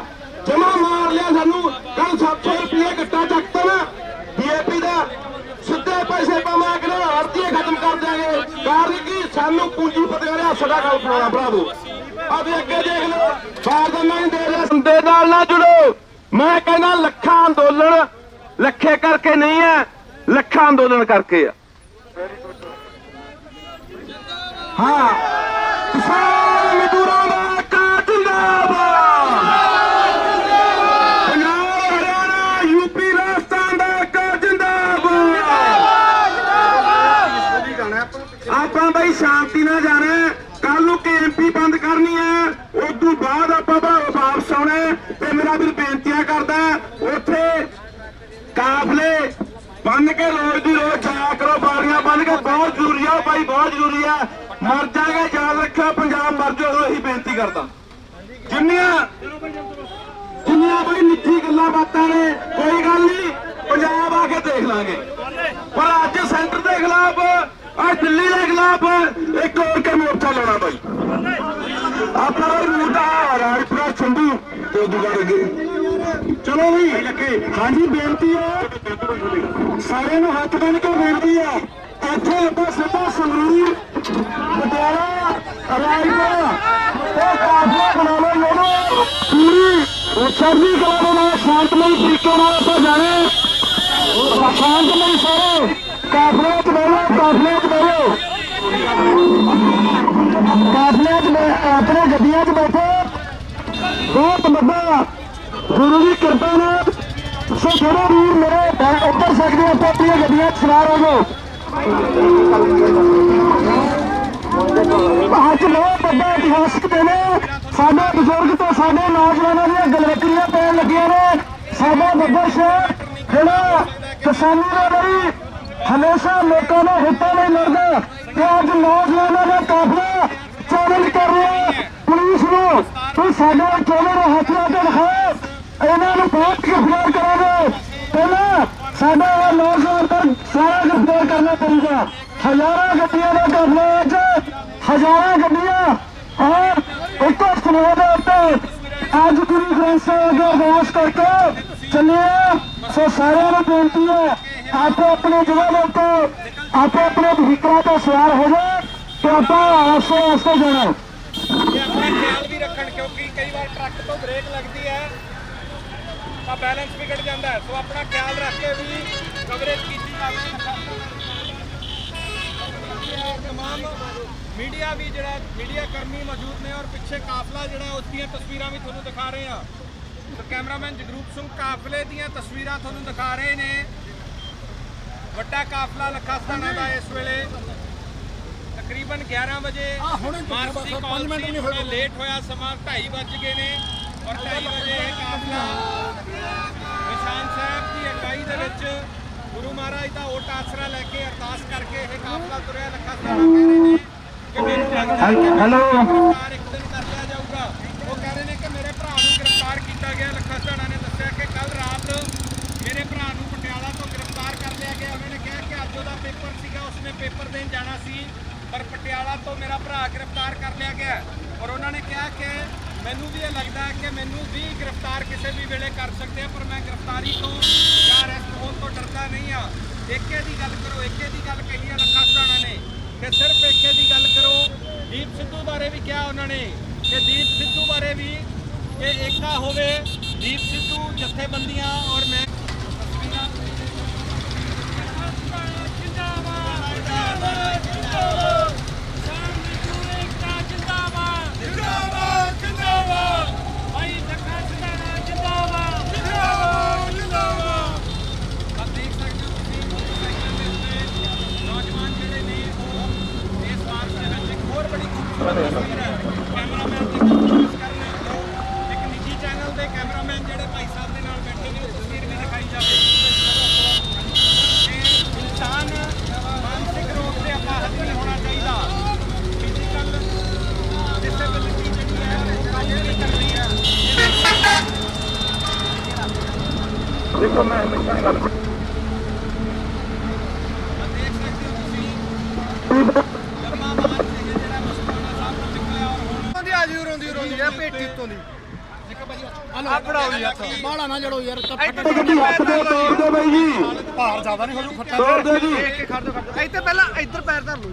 [SPEAKER 6] ਜਮਾ ਮਾਰ ਲਿਆ ਸਾਨੂੰ। ਕੱਲ 700 ਰੁਪਏ ਗੱਟਾ ਚੱਕਤਾ ਨਾ ਡੀਏਪੀ ਦਾ, ਸਿੱਧੇ ਪੈਸੇ ਪਾਵਾਂਗੇ ਨਾ, ਆੜਤੀਏ ਖਤਮ ਕਰ ਦਿਆਂਗੇ। ਕਾਰਨ ਕੀ, ਸਾਨੂੰ ਪੂੰਜੀਪਤੀਆਂ ਨੇ ਸਾਡਾ ਗੱਲ ਪਾਉਣਾ ਭਰਾ ਦੋ। ਆਦੇ ਅੱਗੇ ਦੇਖ ਲਓ, ਬਾਰਦਾਨਾ ਨਹੀਂ ਦੇ ਰਿਹਾ। ਸੰਦੇ ਨਾਲ ਨਾ ਜੁੜੋ। ਮੈਂ ਕਹਿੰਦਾ ਲੱਖਾਂ ਅੰਦੋਲਨ ਲੱਖੇ ਕਰਕੇ ਨਹੀਂ ਹੈ, ਲੱਖਾਂ ਅੰਦੋਲਨ ਕਰਕੇ ਆ। ਹਾਂ, ਕਿਸਾਨ ਮਜ਼ਦੂਰਾਂ ਦਾ ਏਕਾ ਜ਼ਿੰਦਾਬਾਦ, ਪੰਜਾਬ ਹਰਿਆਣਾ ਯੂਪੀ ਰਾਜਸਥਾਨ ਦਾ ਏਕਾ ਜ਼ਿੰਦਾਬਾਦ। ਆਪਾਂ ਬਈ ਸ਼ਾਂਤੀ ਨਾਲ ਜਾਣਾ, ਕੱਲ ਨੂੰ ਕੇਐਮਪੀ ਬੰਦ ਕਰਨੀ ਹੈ, ਉਸ ਤੋਂ ਬਾਅਦ ਆਪਾਂ ਵਾਪਸ ਆਉਣਾ। ਤੇ ਮੇਰਾ ਵੀਰ ਬੇਨਤੀਆਂ ਕਰਦਾ, ਉੱਥੇ ਕਾਫਲੇ ਬੰਨ ਕੇ ਰੋਜ਼ ਦੀ ਰੋਜ਼ ਜਾਇਆ ਕਰੋ, ਬਾੜੀਆਂ ਬੰਨ ਕੇ, ਬਹੁਤ ਜ਼ਰੂਰੀ ਆ ਭਾਈ, ਬਹੁਤ ਜ਼ਰੂਰੀ ਆ। ਮਰ ਜਾਗੇ, ਯਾਦ ਰੱਖਿਓ, ਪੰਜਾਬ ਮਰ ਜਾਓ। ਇਹੀ ਬੇਨਤੀ ਕਰਦਾ। ਜਿੰਨੀਆਂ ਬਈ ਨਿੱਜੀ ਗੱਲਾਂ ਬਾਤਾਂ ਨੇ, ਕੋਈ ਗੱਲ ਨਹੀਂ, ਪੰਜਾਬ ਆ ਕੇ ਦੇਖ ਲਾਂਗੇ। ਪਰ ਅੱਜ ਸੈਂਟਰ ਦੇ ਖਿਲਾਫ, ਅੱਜ ਦਿੱਲੀ ਦੇ ਖਿਲਾਫ ਇੱਕ ਹੋਰ ਕੇ ਮੋਰਚਾ ਲਾਉਣਾ ਬਾਈ। ਆਪਣਾ ਰੂਟ ਆ ਰਾਜਪੁਰਾ ਸੰਧੂ ਤੇ ਦੁਬਾਰਾ ਚਲੋ ਵੀ ਲੱਗੇ। ਹਾਂਜੀ, ਬੇਨਤੀ ਹੈ ਸਾਰਿਆਂ ਨੂੰ, ਹੱਥ ਬੰਨ੍ਹ ਕੇ ਬੇਨਤੀ ਹੈ, ਇੱਥੇ ਆਪਾਂ ਸਿੱਧਾ ਸੰਗਰੂਰ, ਪਟਿਆਲਾ, ਰਾਜਪੁਰਾ ਇਹ ਕਾਫਲਾ ਬਣਾ ਲਓ। ਇਹਨੂੰ ਪੂਰੀ ਚੜ੍ਹਦੀ ਕਲਾ ਦੇ ਨਾਲ ਸ਼ਾਂਤਮਈ ਤਰੀਕੇ ਨਾਲ ਆਪਾਂ ਜਾਣੇ, ਸ਼ਾਂਤਮਈ ਸਾਰੇ ਕਾਫਲੇ ਚ ਬੈਠੋ, ਕਾਫਲੇ ਚ ਬੈਠੋ, ਕਾਫਲੇ ਚ ਆਪਣੇ ਗੱਡੀਆਂ ਚ ਬੈਠੋ। ਬਹੁਤ ਵੱਡਾ ਗੁਰੂ ਦੀ ਕਿਰਪਾ ਨਾਲ ਸੋ ਜਿਹੜੇ ਵੀਰ ਮੇਰੇ ਉੱਤਰ ਸਕਦੇ ਆ, ਆਪਣੀਆਂ ਗੱਡੀਆਂ 'ਚ ਸਵਾਰ ਹੋ ਜਾਓ। ਅੱਜ ਬਹੁਤ ਵੱਡਾ ਇਤਿਹਾਸਕ ਦਿਨ ਹੈ। ਸਾਡੇ ਬਜ਼ੁਰਗ ਤੇ ਸਾਡੇ ਨੌਜਵਾਨਾਂ ਦੀਆਂ ਗਲਵਕਰੀਆਂ ਪੈਣ ਲੱਗੀਆਂ ਨੇ। ਸਾਡਾ ਬੱਬਰ ਸ਼ਹਿਰ ਜਿਹੜਾ ਕਿਸਾਨੀ ਦੇ ਲਈ ਹਮੇਸ਼ਾ ਲੋਕਾਂ ਦੇ ਹਿੱਤਾਂ ਲਈ ਲੜਦਾ, ਤੇ ਅੱਜ ਨੌਜਵਾਨਾਂ ਦਾ ਕਾਫਲਾ ਚੈਲੰਜ ਕਰ ਰਿਹਾ ਪੁਲਿਸ ਨੂੰ ਕਿ ਸਾਡੇ ਚੋਲੇ ਦੇ ਹੱਥਾਂ ਤੇ ਦਿਖਾਓ, ਇਹਨਾਂ ਨੂੰ ਬਹੁਤ ਗ੍ਰਿਫਤਾਰ ਕਰਾਂਗੇ। ਪਹਿਲਾਂ ਸਾਡਾ ਨੌਜਵਾਨ ਤਾਂ ਸਾਰਾ ਗ੍ਰਿਫਤਾਰ ਕਰਨਾ ਪਊਗਾ। ਹਜ਼ਾਰਾਂ ਗੱਡੀਆਂ ਦਾ ਕਾਫਲਾ, ਅੱਜ ਹਜ਼ਾਰਾਂ ਗੱਡੀਆਂ ਔਰ ਇੱਕੋ ਸਮੂਹ ਦੇ ਉੱਤੇ ਅੱਜ ਗੁਰੂ ਗ੍ਰੰਥ ਸਾਹਿਬ ਅੱਗੇ ਅਰਦਾਸ ਕਰਕੇ ਚੱਲੇ। ਸੋ ਸਾਰਿਆਂ ਨੂੰ ਬੇਨਤੀ ਹੈ, ਆਪੋ ਆਪਣੇ ਜਗ੍ਹਾ ਦੇ ਉੱਤੇ ਆਪੋ ਆਪਣੇ ਵਹੀਕਲਾਂ ਤੇ ਸਵਾਰ ਹੋ ਜਾਓ ਤੇ ਆਪਾਂ ਆਸਤੇ ਆਸਤੇ ਜਾਣਾ।
[SPEAKER 5] ਇਹ ਆਪਣਾ ਖਿਆਲ ਵੀ ਰੱਖਣ, ਕਿਉਂਕਿ ਕਈ ਵਾਰ ਟਰੱਕ ਤੋਂ ਬ੍ਰੇਕ ਲੱਗਦੀ ਹੈ ਤਾਂ ਬੈਲੈਂਸ ਵਿਗੜ ਜਾਂਦਾ ਹੈ। ਸੋ ਆਪਣਾ ਖਿਆਲ ਰੱਖ ਕੇ ਵੀ ਕਵਰੇਜ ਕੀਤੀ ਜਾਵੇ। तमाम मीडिया भी जो मीडिया कर्मी मौजूद ने और पिछे काफला जो उसकी तस्वीर भी थोड़ा दिखा रहे हैं। तो कैमरामैन जगरूप सिंह काफले दी तस्वीर थोड़ा दिखा रहे हैं। वड्डा काफला लखा सधाना का इस वेले तकरीबन 11 बजे मार्च की कॉल सी, लेट होया समा 2:30 बज गए ने और 2:30 बजे काफला निशान साहब की अगवाई दे गुरु महाराज का ओट आसरा लैके अरदास करके यह काफला तुरया। लखा सधाना कह रहे हैं कि मैनूं लगदा है कि गिरफ्तार एक दिन कर लिया जाऊगा। वो कह रहे हैं कि मेरे भरा नूं गिरफ्तार किया गया। लखा सधाना ने दस्सिया कि कल रात मेरे भरा नूं पटियाला तो गिरफ्तार कर लिया गया। उन्होंने कहा कि अज उहदा पेपर सीगा, उसने पेपर देन जाना सी, पर पटियाला तो मेरा भरा गिरफ्तार कर लिया गया। और उन्होंने कहा कि मैनूं भी ये लगता है कि मैनूं भी गिरफ्तार किसी भी वेले कर सकते हैं, पर मैं गिरफ्तारी तो या अरेस्ट होने तो डरदा नहीं हाँ। एके की गल करो, एके की गल कही है लखा सधाना ने कि सिर्फ एके की गल करो। दीप सिद्धू बारे भी कहा उन्होंने कि दीप सिद्धू बारे भी कि एका होवे, दीप सिद्धू जथेबंदियां और मैं कैमरामैन एक निजी चैनल के कैमरामैन जोड़े भाई साहब के नाल बैठे ने तस्वीर भी दिखाई जाए। इंसान मानसिक रोग से अपाहत नहीं होना चाहिए, फिजिकल डिसेबिलिटी जी है वो काम नहीं करनी है।
[SPEAKER 3] ਹੋਈ ਹੈ ਭੇਟੀ ਤੋਂ ਦੀ ਆ ਫੜਾਓ ਯਾਰ ਬਾਹਲਾ ਨਾ ਜੜੋ ਯਾਰ
[SPEAKER 6] ਗੱਡੀ ਹੱਥ ਦੇ ਤੋੜ ਦੇ ਬਾਈ ਜੀ,
[SPEAKER 3] ਭਾਰ ਜ਼ਿਆਦਾ ਨਹੀਂ ਹੋ ਜੂ ਖੱਟਾ
[SPEAKER 6] ਤੋੜ ਦੇ ਜੀ।
[SPEAKER 3] ਦੇਖ ਕੇ ਖੜ ਦੋ ਇੱਥੇ ਪਹਿਲਾਂ ਇੱਧਰ ਪੈਰ ਧਰ ਲਓ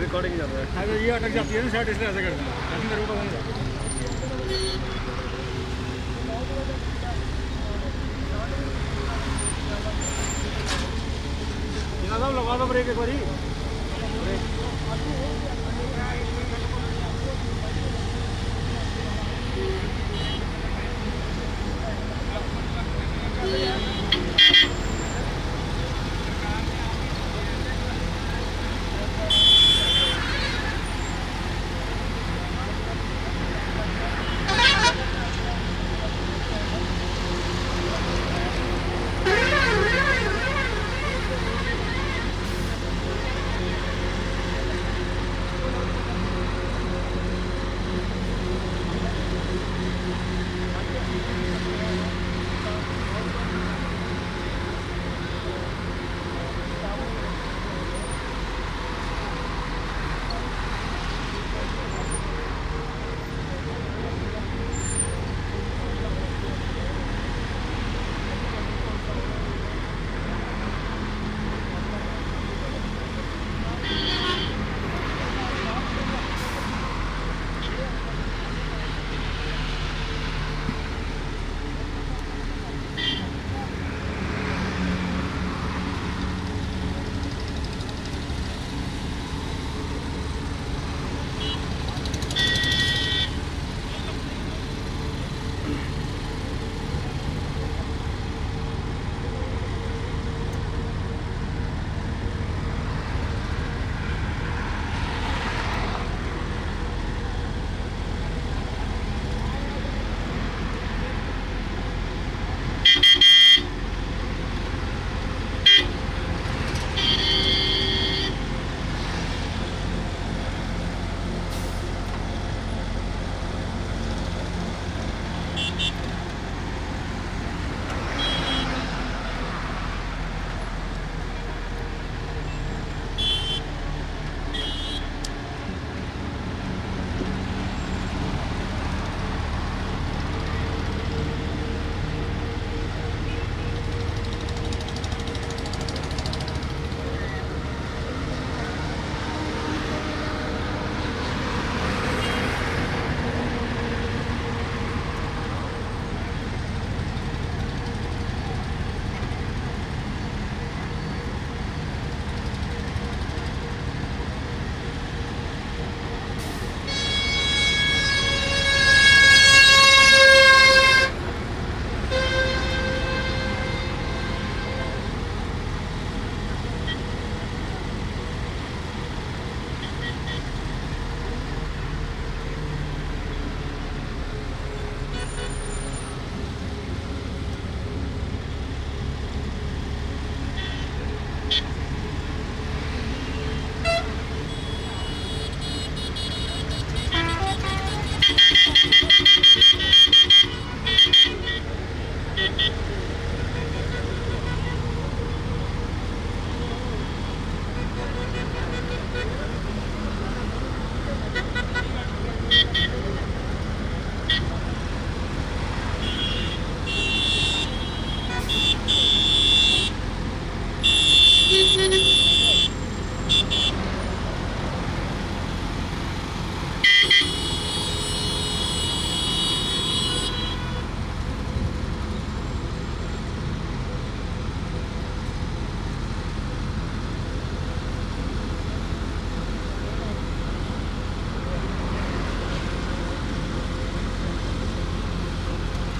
[SPEAKER 5] रिकॉर्डिंग चल रहा है ये अटक जाती है ना शायद इसलिए ऐसे करते हैं मेरे को पता नहीं साहब लगा दो ब्रेक एक बारी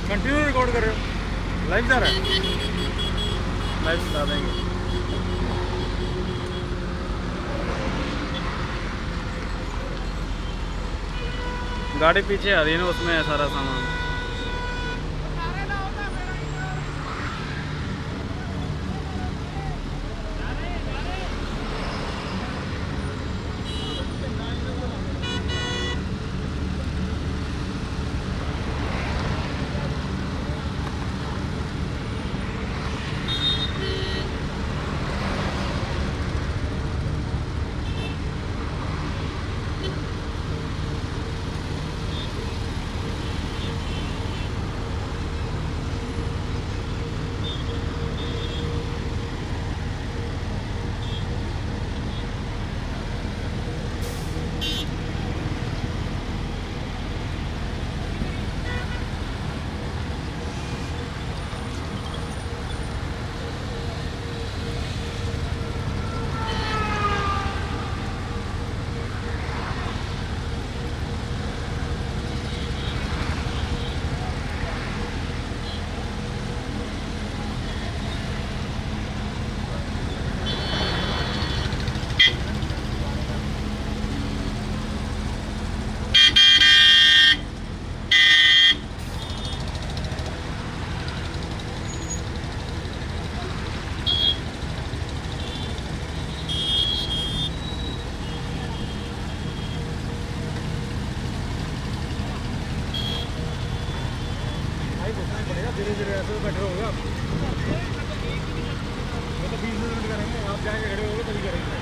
[SPEAKER 5] कंटिन्यू रिकॉर्ड कर रहे हो? लाइव जा रहा है? लाइव चला देंगे। गाड़ी पीछे आ रही है ना, उसमें है सारा सामान। धीरे-धीरे ऐसे बैठे होंगे आप, तो 20 मिनट करेंगे, आप जाएंगे खड़े होंगे तभी करेंगे।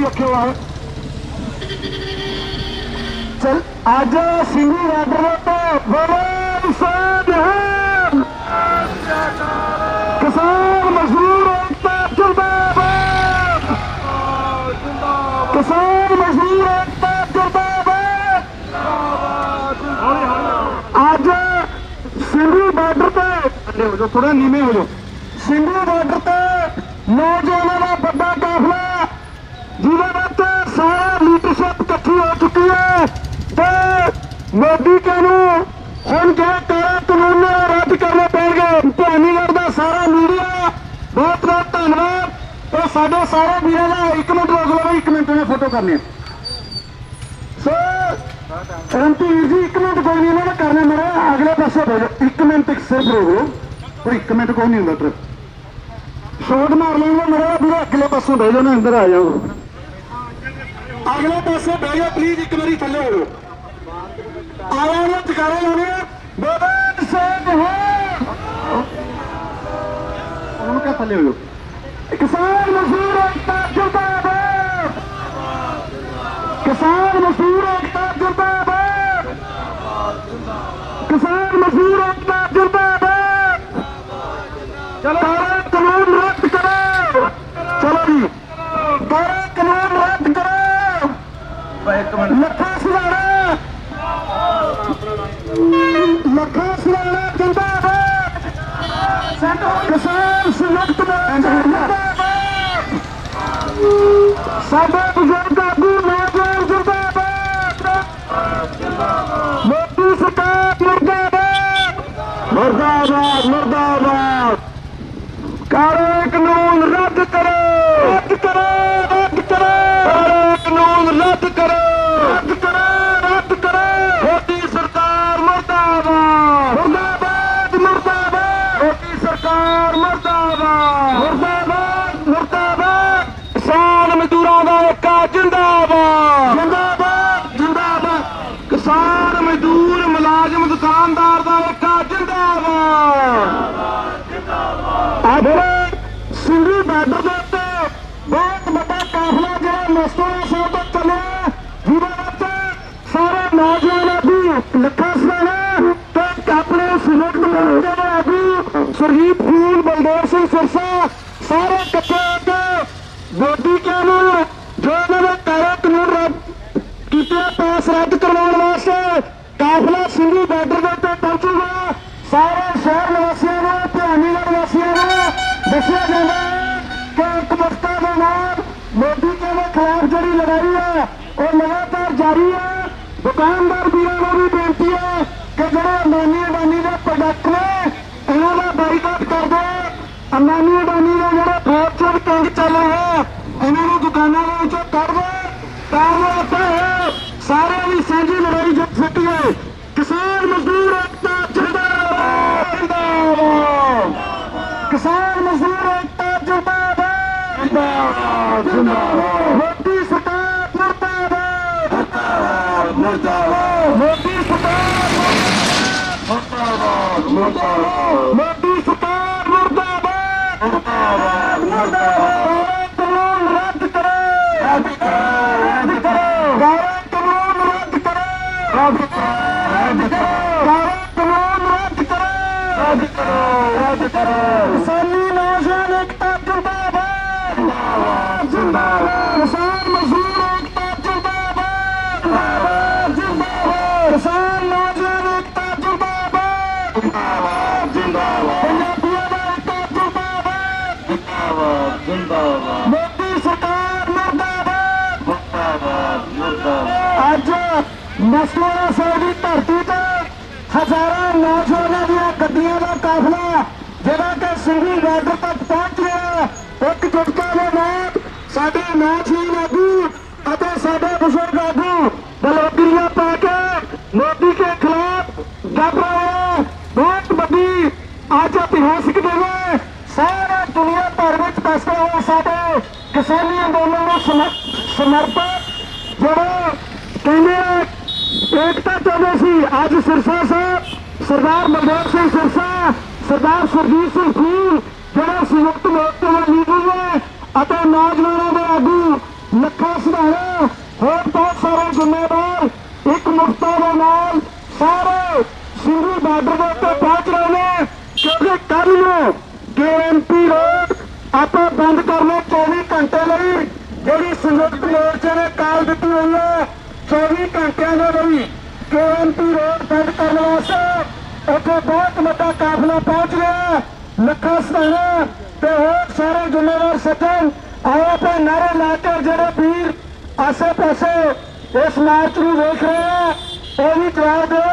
[SPEAKER 6] रखे हुआ है। चल आज सिंधी राडर किसान मजदूर एकता जिंदाबाद, किसान मजदूर एकता जिंदाबाद। आज सिंधी बॉर्डर पे थोड़ा नीमे हो जाओ, सिंधी बॉर्डर पे नौजवानों का बड़ा काफिला ਜਿਹਦੇ ਵਿੱਚ ਸਾਰਾ ਲੀਡਰਸ਼ਿਪ ਇਕੱਠੀ ਹੋ ਚੁੱਕੀ ਹੈ ਤੇ ਮੋਦੀ ਜੀ ਨੂੰ ਹੁਣ ਜਿਹੜੇ ਕਾਲੇ ਕਾਨੂੰਨ ਰੱਦ ਕਰਨੇ ਪੈਣਗੇ। ਧਿਆਨੀ ਕਰਦਾ ਸਾਰਾ ਮੀਡੀਆ, ਬਹੁਤ ਬਹੁਤ ਧੰਨਵਾਦ। ਤੇ ਸਾਡੇ ਸਾਰੇ ਵੀਰਾਂ ਦਾ 1 ਮਿੰਟ ਰੋਕ ਲਓ, 1 ਮਿੰਟ में फोटो करनी है। सो एमपी जी 1 मिनट कोई नहीं इन्होंने करना, मेरे अगले पासे भेजो 1 मिनट सिर्फ रोक लो, पर 1 मिनट कोई नहीं होंगे ट्रिप शॉट मार लेंगे मेरा भी। अगले पासों भेजो ना, अंदर आ जाओ, अगले पासे भेजो प्लीज। 1 बारी थले हो आवाज जकारे लाने गोबिंद सिंह हो, उनका थले हो। किसान मजदूर एकता जिंदाबाद, किसान मजदूर एकता जिंदाबाद, किसान मजदूर एकता जिंदाबाद। चलो कानून रद्द करो, चलो जी कानून रद्द करो। लखा सुधारा, लखा सुधारा जिंदाबाद, किसान संयुक्त जिंदाबाद, साडे बुजुर्ग आगू नौजवान जिंदाबाद, मोदी सरकार मुर्दाबाद, मुर्दाबाद मुर्दाबाद। काले कानून रद्द करो, रद्द करो, रद्द करो, काले कानून रद्द करो, रद्द करो, रद्द करो। मोदी सरकार मुर्दाबाद, मुर्दाबाद मुर्दाबाद, मोदी सरकार मुर्दाबाद, मुर्दाबाद मुर्दाबाद। किसान मजदूरों का एकता जिंदाबाद, जिंदाबाद जिंदाबाद। किसान मजदूर मुलाजिम दुकानदार का एकता जिंदाबाद। आज सिंधी बॉर्डर के उत्ते बहुत बड़ा काफिला जो नस्तोरा साहब तक चले, जिहदे सारे नौजवान आगू लखा सुधारा ते अपने संयुक्त मोर्चे के आगू सरजीत फूल, बलदेव सिंह सिरसा सारे इकट्ठे होकर मोदी कानून जो इन्होंने काले कानून किए पास रद्द करवाने वास्ते काफिला सिंधी बॉर्डर के उत्ते पहुंचूगा सारे शहर निवासियों को भवानीगढ़ वासियों को दसिया जाता है कि एक मुफ्ता के नाम मोदी के खिलाफ जी लड़ाई है वो लगातार जारी है। दुकानदार वीरों को भी बेनती है कि जो अंबानी अडानी के प्रोडक्ट ने इन्हों का बाईकाट कर दो। अंबानी अडानी के जो फोर्चून किंग चल रहे हैं इन्होंने दुकानों के विचों कर दो। सारे भी साझी लड़ाई जो फुटी है। किसान मजदूर एकता जिंदाबाद जिंदाबाद, किसान मजदूर एकता जिंदाबाद जिंदाबाद जिंदाबाद, मोदी सरकार मुर्दाबाद मुर्दाबाद मुर्दाबाद, मोदी सरकार मुर्दाबाद मुर्दाबाद, मोदी सरकार मुर्दाबाद मुर्दाबाद मुर्दाबाद। कानून रद्द करो रद्द करो रद्द करो, कानून रद्द करो रद्द करो रद्द करो, कानून रद्द करो रद्द करो रद्द करो। किसानी नौजवान एकता जिंदाबाद जिंदाबाद जिंदाबाद, किसान मजदूर एकता जिंदाबाद जिंदाबाद जिंदाबाद, किसान नौजवान एकता जिंदाबाद जिंदाबाद जिंदाबाद, पंजाबियों का एकता जिंदाबाद जिंदाबाद जिंदाबाद, मोदी सरकार मुर्दाबाद मुर्दाबाद मुर्दाबाद। अज मसला साडी धरती ते हजारों नौजवानों दी गड्डियां का काफिला जिहड़ा कि सिंधी बॉर्डर तक पहुंच गया। एक जुटता के नाल साडे नौजवान आगू अते साडे बुजुर्ग आगू बलवतियां पा के मोदी के खिलाफ जंग रहे। बहुत बड़ी अज इतिहासिक दिन है। सारे दुनिया भर में फैसले हुए साडे किसानी अंदोलन को समर्पित जोड़े कहने एकता चाहते सी। अज सिरसा साहब सरदार बलदेव सिंह सिरसा सरदार सुरजीत सिंह फूल जोड़े संयुक्त मोर्चे के लीडर ने अते नौजवानों के आगू लखा सधारा होर बहुत सारे जिम्मेदार एक मुफ्ता के नाल सारे सिंधी बार्डर के उत्ते पहुंच रहे हैं। क्योंकि कल नूं KMP रोड आप बंद करने 24 घंटे लिए जी संयुक्त मोर्चे ने काल दी हुई है। 24 घंटिया के लिए KMP रोड बंद करने वास्ते उत्थे बहुत बड़ा काफिला पहुंच गया। लखा सधाना ते होर सारे जिम्मेदार सज्जन आए पे नारे लाके जेडे वीर आसे पासे इस मार्च में देख रहे हैं वो भी जवाब दो।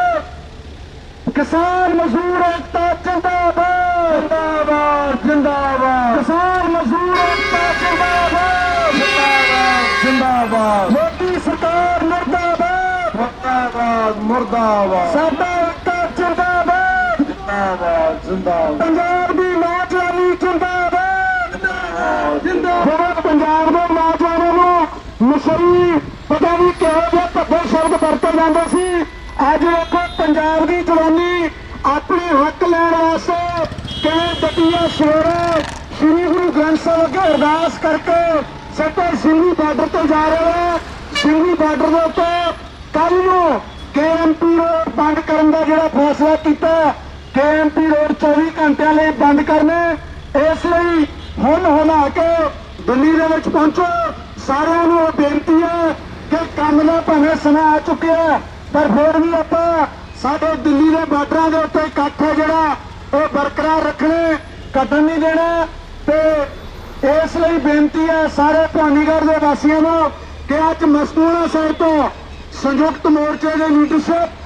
[SPEAKER 6] किसान मजदूर एकता जिंदाबाद जिंदाबाद जिंदाबाद, किसान मजदूर एकता जिंदाबाद जिंदाबाद जिंदाबाद, मोदी सरकार मुर्दाबाद मुर्दाबाद मुर्दाबाद, साडा एकता जिंदाबाद जिंदाबाद जिंदाबाद, पंजाब दी नौजवानी जिंदाबाद जिंदाबाद जिंदाबाद। पंजाब के नौजवानों को नशरी पता नहीं किहो जिहे भद्दे शब्द वरते जाते सी। अज देखो पंजाब की जवानी अपने हक लैण वास्ते किवें डटिया सवेरे श्री गुरु ग्रंथ साहिब अगे अरदास करके सटे सिंधी बार्डर ते जा रहे हैं। सिंधी बार्डर के उत्ते कल नूं KMP रोड बंद करने का जिहड़ा फैसला किया KMP रोड 24 घंटिया लिए बंद करने इसलिए हुण हुला के दिल्ली दे विच पहुंचो। सारिआं नूं बेनती है कि काम दा भावें समा आ चुकिया पर फिर भी आप साडे दिल्ली के बार्डर के उत्ते इकट्ठ है जिहड़ा वो बरकरार रखने घटन नहीं देना। तो इसलिए बेनती है सारे भवानीगढ़ के वासियों को कि अज मस्तूआणा साहिब तो संयुक्त मोर्चे की लीडरशिप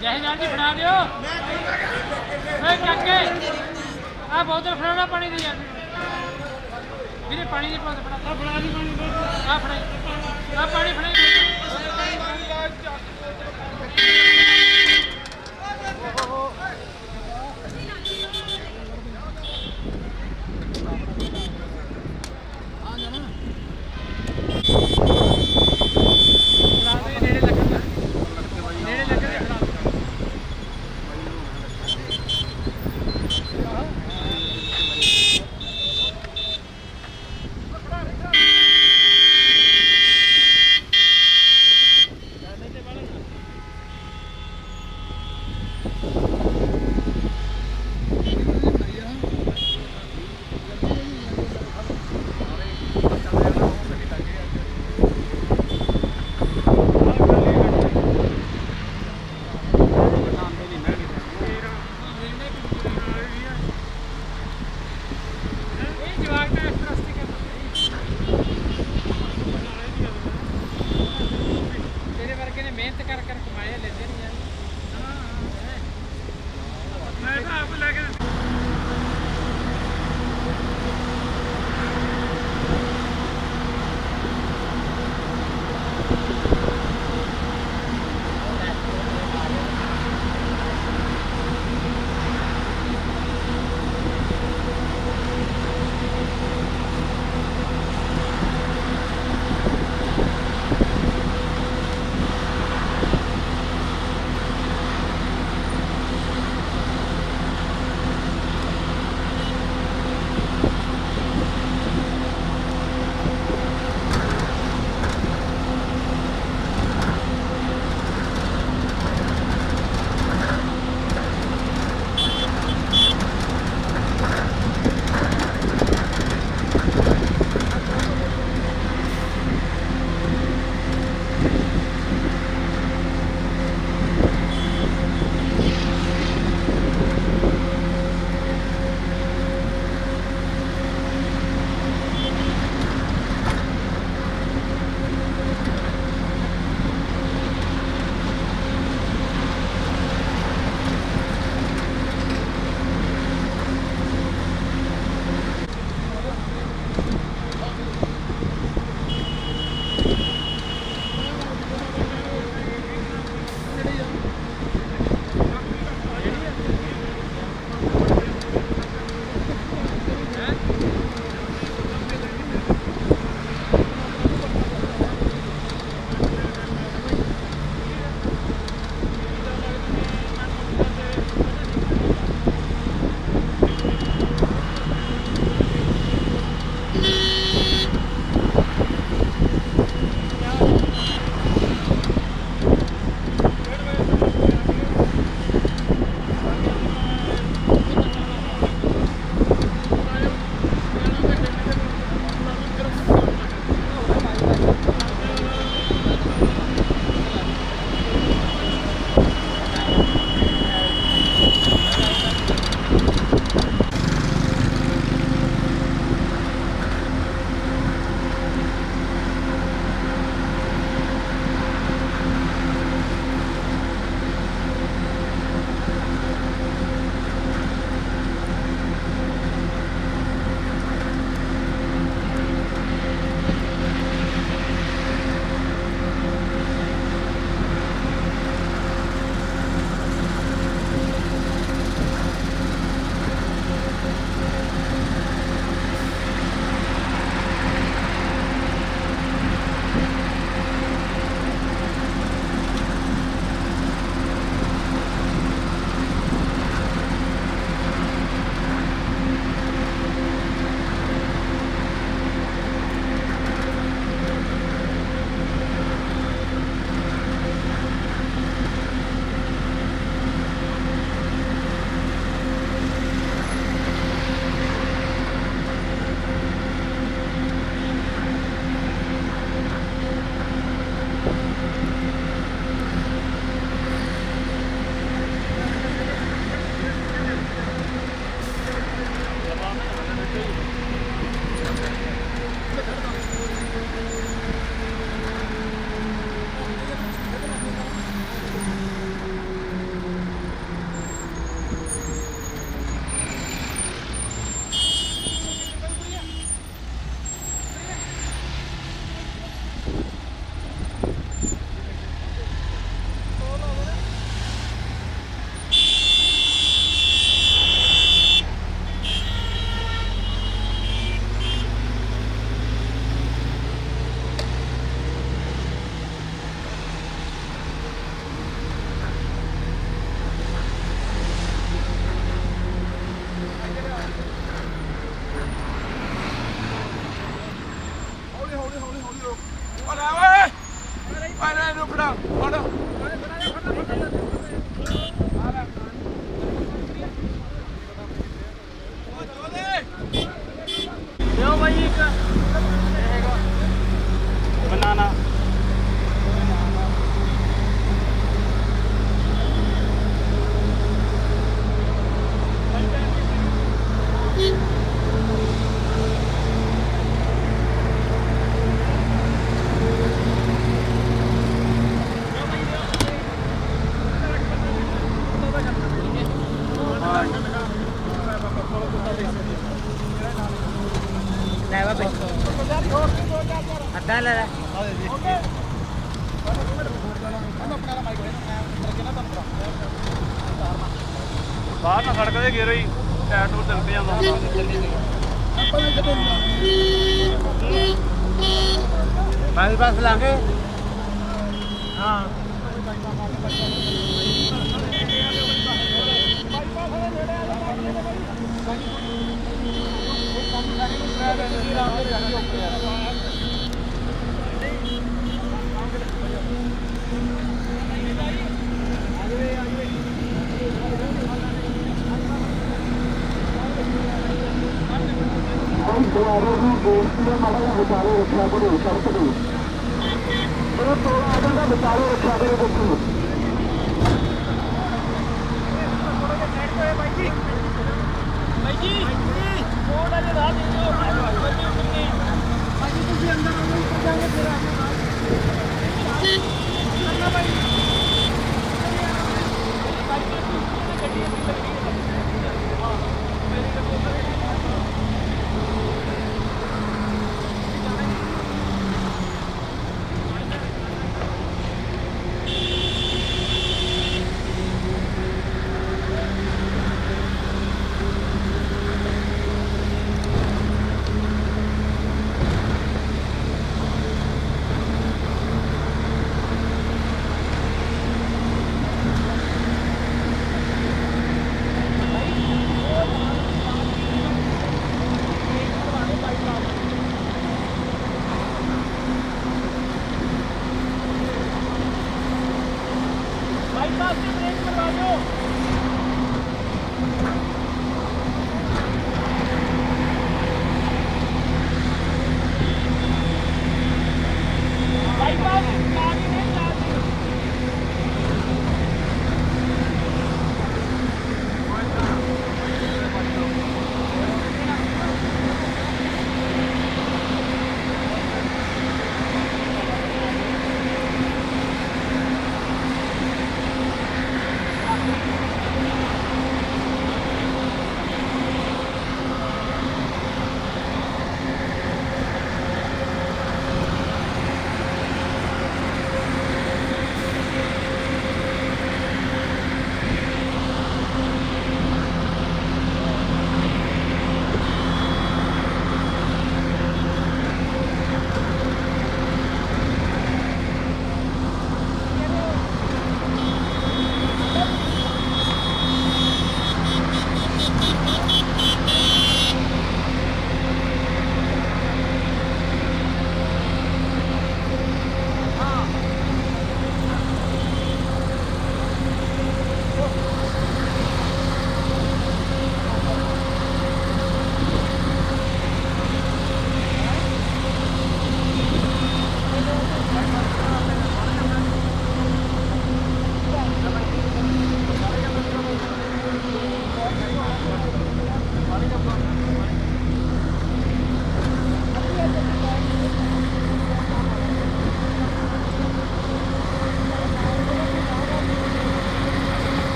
[SPEAKER 7] ਜਹੇਦਾਰ ਜੀ ਫੜਾ ਦਿਓ ਓਏ ਕਾਕੇ ਆ ਬੋਤਲ ਫੜਾਉਣਾ ਪਾਣੀ ਦੀ ਯਾਰ ਵੀਰੇ ਪਾਣੀ ਦੀ ਬੋਤਲ ਫੜਾ ਆ ਫੜਾ ਦੀ ਪਾਣੀ ਆ ਫੜਾਈ ਆ ਪਾਣੀ ਫੜਾਈ
[SPEAKER 3] ਬਾਹਰ ਨਾ ਸੜਕ ਤੇ ਗਿਰੋ ਹੀ ਟਾਇਰ ਟੂਰ ਚੱਲ ਪਿਆ
[SPEAKER 7] ਬਾਈਪਾਸ ਲਾਂਗੇ ਹਾਂ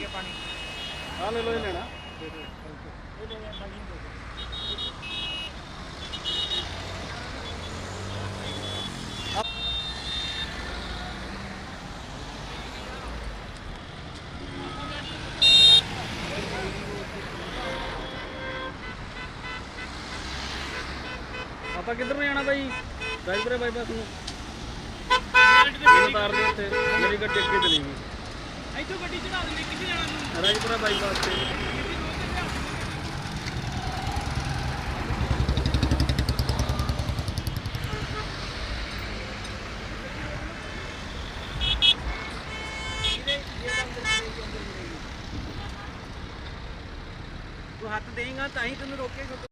[SPEAKER 5] ਪਾਣੀ
[SPEAKER 2] ਆ ਲੈ ਲੋ ਇਹ ਲੈਣਾ
[SPEAKER 8] ਆਪਾਂ ਕਿੱਧਰ ਨੂੰ ਜਾਣਾ ਬਾਈ ਰਾਜਪੁਰੇ ਬਾਈਪਾਸ ਨੂੰ ਮੈਨੂੰ ਤਾਰ ਦੇ ਉੱਥੇ ਮੇਰੀ ਗੱਡੀ ਅੱਗੇ ਚਲੀ ਗਈ
[SPEAKER 7] ਇੱਥੋਂ ਗੱਡੀ ਚੜਾ ਦਿੰਦੇ ਕਿੱਥੇ ਜਾਣਾ
[SPEAKER 8] ਰਾਜਪੁਰਾ ਬਾਈਪਾਸ ਤੇ
[SPEAKER 5] ਤੂੰ ਹੱਥ ਦੇਂਗਾ ਤਾਂ ਹੀ ਤੈਨੂੰ ਰੋਕੇਗਾ